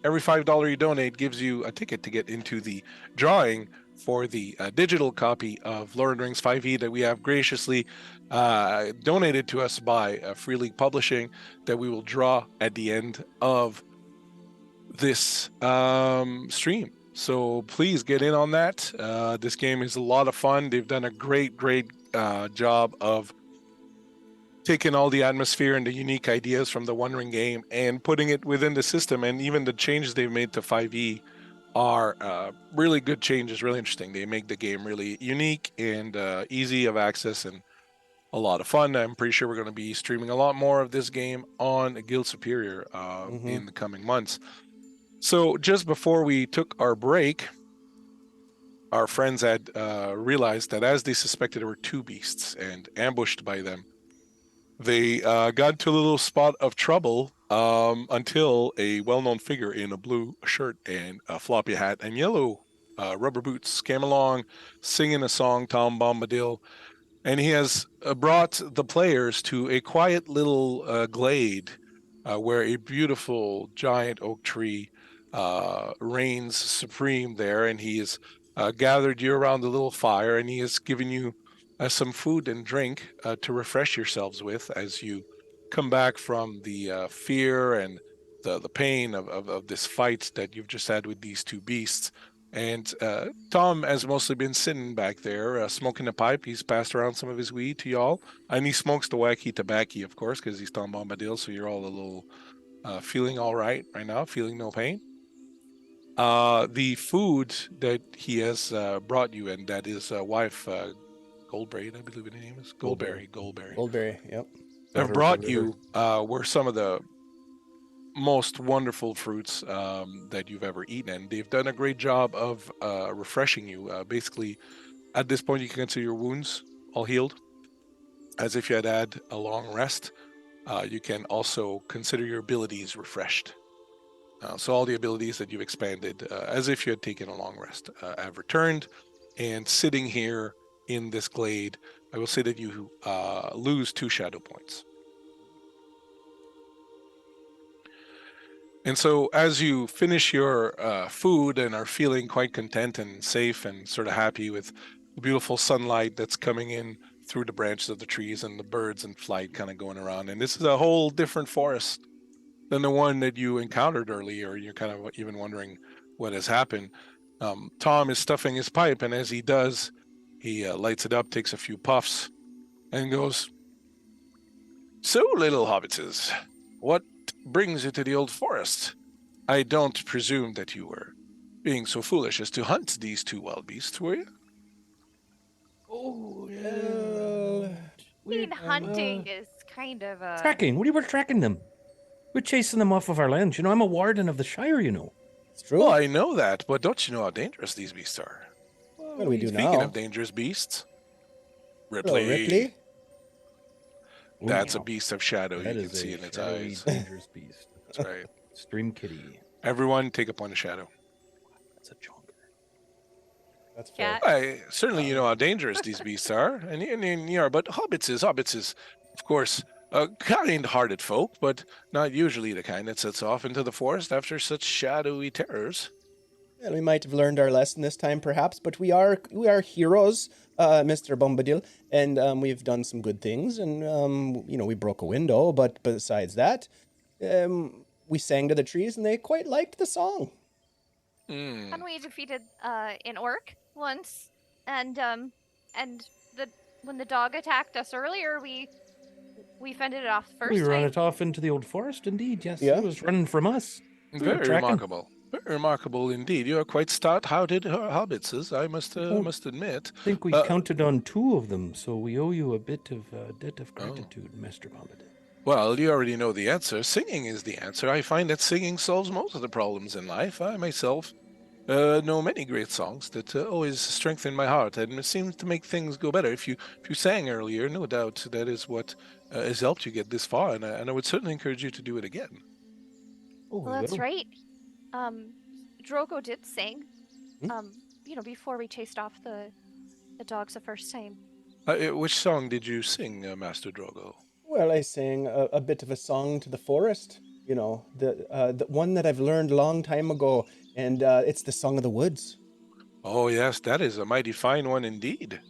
every $5 you donate gives you a ticket to get into the drawing for the digital copy of Lord of the Rings 5e that we have graciously donated to us by Free League Publishing that we will draw at the end of this stream. So please get in on that. This game is a lot of fun. They've done a great job of taking all the atmosphere and the unique ideas from the One Ring game and putting it within the system. And even the changes they've made to 5e are really good changes, really interesting. They make the game really unique and easy of access and a lot of fun. I'm pretty sure we're going to be streaming a lot more of this game on Guild Superior in the coming months. So just before we took our break, our friends had realized that as they suspected there were two beasts and ambushed by them, they got into a little spot of trouble until a well-known figure in a blue shirt and a floppy hat and yellow rubber boots came along singing a song, Tom Bombadil, and he has brought the players to a quiet little glade where a beautiful giant oak tree reigns supreme there, and he has gathered you around the little fire, and he has given you some food and drink to refresh yourselves with as you come back from the fear and the pain of this fight that you've just had with these two beasts. And Tom has mostly been sitting back there, smoking a pipe. He's passed around some of his weed to y'all. And he smokes the wacky tobacco, of course, because he's Tom Bombadil, so you're all a little feeling all right now, feeling no pain. The food that he has brought you, and that his wife, Goldbraid, I believe the name is. Goldberry. Goldberry, yep. Have brought you were some of the most wonderful fruits that you've ever eaten, and they've done a great job of refreshing you. Basically, at this point, you can consider your wounds all healed, as if you had a long rest. You can also consider your abilities refreshed. So all the abilities that you've expanded, as if you had taken a long rest, have returned. And sitting here in this glade, I will say that you lose 2 shadow points. And so as you finish your food and are feeling quite content and safe and sort of happy with the beautiful sunlight that's coming in through the branches of the trees and the birds in flight kind of going around, and this is a whole different forest than the one that you encountered earlier, you're kind of even wondering what has happened. Tom is stuffing his pipe, and as he does, he lights it up, takes a few puffs, and goes, "So, little hobbitses, what brings you to the old forest? I don't presume that you were being so foolish as to hunt these 2 wild beasts, were you?" Oh, I mean, hunting is kind of a... tracking. What do you were tracking them? We're chasing them off of our lands. I'm a warden of the Shire, It's true. Well, I know that, but don't you know how dangerous these beasts are? What do we do Speaking now? of dangerous beasts, Hello, Ripley. That's a beast of shadow. That You can is see a in its shadowy, eyes. dangerous beast. That's right. Stream kitty. Everyone, take a point of shadow. That's a chonker. That's fair. Cat. Certainly, you know how dangerous these beasts are, and you are. But hobbits is, of course, kind-hearted folk, but not usually the kind that sets off into the forest after such shadowy terrors. Well, we might have learned our lesson this time, perhaps, but we are heroes, Mr. Bombadil, and we've done some good things, and we broke a window, but besides that, we sang to the trees, and they quite liked the song. And we defeated an orc once, and when the dog attacked us earlier, we fended it off first We time. ran it off into the old forest, indeed. Yes, Yeah. it was running from us. Very tracking. remarkable. Very remarkable indeed. You are quite stout-hearted hobbitses, I must admit. I think we counted on 2 of them, so we owe you a bit of debt of gratitude, Master Bombadil. Well, you already know the answer. Singing is the answer. I find that singing solves most of the problems in life. I myself know many great songs that always strengthen my heart, and it seems to make things go better. If you sang earlier, no doubt that is what has helped you get this far, and I would certainly encourage you to do it again. Oh, Well, that's right. Drogo did sing. Before we chased off the dogs the first time. Which song did you sing, Master Drogo? Well, I sang a bit of a song to the forest, the one that I've learned a long time ago, and it's the Song of the Woods. Oh, yes, that is a mighty fine one indeed.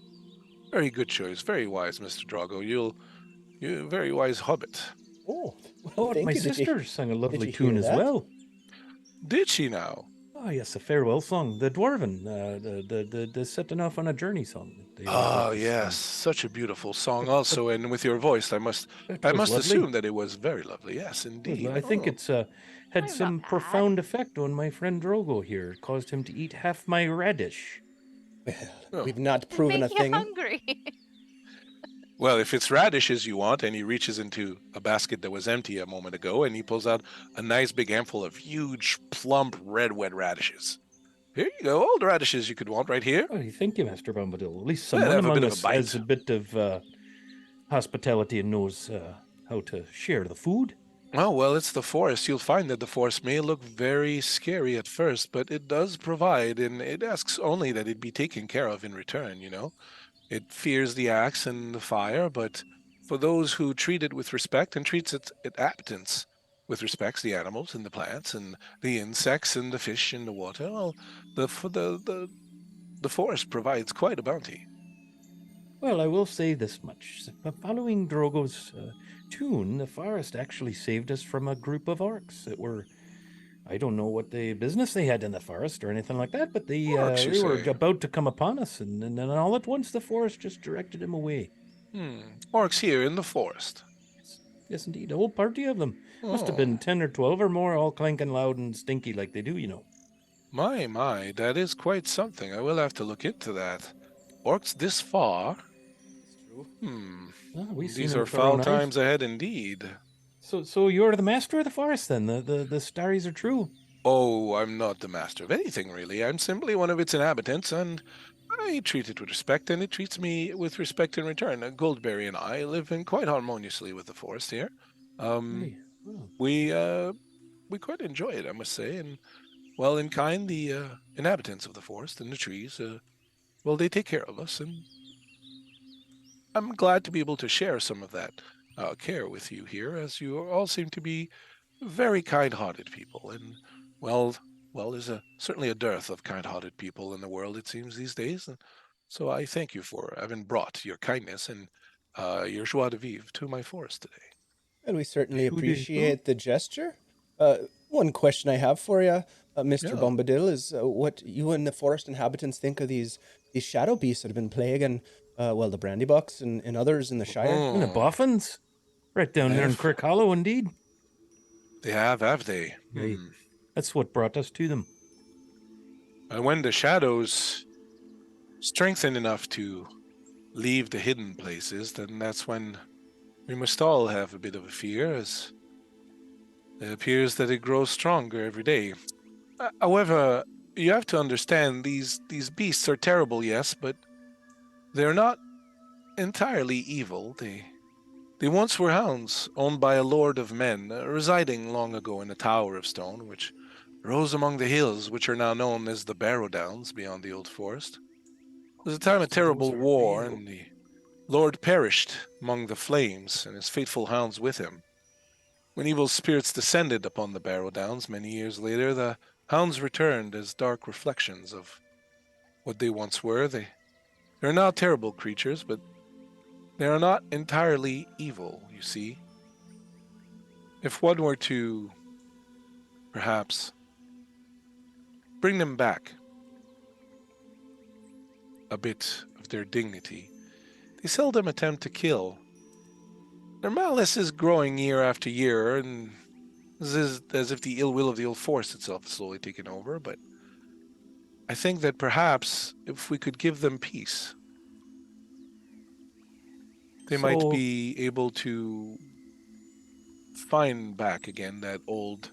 Very good choice. Very wise, Mr. Drogo. You're very wise hobbit. Oh, Oh, thank my you. sister sang a lovely you tune hear as that? well. Did she now? Oh, yes, a farewell song. The Dwarven, the setting off on a journey song. They Oh, like to yes, sing. such a beautiful song also, and with your voice, I must It was lovely. assume that it was very lovely. Yes, indeed. I think it's I'm had not some bad. profound effect on my friend Drogo here. It caused him to eat half my radish. We've not proven a Make you thing. hungry. Well, if it's radishes you want, and he reaches into a basket that was empty a moment ago, and he pulls out a nice big handful of huge, plump, red, wet radishes. Here you go, all the radishes you could want right here. Oh, thank you, Master Bombadil. At least Well, someone have a bit among of a us has bite. a bit of hospitality and knows how to share the food. Oh, well, it's the forest. You'll find that the forest may look very scary at first, but it does provide, and it asks only that it be taken care of in return, you know? It fears the axe and the fire, but for those who treat it with respect and treats its inhabitants with respects, the animals and the plants and the insects and the fish in the water, well, the forest provides quite a bounty. Well, I will say this much. Following Drogo's tune, the forest actually saved us from a group of orcs that were, I don't know what the business they had in the forest or anything like that, but Orcs, you they were say? about to come upon us, and then all at once the forest just directed them away. Orcs here in the forest. Yes, indeed. A whole party of them. Must have Oh, been 10 or 12 or more, all clanking loud and stinky like they do, you know. my, that is quite something. I will have to look into that. Orcs this far? It's true. Well, we've seen These them are with our own foul eyes. times ahead indeed. So you're the master of the forest then? The stories are true? Oh, I'm not the master of anything, really. I'm simply one of its inhabitants, and I treat it with respect, and it treats me with respect in return. Goldberry and I live in quite harmoniously with the forest here. Hey, well, We quite enjoy it, I must say, and well, in kind, the inhabitants of the forest and the trees, well, they take care of us, and I'm glad to be able to share some of that care with you here, as you all seem to be very kind-hearted people, and well, there's certainly a dearth of kind-hearted people in the world, it seems these days, and so I thank you for having brought your kindness and your joie de vivre to my forest today. And we certainly Who did- appreciate the gesture. One question I have for you, Mr. Yeah. Bombadil, is what you and the forest inhabitants think of these shadow beasts that have been plaguing, well, the brandybucks and others in the Shire. and the Oh, boffins? Right down there in I've- Crick Hollow, indeed. they have they? Right. That's what brought us to them. And when the shadows strengthen enough to leave the hidden places, then that's when we must all have a bit of a fear, as it appears that it grows stronger every day. However, you have to understand these beasts are terrible, yes, but they're not entirely evil. They once were hounds owned by a lord of men, residing long ago in a tower of stone, which rose among the hills, which are now known as the Barrow Downs beyond the old forest. It was a time of So those terrible are war, real. and the lord perished among the flames, and his faithful hounds with him. When evil spirits descended upon the Barrow Downs many years later, the hounds returned as dark reflections of what they once were. They're now terrible creatures, but they are not entirely evil, you see. If one were to, perhaps, bring them back a bit of their dignity, they seldom attempt to kill. Their malice is growing year after year, and this is as if the ill will of the old force itself is slowly taking over, but I think that perhaps if we could give them peace, they might So- be able to find back again that old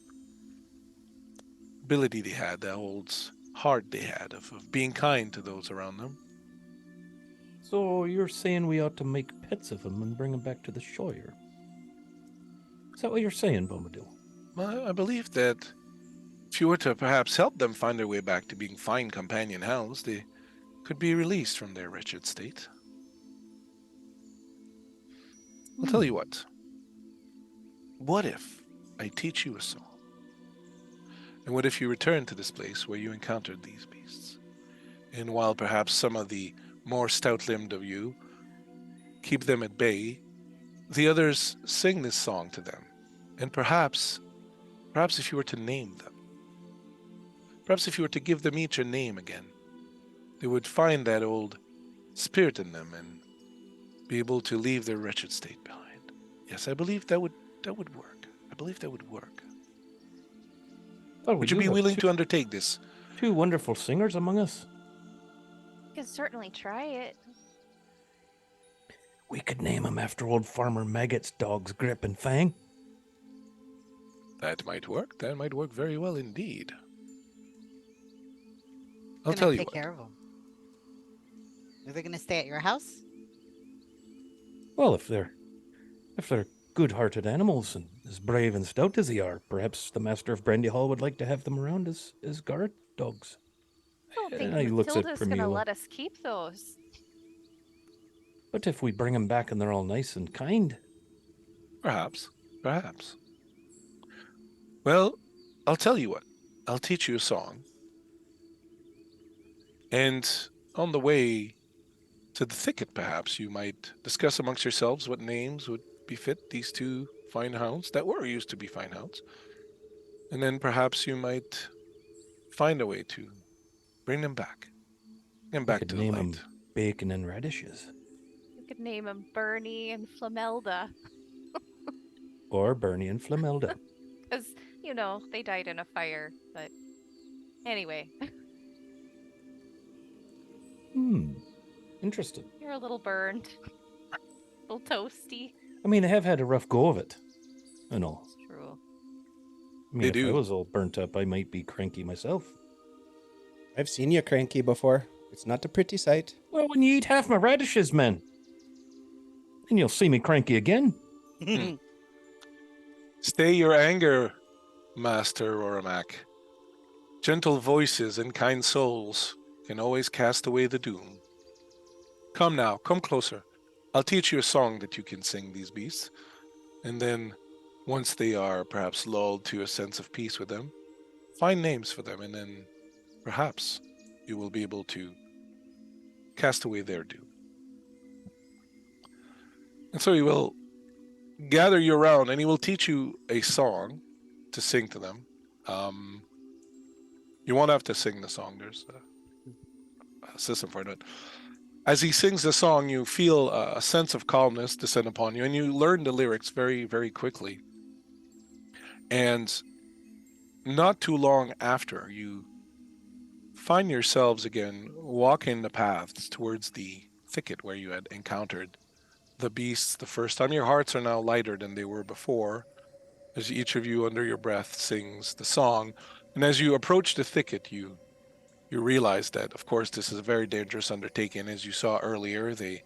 ability they had, that old heart they had of being kind to those around them. So you're saying we ought to make pets of them and bring them back to the Shire? Is that what you're saying, Bombadil? I believe that if you were to perhaps help them find their way back to being fine companion hounds, they could be released from their wretched state. I'll tell you what. What if I teach you a song? And what if you return to this place where you encountered these beasts? And while perhaps some of the more stout-limbed of you keep them at bay, the others sing this song to them. And perhaps if you were to name them, perhaps if you were to give them each a name again, they would find that old spirit in them and be able to leave their wretched state behind. Yes, I believe that would work. I believe that would work. Well, Would you be willing to undertake this? Two wonderful singers among us. You can certainly try it. We could name him after old Farmer Maggot's dog's Grip and Fang. That might work. That might work very well indeed. I'll Gonna tell you take what. care of them. Are they gonna stay at your house? Well, if they're good-hearted animals and as brave and stout as they are, perhaps the master of Brandy Hall would like to have them around as guard dogs. I don't think He looks at Matilda's gonna Primula. let us keep those. But if we bring them back and they're all nice and kind, Perhaps. Perhaps. Well, I'll tell you what. I'll teach you a song. And on the way to the thicket, perhaps, you might discuss amongst yourselves what names would befit these two fine hounds that were used to be fine hounds. And then perhaps you might find a way to bring them back. And we back could to the name light. them Bacon and Radishes. We could name them Bernie and Flamelda. Or Bernie and Flamelda. Because, you know, they died in a fire. But anyway, Interesting. you're a little burned. A little toasty. I mean, they have had a rough go of it. And all. It's true. I mean, They if I do. was all burnt up, I might be cranky myself. I've seen you cranky before. It's not a pretty sight. Well, when you eat half my radishes, man, then you'll see me cranky again. Stay your anger, Master Oromak. Gentle voices and kind souls can always cast away the doom. Come now, come closer. I'll teach you a song that you can sing these beasts. And then, once they are perhaps lulled to a sense of peace with them, find names for them, and then perhaps you will be able to cast away their doom. And so he will gather you around, and he will teach you a song to sing to them. You won't have to sing the song. There's a system for it. As he sings the song, you feel a sense of calmness descend upon you, and you learn the lyrics very, very quickly. And not too long after, you find yourselves again walking the paths towards the thicket where you had encountered the beasts the first time. Your hearts are now lighter than they were before, as each of you under your breath sings the song. And as you approach the thicket, you realize that, of course, this is a very dangerous undertaking. As you saw earlier, they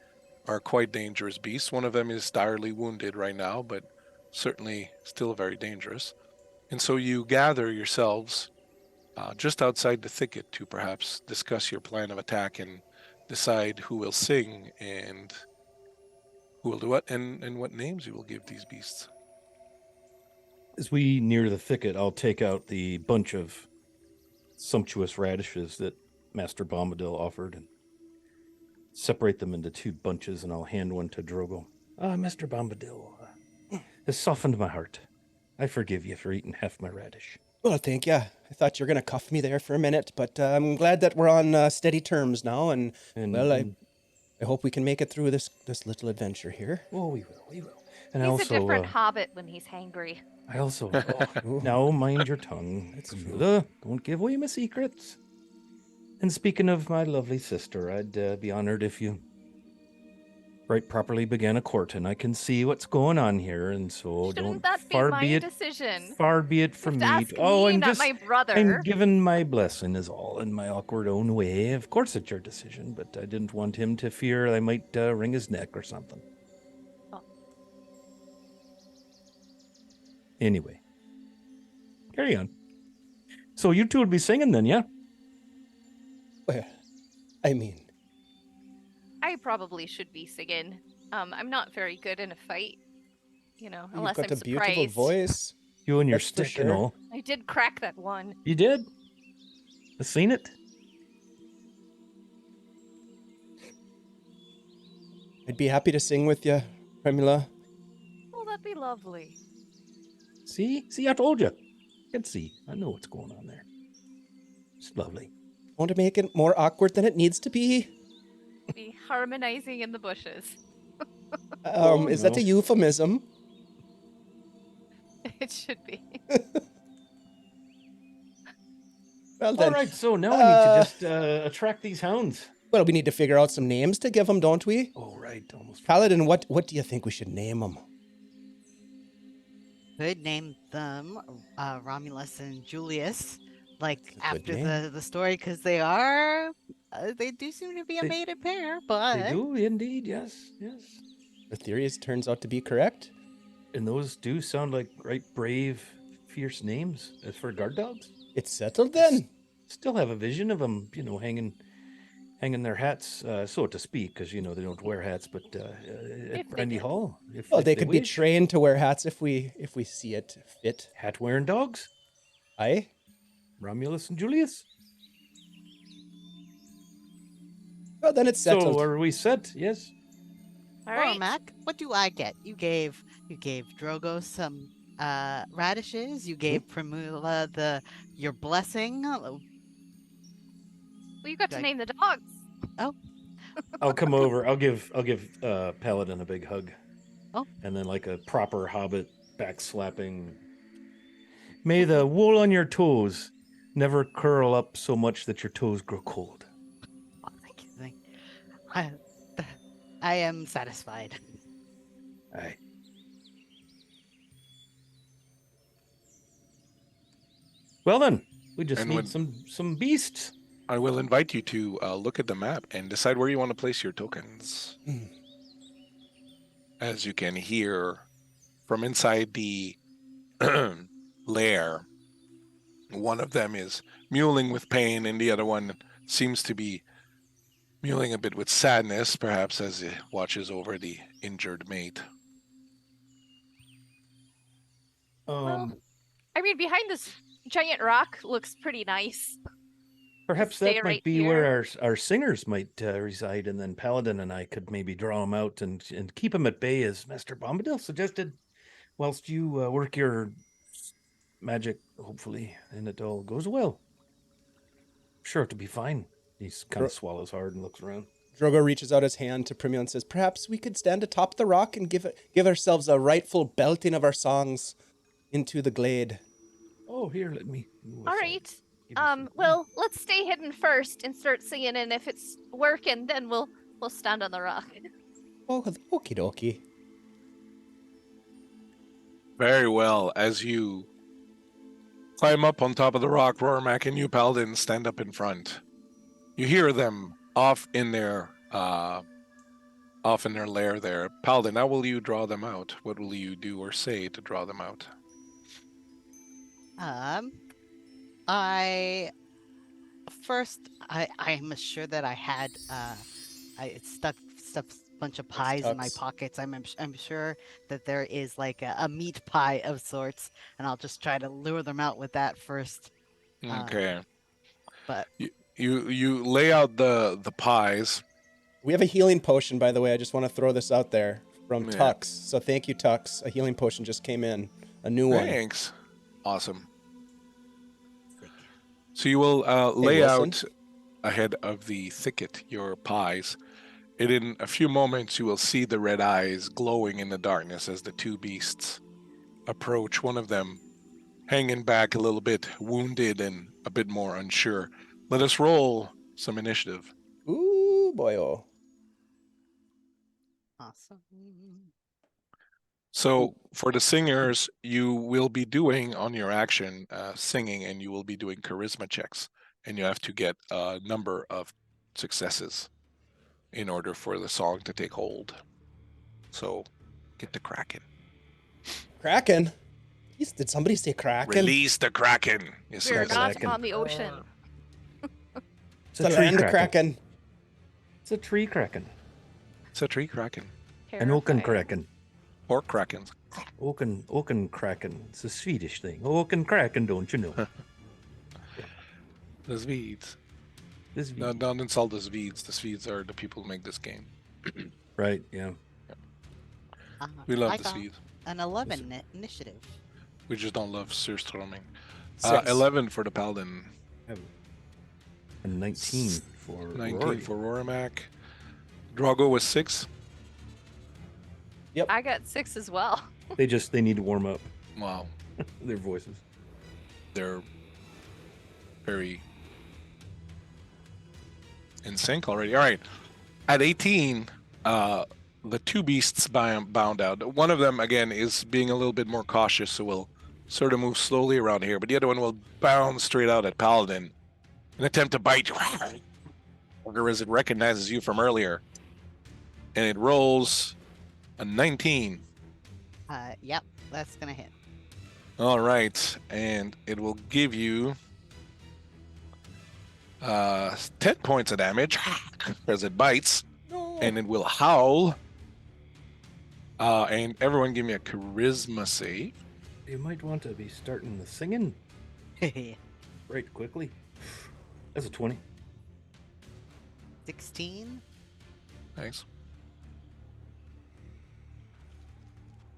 are quite dangerous beasts. One of them is direly wounded right now, but certainly still very dangerous. And so you gather yourselves just outside the thicket to perhaps discuss your plan of attack and decide who will sing and who will do what, and what names you will give these beasts. As we near the thicket, I'll take out the bunch of sumptuous radishes that Master Bombadil offered and separate them into two bunches, and I'll hand one to Drogo. Master Bombadil, has softened my heart. I forgive you for eating half my radish. Well, thank you. I thought you were going to cuff me there for a minute, but I'm glad that we're on steady terms now, and well, I hope we can make it through this little adventure here. Oh, we will. And He's I also, a different hobbit when he's hangry. I also, now mind your tongue. Don't give away my secrets. And speaking of my lovely sister, I'd be honored if you right properly began a court, and I can see what's going on here, and so Shouldn't don't that be far my be it decision? far be it from You me. have to ask me, not my brother. I'm giving my blessing is all in my awkward own way. Of course it's your decision, but I didn't want him to fear I might wring his neck or something. Oh. Anyway, carry on. So you two would be singing then, yeah? Well, I mean, I probably should be singing. I'm not very good in a fight, you know, you've unless got I'm a beautiful surprised. voice. You and your That's for stick and sure. all. I did crack that one. You did? I seen it. I'd be happy to sing with you, Primula. Oh, that'd be lovely. See, I told you. I can see. I know what's going on there. It's lovely. Want to make it more awkward than it needs to be? Be harmonizing in the bushes. Is that no. a euphemism? It should be. Well then, All right, so now I need to just attract these hounds. Well, we need to figure out some names to give them, don't we? Oh, right. Almost. Paladin, what do you think we should name them? Could name them Romulus and Julius, like That's a good after name. the story, because they do seem to be a They- mated pair, They but do indeed. Yes. Yes. The theory turns out to be correct. And those do sound like brave, fierce names for guard dogs. It's settled then. Still have a vision of them, hanging their hats, so to speak, because they don't wear hats, but If at they Brandy did. Hall, if Well, they could be wish. trained to wear hats if we see it fit. Hat wearing dogs, Aye. Romulus and Julius. Well, then it's settled. So are we set? Yes. All right. Mac, what do I get? You gave Drogo some radishes. You gave Primula your blessing. Well, you got to Like- name the dogs. I'll come over. I'll give Paladin a big hug. Oh. And then like a proper hobbit backslapping. May the wool on your toes never curl up so much that your toes grow cold. Oh, thank you. I am satisfied. Aye. Well then, we just And need when- some beasts. I will invite you to look at the map and decide where you want to place your tokens. Hmm. As you can hear from inside the lair, one of them is mewling with pain, and the other one seems to be mewling a bit with sadness, perhaps as it watches over the injured mate. Well, I mean, behind this giant rock looks pretty nice. Perhaps stay that right might be where here. our singers might reside, and then Paladin and I could maybe draw them out and keep them at bay, as Master Bombadil suggested, whilst you work your magic, hopefully, and it all goes well. Sure, it'll be fine. He kind Dro- of swallows hard and looks around. Drogo reaches out his hand to Primula and says, "Perhaps we could stand atop the rock and give ourselves a rightful belting of our songs into the glade." Oh, here, let me. All right. Well, let's stay hidden first and start singing, and if it's working, then we'll stand on the rock. Oh, okie dokie. Very well. As you climb up on top of the rock, Rormac and you, Paladin, stand up in front. You hear them off in their lair there. Paladin, how will you draw them out? What will you do or say to draw them out? I'm sure that I had I stuffed a bunch of pies in my Tux. pockets. I'm sure that there is like a meat pie of sorts, and I'll just try to lure them out with that first. Okay. But You lay out the pies. We have a healing potion, by the way. I just want to throw this out there from Yeah. Tux. So thank you, Tux. A healing potion just came in. A new one. Thanks. Awesome. So you will lay Wilson. out ahead of the thicket your pies. And in a few moments, you will see the red eyes glowing in the darkness as the two beasts approach. One of them hanging back a little bit, wounded and a bit more unsure. Let us roll some initiative. Ooh, boy, oh. awesome. So for the singers, you will be doing on your action singing, and you will be doing charisma checks, and you have to get a number of successes in order for the song to take hold. So get the Kraken. Kraken? Did somebody say Kraken? Release the Kraken. Yes, We're yes. not Kraken. on the ocean. It's The a tree land kraken. Kraken. It's a tree kraken. It's a tree Kraken. An oaken Terrifying. kraken. Pork Krakens. Oaken kraken. It's a Swedish thing. Oaken kraken, don't you know? The Swedes. This No, don't insult the Swedes. The Swedes are the people who make this game. right, yeah. We love I the got Swedes. an 11 initiative. We just don't love surströmming. 6. 11 for the Paladin. And 19 for 19 Rory. for Roramac. Drago was 6. I got 6 as well. They need to warm up Wow. their voices. They're very in sync already. All right. At 18, the two beasts bound out. One of them, again, is being a little bit more cautious, so will sort of move slowly around here. But the other one will bound straight out at Paladin and attempt to bite you. Or as it recognizes you from earlier. And it rolls a 19. Yep, that's gonna hit. All right. And it will give you 10 points of damage as it bites. No. And it will howl. And everyone give me a charisma save. You might want to be starting the singing right quickly. That's a 20. 16. Thanks.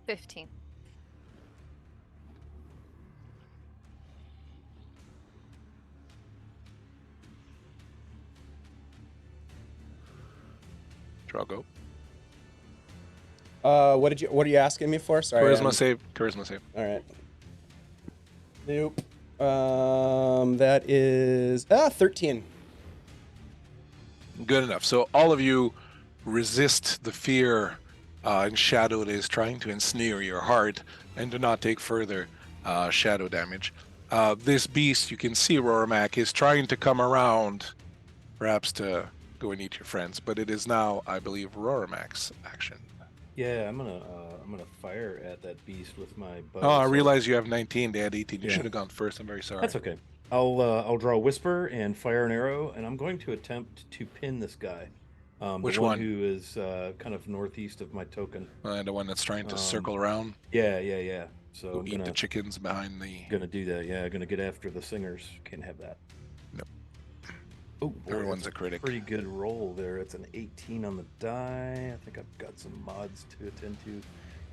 15. Drago. What are you asking me for? Sorry. Charisma save. Charisma save. All right. Nope. That is 13. Good enough. So all of you resist the fear and shadow that is trying to ensnare your heart and do not take further shadow damage. This beast, you can see Roramac is trying to come around, perhaps to go and eat your friends, but it is now, I believe, Roramac's action. Yeah, I'm gonna fire at that beast with my bow. Oh, I so- realize you have 19. They had 18. You Yeah. should have gone first. I'm very sorry. That's okay. I'll draw a whisper and fire an arrow, and I'm going to attempt to pin this guy. Which the one? Who is kind of northeast of my token. The one that's trying to Um, circle around, Yeah. So go I'm eat the gonna chickens behind the. gonna do that. Yeah, gonna get after the singers. Can't have that. Nope. Oh, boy, Everyone's that's a critic. Pretty good roll there. It's an 18 on the die. I think I've got some mods to attend to.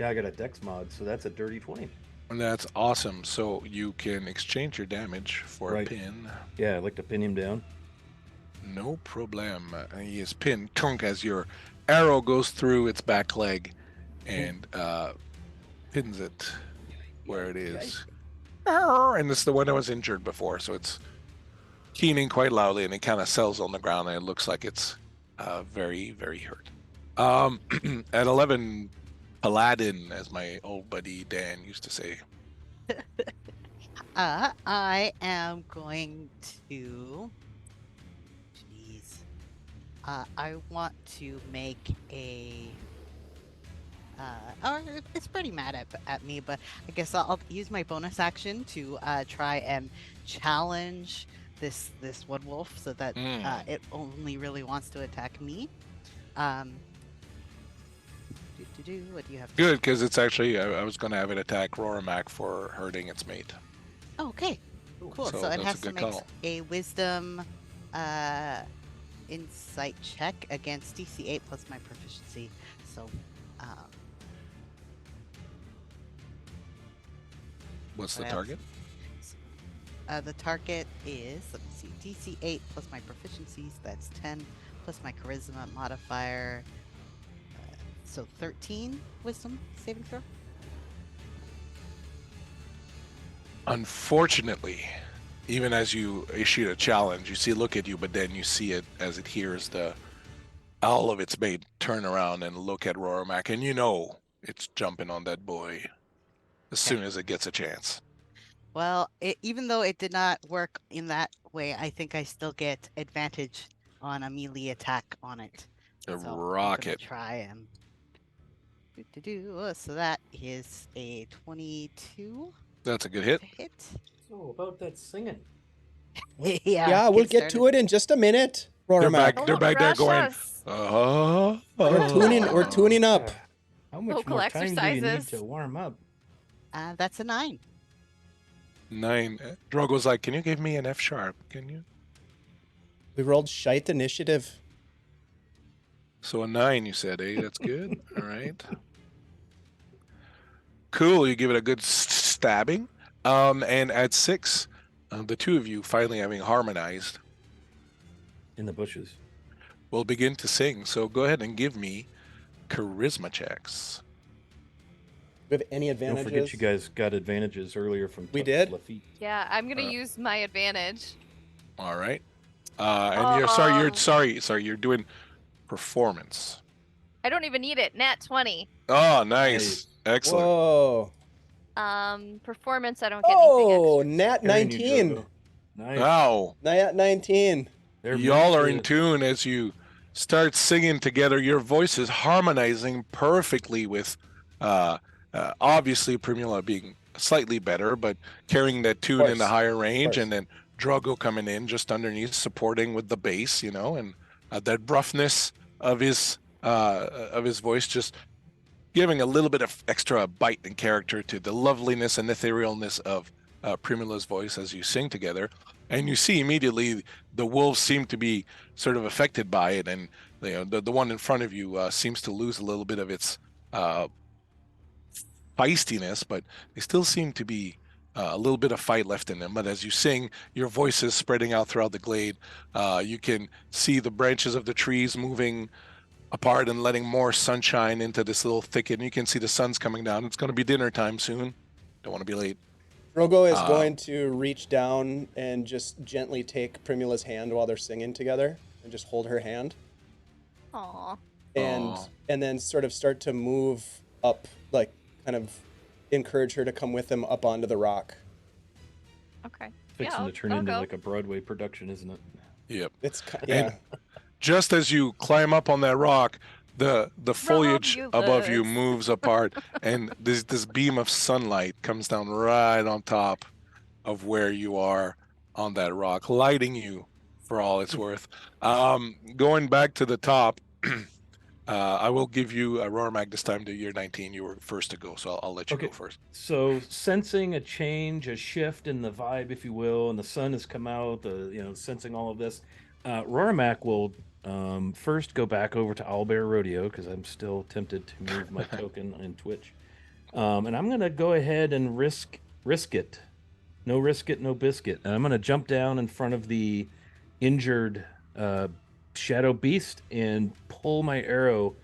Yeah, I got a dex mod, so that's a dirty 20. And that's awesome. So you can exchange your damage for Right. a pin. Yeah, I'd like to pin him down. No problem. He is pinned tunk as your arrow goes through its back leg and pins it where it is. And this is the one that was injured before, so it's keening quite loudly and it kind of settles on the ground and it looks like it's very, very hurt. At 11, Paladin, as my old buddy Dan used to say. I am going to. Jeez. I want to make a. Or it's pretty mad at me, but I guess I'll use my bonus action to try and challenge this wood wolf so that it only really wants to attack me. What do you have? Good, because it's actually, I was going to have it attack Roramac for hurting its mate. Oh, okay. Cool. So So, it that's has a to good make call. a wisdom insight check against DC 8 plus my proficiency. So, What's the what else? target? The target is, let me see, DC 8 plus my proficiencies, that's 10, plus my charisma modifier, so 13 wisdom saving throw. Unfortunately, even as you issued a challenge, you see it look at you, but then you see it as it hears the owl of its mate turn around and look at Roramac, and you know it's jumping on that boy as soon as it gets a chance. Well, even though it did not work in that way, I think I still get advantage on a melee attack on it. The So I'm gonna rocket. try and so that is a 22 That's a good hit. to hit. So about that singing. Yeah, we'll get to it in just a minute. They're Roramac. back. They're back there rush going. us. We're tuning up. How much Vocal more time do you need exercises. to warm up? That's a 9. 9. Drogo's like, can you give me an F sharp? Can you? We rolled shite initiative. So a 9, you said, eh? That's good. All right. Cool. You give it a good stabbing. And at 6, the two of you finally having harmonized In the bushes. will begin to sing. So go ahead and give me charisma checks. Do we have any Don't advantages? forget you guys got advantages earlier from We did? Lafitte. Yeah, I'm gonna use my advantage. All right. And you're sorry, you're doing performance. I don't even need it. Nat 20. Oh, nice. Excellent. Whoa. Performance, I don't get anything Oh, extra. nat Carrying you, 19. Drogo. Nice. Wow. Nat 19. They're Y'all meant are in to- tune as you start singing together. Your voices harmonizing perfectly with obviously Primula being slightly better, but carrying that tune in the course, higher range, course. and then Drogo coming in just underneath, supporting with the bass, you know, and that gruffness of his voice just giving a little bit of extra bite and character to the loveliness and etherealness of Primula's voice as you sing together. And you see immediately the wolves seem to be sort of affected by it, and you know, the one in front of you seems to lose a little bit of its feistiness, but they still seem to be a little bit of fight left in them. But as you sing, your voice is spreading out throughout the glade. You can see the branches of the trees moving apart and letting more sunshine into this little thicket. And you can see the sun's coming down. It's going to be dinner time soon. Don't want to be late. Drogo is going to reach down and just gently take Primula's hand while they're singing together and just hold her hand. Aw. And Aw. and then sort of start to move up, like kind of encourage her to come with him up onto the rock. Okay. Fixing I'll- to turn I'll into go. like a Broadway production, isn't it? Yep. It's And just as you climb up on that rock, the foliage above you Romulus. moves apart, and this beam of sunlight comes down right on top of where you are on that rock, lighting you for all it's worth. Going back to the top, I will give you a Rormak this time to year 19. You were first to go, so I'll let you Okay. go first. So sensing a change, a shift in the vibe, if you will, and the sun has come out, sensing all of this, Rormak will first go back over to Owlbear Rodeo because I'm still tempted to move my token in Twitch. And I'm gonna go ahead and risk it. No risk it, no biscuit. And I'm gonna jump down in front of the injured shadow beast and pull my arrow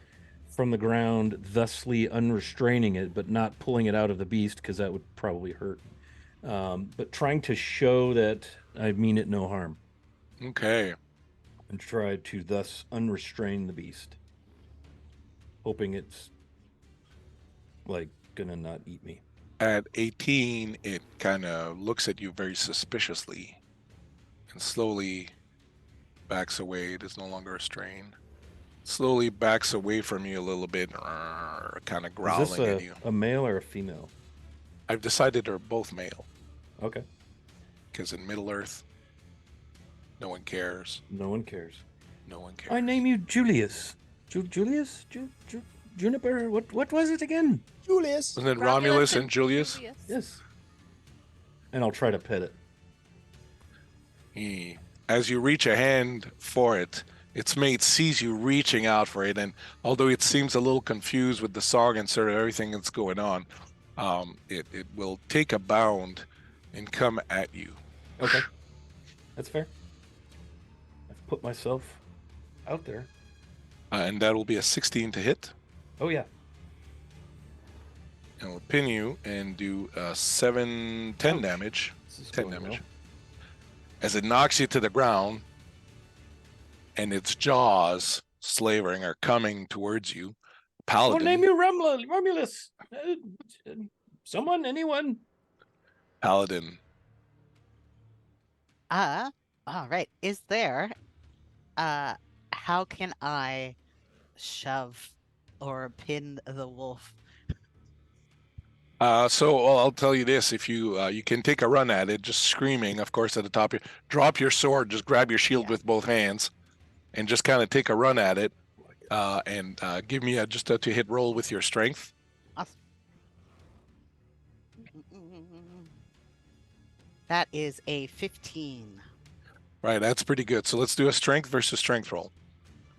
from the ground, thusly unrestraining it, but not pulling it out of the beast because that would probably hurt. But trying to show that I mean it no harm Okay. and try to thus unrestrain the beast, hoping it's like gonna not eat me. At 18, it kind of looks at you very suspiciously and slowly backs away. It is no longer a strain. Slowly backs away from you a little bit, kind of Is growling at this you. a male or a female? I've decided they're both male Okay. because in Middle Earth, no one cares. No one cares. No one cares. I name you Julius. Julius? Juniper? What was it again? Julius. Wasn't it Romulus and Julius? Yes. And I'll try to pet it. As you reach a hand for it, its mate sees you reaching out for it, and although it seems a little confused with the song and sort of everything that's going on, it will take a bound and come at you. Okay. That's fair. I've put myself out there. And that will be a 16 to hit. Oh, yeah. And will pin you and do 10 Ouch. damage. This is 10 going damage. well. As it knocks you to the ground, and its jaws, slavering, are coming towards you. I'll Paladin. name you Romulus. Someone? Anyone? Paladin. All right. Is there how can I shove or pin the wolf? So I'll tell you this: if you can take a run at it, just screaming, of course, at the top. Drop your sword, just grab your shield Yeah. with both hands, and just kind of take a run at it. And give me just a to hit roll with your strength. Awesome. That is a 15. Right, that's pretty good. So let's do a strength versus strength roll.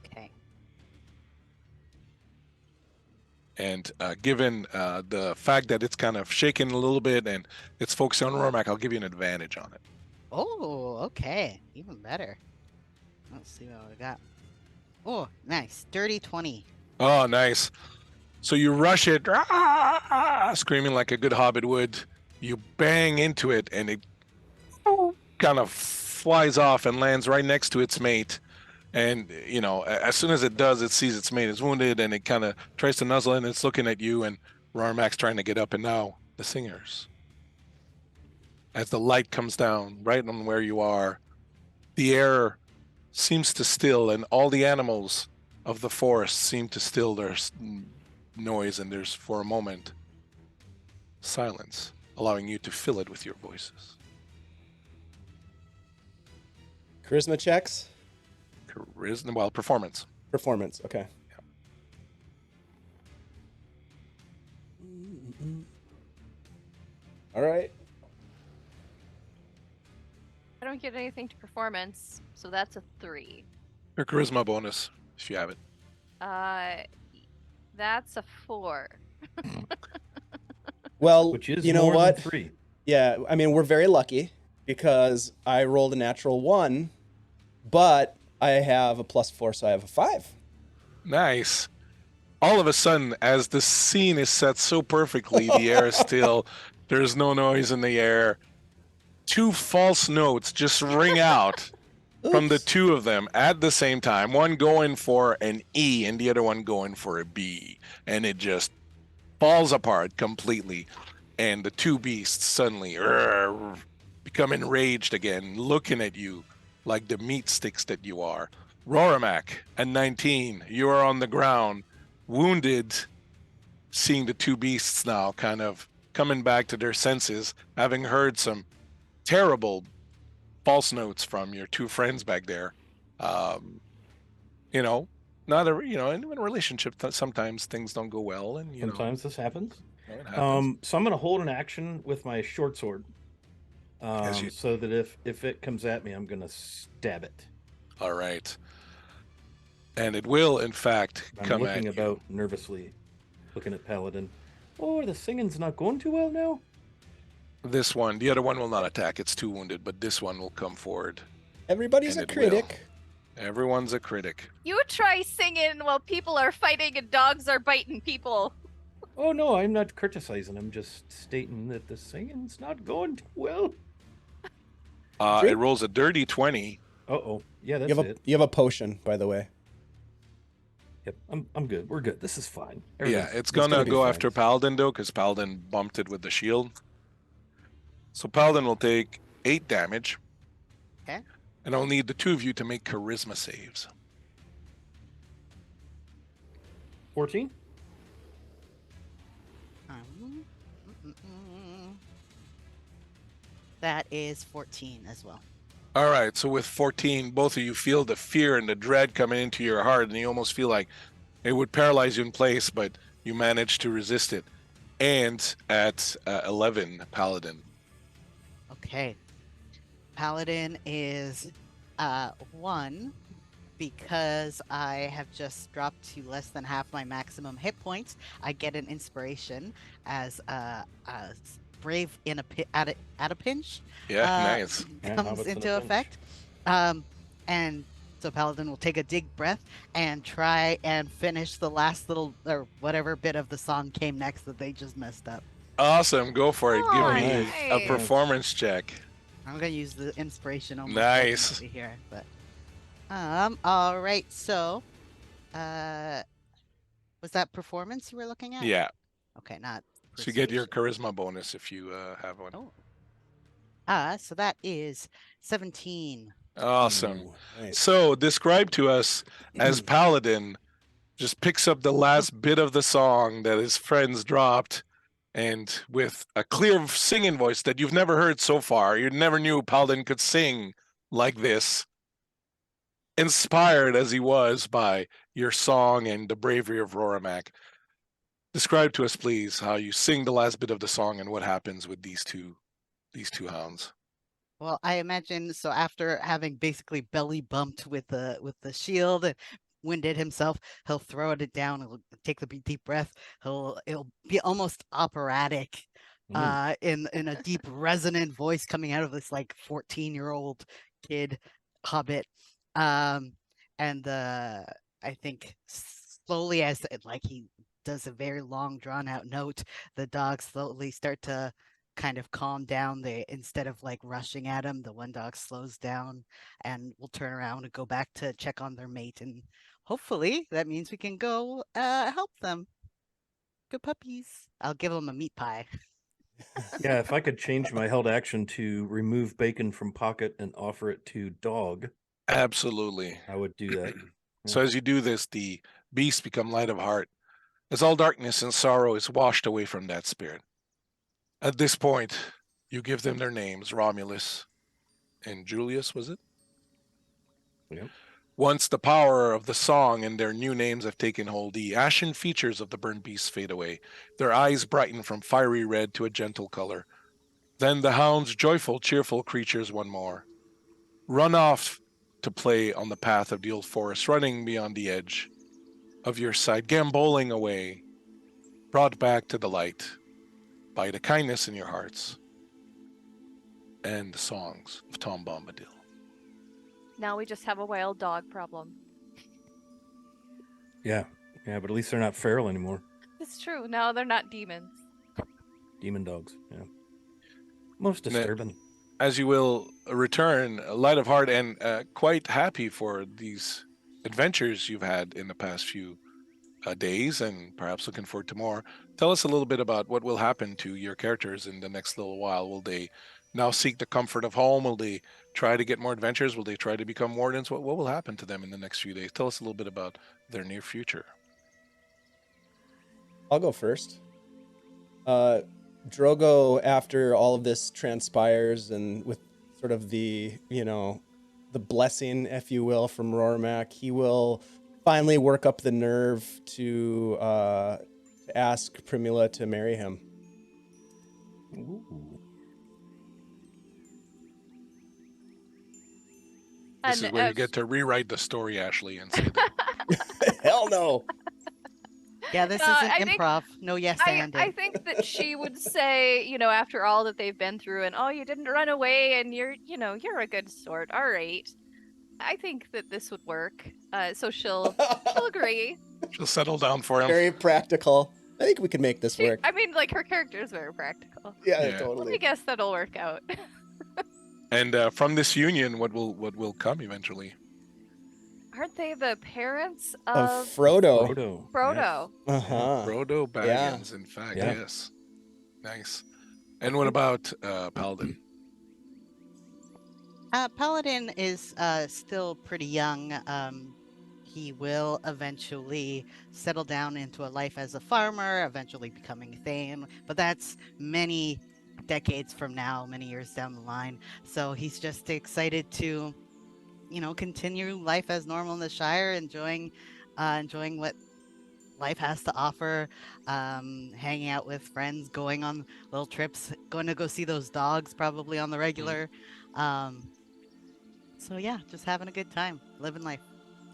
Okay. And given the fact that it's kind of shaking a little bit and it's focused on Rormak, I'll give you an advantage on it. Oh, okay. Even better. Let's see what we got. Oh, nice. Dirty 20. Oh, nice. So you rush it, screaming like a good hobbit would. You bang into it, and it kind of flies off and lands right next to its mate. And, you know, as soon as it does, it sees its mate is wounded and it kind of tries to nuzzle in. It's looking at you, and Rarmak's trying to get up. And now the singers. As the light comes down right on where you are, the air seems to still, and all the animals of the forest seem to still their noise, and there's, for a moment, silence, allowing you to fill it with your voices. Charisma checks. Charisma, well, performance. Performance. Okay. All right. I don't get anything to performance, so that's a 3. Your charisma bonus, if you have it. That's a 4. Well, Which is you know more what? than 3. Yeah, I mean, we're very lucky because I rolled a natural 1, but I have a +4, so I have a 5. Nice. All of a sudden, as the scene is set so perfectly, the air is still, there's no noise in the air. 2 false notes just ring out from the Oops. 2 of them at the same time. One going for an E and the other one going for a B. And it just falls apart completely. And the 2 beasts suddenly become enraged again, looking at you like the meat sticks that you are. Rorimak, at 19, you are on the ground, wounded, seeing the 2 beasts now kind of coming back to their senses, having heard some terrible false notes from your 2 friends back there. You know, not a, you know, in a relationship, sometimes things don't go well, and you Sometimes this happens. know, it happens. So I'm going to hold an action with my short sword, As you- so that if it comes at me, I'm going to stab it. All right, and it will, in fact, I'm come looking at about nervously, looking at Paladin. Oh, the singing's not going too well now. you. This one, the other one will not attack. It's 2 wounded, but this one will come forward. Everybody's And a it will. critic. Everyone's a critic. You try singing while people are fighting and dogs are biting people. Oh no, I'm not criticizing. I'm just stating that the singing's not going too well. It Drink- rolls a dirty 20. Uh-oh. Yeah, that's You have it. you have a potion, by the way. Yep, I'm good. We're good. This is fine. Yeah, Everything's- it's gonna be go fine. after Paladin, though, because Paladin bumped it with the shield. So Paladin will take 8 damage. Okay. And I'll need the 2 of you to make charisma saves. 14? That is 14 as well. All right, so with 14, both of you feel the fear and the dread coming into your heart, and you almost feel like it would paralyze you in place, but you manage to resist it. And at 11, Paladin. Okay. Paladin is 1 because I have just dropped to less than half my maximum hit points. I get an inspiration as brave in at a pinch. Yeah, nice. Yeah, Comes hobbits in a into pinch. effect. And so Paladin will take a deep breath and try and finish the last little or whatever bit of the song came next that they just messed up. Awesome, go for it. Give Oh, me a nice. performance check. I'm gonna use the inspiration almost Nice. definitely here, but all right. So, was that performance you were looking at? Yeah, Okay, not. so you get your persuasion. charisma bonus if you have one. Oh. So that is 17. Awesome. Ooh, nice. So describe to us as Paladin just picks up the last bit of the song that his friends dropped, and with a clear singing voice that you've never heard so far, you never knew Paladin could sing like this, inspired as he was by your song and the bravery of Rorimak. Describe to us, please, how you sing the last bit of the song and what happens with these two hounds. Well, I imagine so after having basically belly bumped with the shield and winded himself, he'll throw it down, he'll take the deep breath, it'll be almost operatic in a deep resonant voice coming out of this like 14-year-old kid hobbit. And I think slowly as like he does a very long drawn out note, the dogs slowly start to kind of calm down. They, instead of like rushing at him, the one dog slows down and will turn around and go back to check on their mate. And hopefully that means we can go help them. Good puppies. I'll give them a meat pie. Yeah, if I could change my held action to remove bacon from pocket and offer it to dog, Absolutely. I would do that. So as you do this, the beasts become light of heart, as all darkness and sorrow is washed away from that spirit. At this point, you give them their names, Romulus and Julius, was it? Yep. Once the power of the song and their new names have taken hold, the ashen features of the burnt beasts fade away. Their eyes brighten from fiery red to a gentle color. Then the hounds, joyful, cheerful creatures one more, run off to play on the path of the old forest, running beyond the edge of your sight, gamboling away, brought back to the light by the kindness in your hearts and the songs of Tom Bombadil. Now we just have a wild dog problem. Yeah, but at least they're not feral anymore. It's true. No, they're not demons. Demon dogs. Yeah. Most Ne- disturbing. As you will return, light of heart and quite happy for these adventures you've had in the past few days, and perhaps looking forward to more. Tell us a little bit about what will happen to your characters in the next little while. Will they now seek the comfort of home? Will they try to get more adventures? Will they try to become wardens? What will happen to them in the next few days? Tell us a little bit about their near future. I'll go first. Drogo, after all of this transpires and with sort of the, the blessing, if you will, from Rormak, he will finally work up the nerve to ask Primula to marry him. Ooh. This And, is where you get to rewrite the story, Ashley, and say that. Hell no. Yeah, this No, isn't I think- improv. No yes and. I think that she would say, after all that they've been through, and you didn't run away, and you're a good sort. All right. I think that this would work. So she'll agree. She'll settle down for him. Very practical. I think we can make this work. I mean, like, her character is very practical. Yeah, Yeah. I totally. guess that'll work out. And from this union, what will come eventually? Aren't they the parents Of of Frodo. Frodo. Frodo? Uh-huh. Frodo Baggins, in fact, Yeah. yes. Nice. And what about Paladin? Paladin is still pretty young. He will eventually settle down into a life as a farmer, eventually becoming Thane, but that's many decades from now, many years down the line. So he's just excited to, continue life as normal in the Shire, enjoying what life has to offer, hanging out with friends, going on little trips, going to go see those dogs probably on the regular. So yeah, just having a good time, living life.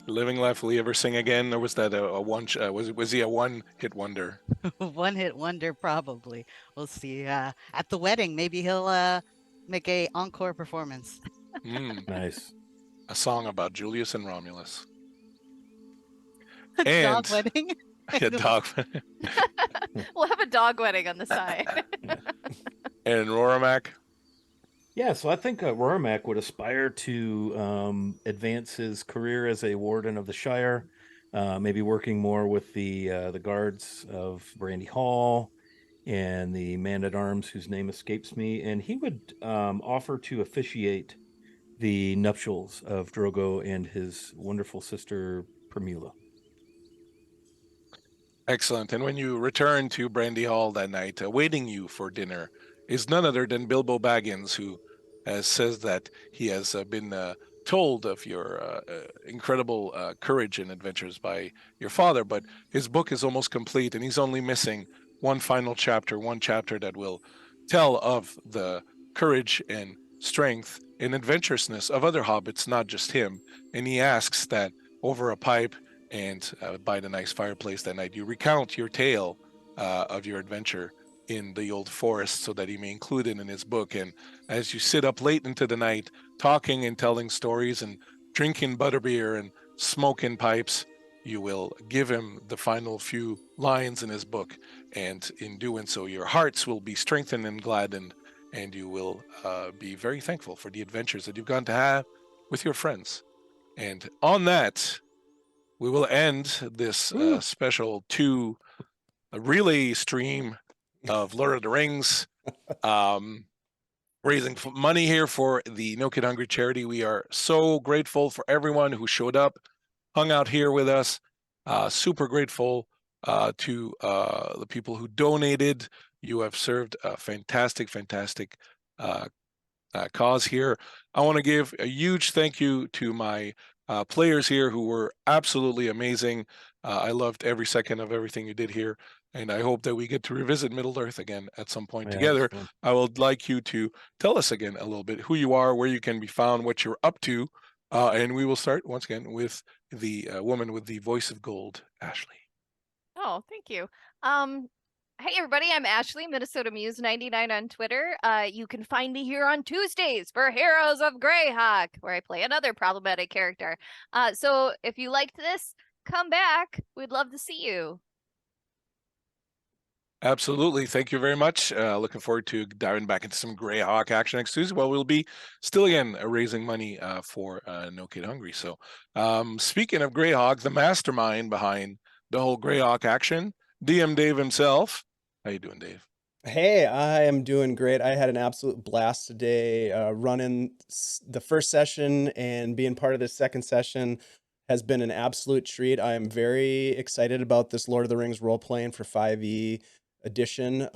Living life. Will he ever sing again, or was that a one? Was he a one-hit wonder? One hit wonder, probably. We'll see. At the wedding, maybe he'll make a encore performance. Nice. A song about Julius and Romulus. A dog And- wedding. Yeah, dog. We'll have a dog wedding on the side. And Rormak. Yeah, so I think Rormak would aspire to advance his career as a warden of the Shire, maybe working more with the guards of Brandy Hall and the man-at-arms whose name escapes me, and he would offer to officiate the nuptials of Drogo and his wonderful sister Primula. Excellent. And when you return to Brandy Hall that night, awaiting you for dinner is none other than Bilbo Baggins, who says that he has been told of your incredible courage and adventures by your father, but his book is almost complete, and he's only missing one final chapter, one chapter that will tell of the courage and strength and adventurousness of other hobbits, not just him. And he asks that over a pipe and by the nice fireplace that night, you recount your tale of your adventure in the old forest so that he may include it in his book. And as you sit up late into the night, talking and telling stories and drinking butterbeer and smoking pipes, you will give him the final few lines in his book, and in doing so, your hearts will be strengthened and gladdened, and you will be very thankful for the adventures that you've gone to have with your friends. And on that, we will end this special relay stream of Lord of the Rings, raising money here for the No Kid Hungry charity. We are so grateful for everyone who showed up, hung out here with us. Super grateful to the people who donated. You have served a fantastic cause here. I want to give a huge thank you to my players here who were absolutely amazing. I loved every second of everything you did here, and I hope that we get to revisit Middle Earth again at some point together. I would like you to tell us again a little bit who you are, where you can be found, what you're up to, and we will start once again with the woman with the voice of gold, Ashley. Oh, thank you. Hey everybody, I'm Ashley, Minnesota Muse 99 on Twitter. You can find me here on Tuesdays for Heroes of Greyhawk, where I play another problematic character. So if you liked this, come back. We'd love to see you. Absolutely. Thank you very much. Looking forward to diving back into some Greyhawk action next Tuesday. Well, we'll be still again raising money for No Kid Hungry. So speaking of Greyhawk, the mastermind behind the whole Greyhawk action, DM Dave himself. How you doing, Dave? Hey, I am doing great. I had an absolute blast today running the first session, and being part of the second session has been an absolute treat. I am very excited about this Lord of the Rings role-playing for 5e edition.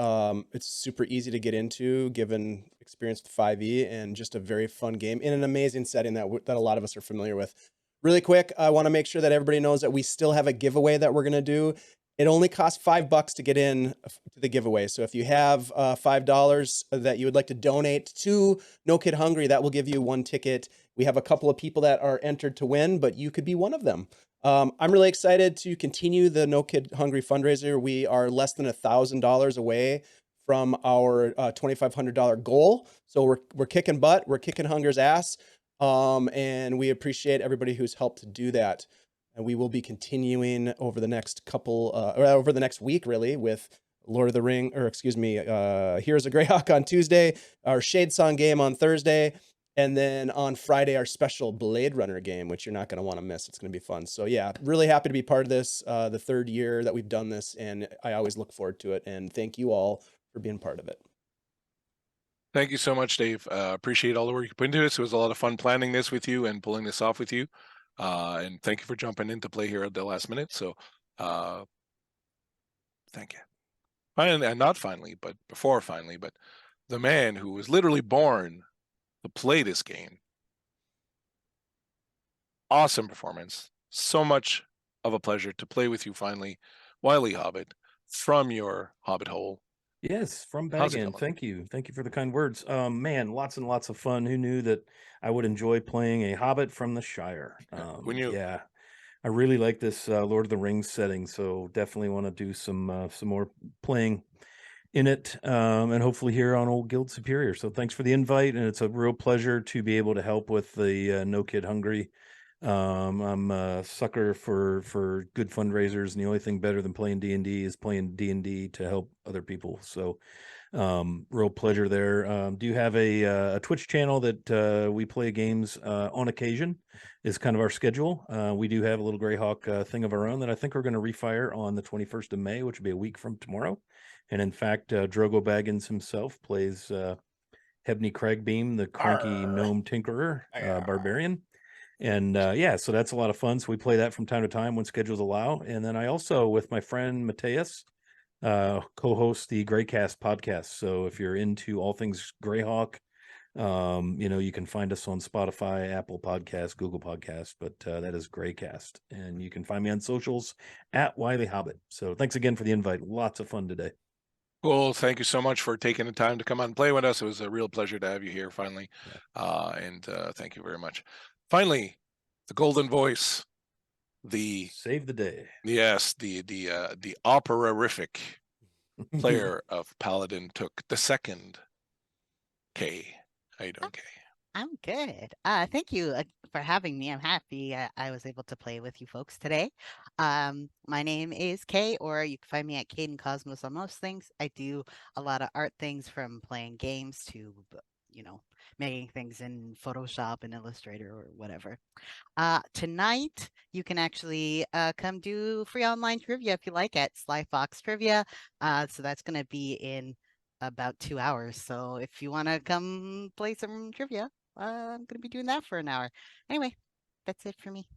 It's super easy to get into given experience with 5e, and just a very fun game in an amazing setting that a lot of us are familiar with. Really quick, I want to make sure that everybody knows that we still have a giveaway that we're going to do. It only costs $5 to get in to the giveaway. So if you have $5 that you would like to donate to No Kid Hungry, that will give you one ticket. We have a couple of people that are entered to win, but you could be one of them. I'm really excited to continue the No Kid Hungry fundraiser. We are less than $1,000 away from our $2,500 goal. So we're kicking butt. We're kicking hunger's ass. And we appreciate everybody who's helped to do that. And we will be continuing over the next over the next week, really, with Lord of the Ring, or excuse me, Heroes of Greyhawk on Tuesday, our Shade Song game on Thursday, and then on Friday, our special Blade Runner game, which you're not going to want to miss. It's going to be fun. So yeah, really happy to be part of this, the third year that we've done this, and I always look forward to it. And thank you all for being part of it. Thank you so much, Dave. Appreciate all the work you put into this. It was a lot of fun planning this with you and pulling this off with you. And thank you for jumping in to play here at the last minute. So thank you. Finally, and not finally, but before finally, but the man who was literally born to play this game. Awesome performance. So much of a pleasure to play with you finally. Wiley Hobbit from your Hobbit hole. Yes, from How's it Bagan. going? Thank you. Thank you for the kind words. Man, lots and lots of fun. Who knew that I would enjoy playing a Hobbit from the Shire? Who knew? Yeah, I really like this Lord of the Rings setting, so definitely want to do some more playing in it, and hopefully here on Old Guild Superior. So thanks for the invite, and it's a real pleasure to be able to help with the No Kid Hungry. I'm a sucker for good fundraisers, and the only thing better than playing D&D is playing D&D to help other people. So real pleasure there. Do you have a Twitch channel that we play games on occasion? Is kind of our schedule. We do have a little Greyhawk thing of our own that I think we're going to refire on the 21st of May, which will be a week from tomorrow. And in fact, Drogo Baggins himself plays Hebney Craigbeam, the cranky gnome tinkerer, barbarian. And yeah, so that's a lot of fun. So we play that from time to time when schedules allow. And then I also, with my friend Mateus, co-host the Greycast podcast. So if you're into all things Greyhawk, you can find us on Spotify, Apple Podcasts, Google Podcasts, but that is Greycast. And you can find me on socials at Wiley Hobbit. So thanks again for the invite. Lots of fun today. Well, thank you so much for taking the time to come on and play with us. It was a real pleasure to have you here finally. Yeah. And thank you very much. Finally, the golden voice, the Save the day. yes, the opera-rific player of Paladin took the second K. How you doing, K? I'm good. Thank you for having me. I'm happy I was able to play with you folks today. My name is Kay, or you can find me at Caden Cosmos on most things. I do a lot of art things, from playing games to, making things in Photoshop and Illustrator or whatever. Tonight, you can actually come do free online trivia if you like at Sly Fox Trivia. So that's going to be in about 2 hours. So if you want to come play some trivia, I'm going to be doing that for an hour. Anyway, that's it for me.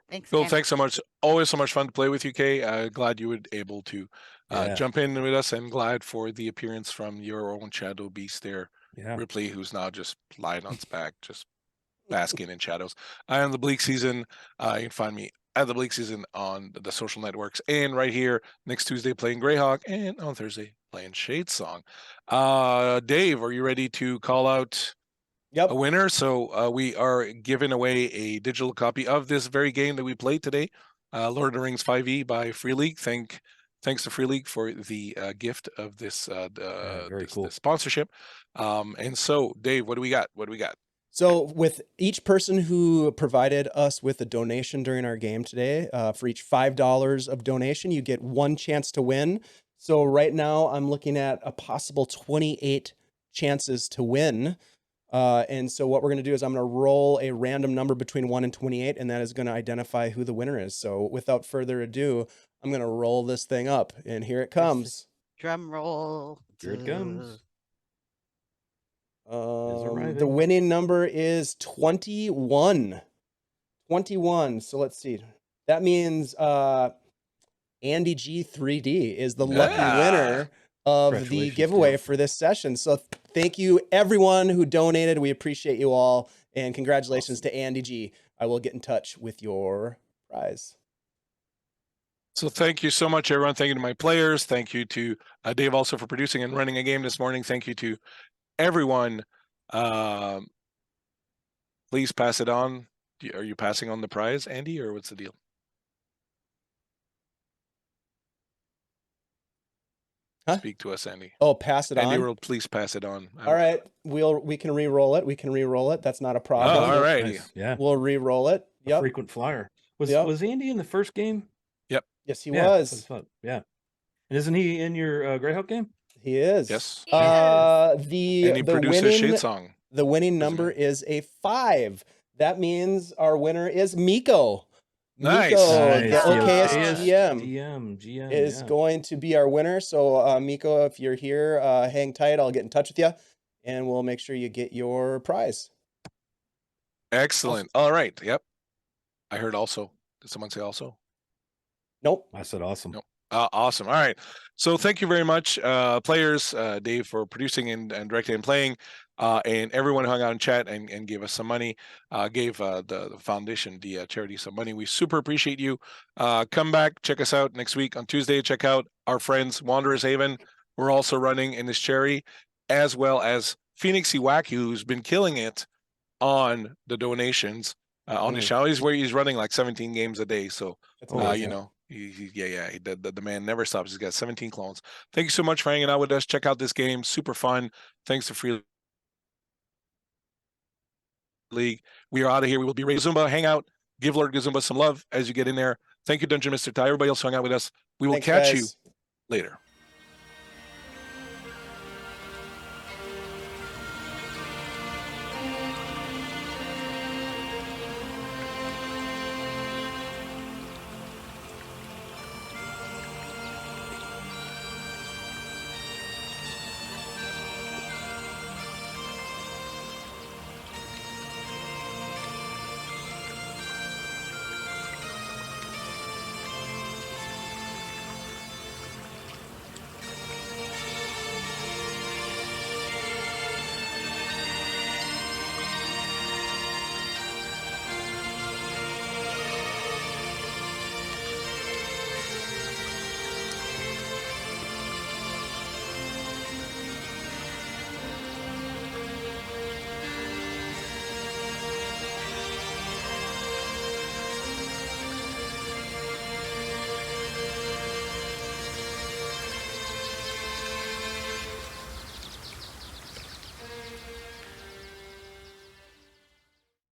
Thanks Cool. again. Thanks so much. Always so much fun to play with you, Kay. Glad you were able to Yeah. jump in with us, and glad for the appearance from your own shadow beast there, Yeah. Ripley, who's now just lying on its back, just basking in shadows. I am the Bleakseason. You can find me at the Bleakseason on the social networks, and right here next Tuesday playing Greyhawk, and on Thursday playing Shadesong. Dave, are you ready to call out Yep. a winner? So we are giving away a digital copy of this very game that we played today, Lord of the Rings 5e by Free League. Thanks to Free League for the gift of this very cool. this sponsorship. And so, Dave, what do we got? What do we got? So with each person who provided us with a donation during our game today, for each $5 of donation, you get one chance to win. So right now I'm looking at a possible 28 chances to win. And so what we're going to do is I'm going to roll a random number between 1 and 28, and that is going to identify who the winner is. So without further ado, I'm going to roll this thing up, and here it comes. Drum roll. Here it comes. The arriving. winning number is 21. 21. So let's see. That means Andy G 3D is the lucky winner of the Congratulations, giveaway Tim. for this session. So thank you everyone who donated. We appreciate you all, and congratulations to Andy G. I will get in touch with your prize. So thank you so much, everyone. Thank you to my players. Thank you to Dave also for producing and running a game this morning. Thank you to everyone. Please pass it on. Are you passing on the prize, Andy, or what's the deal? Huh? Speak to us, Andy. Oh, pass it Andy on. will please pass it on. All right, we can re-roll it. We can re-roll it. That's not a problem. all right. Nice. Yeah. We'll re-roll it. A Yep. frequent flyer. Was Yep. was Andy in the first game? Yes, he Yeah, that's what I was. thought. Yeah. And isn't he in your Greyhawk game? He is. Yes. Yes. And he The produces winning Shadesong. the winning Wasn't number it? is a 5. That means our winner is Miko. Nice. Miko, Nice. the OKS GM is going to be our winner. So Miko, if you're here, hang tight. I'll get in touch with you, and we'll make sure you get your prize. Excellent. All right. Yep. I heard also. Did someone say also? Nope. I said awesome. Nope. Awesome. All right. So thank you very much, players, Dave, for producing and directing and playing, and everyone who hung out in chat and gave us some money, gave the foundation, the charity, some money. We super appreciate you. Come back, check us out next week on Tuesday. Check out our friends, Wanderers Haven. We're also running in this charity, as well as Phoenix Iwaki, who's been killing it on the donations on his channel. He's running like 17 games a day. So, That's amazing. you know, the man never stops. He's got 17 clones. Thank you so much for hanging out with us. Check out this game. Super fun. Thanks to Free League. We are out of here. We will be ready to Zumba, hang out, give Lord Gazumba some love as you get in there. Thank you, Dungeon Mr. Ty. Everybody else hung out with us. We will Thanks, catch guys. you later.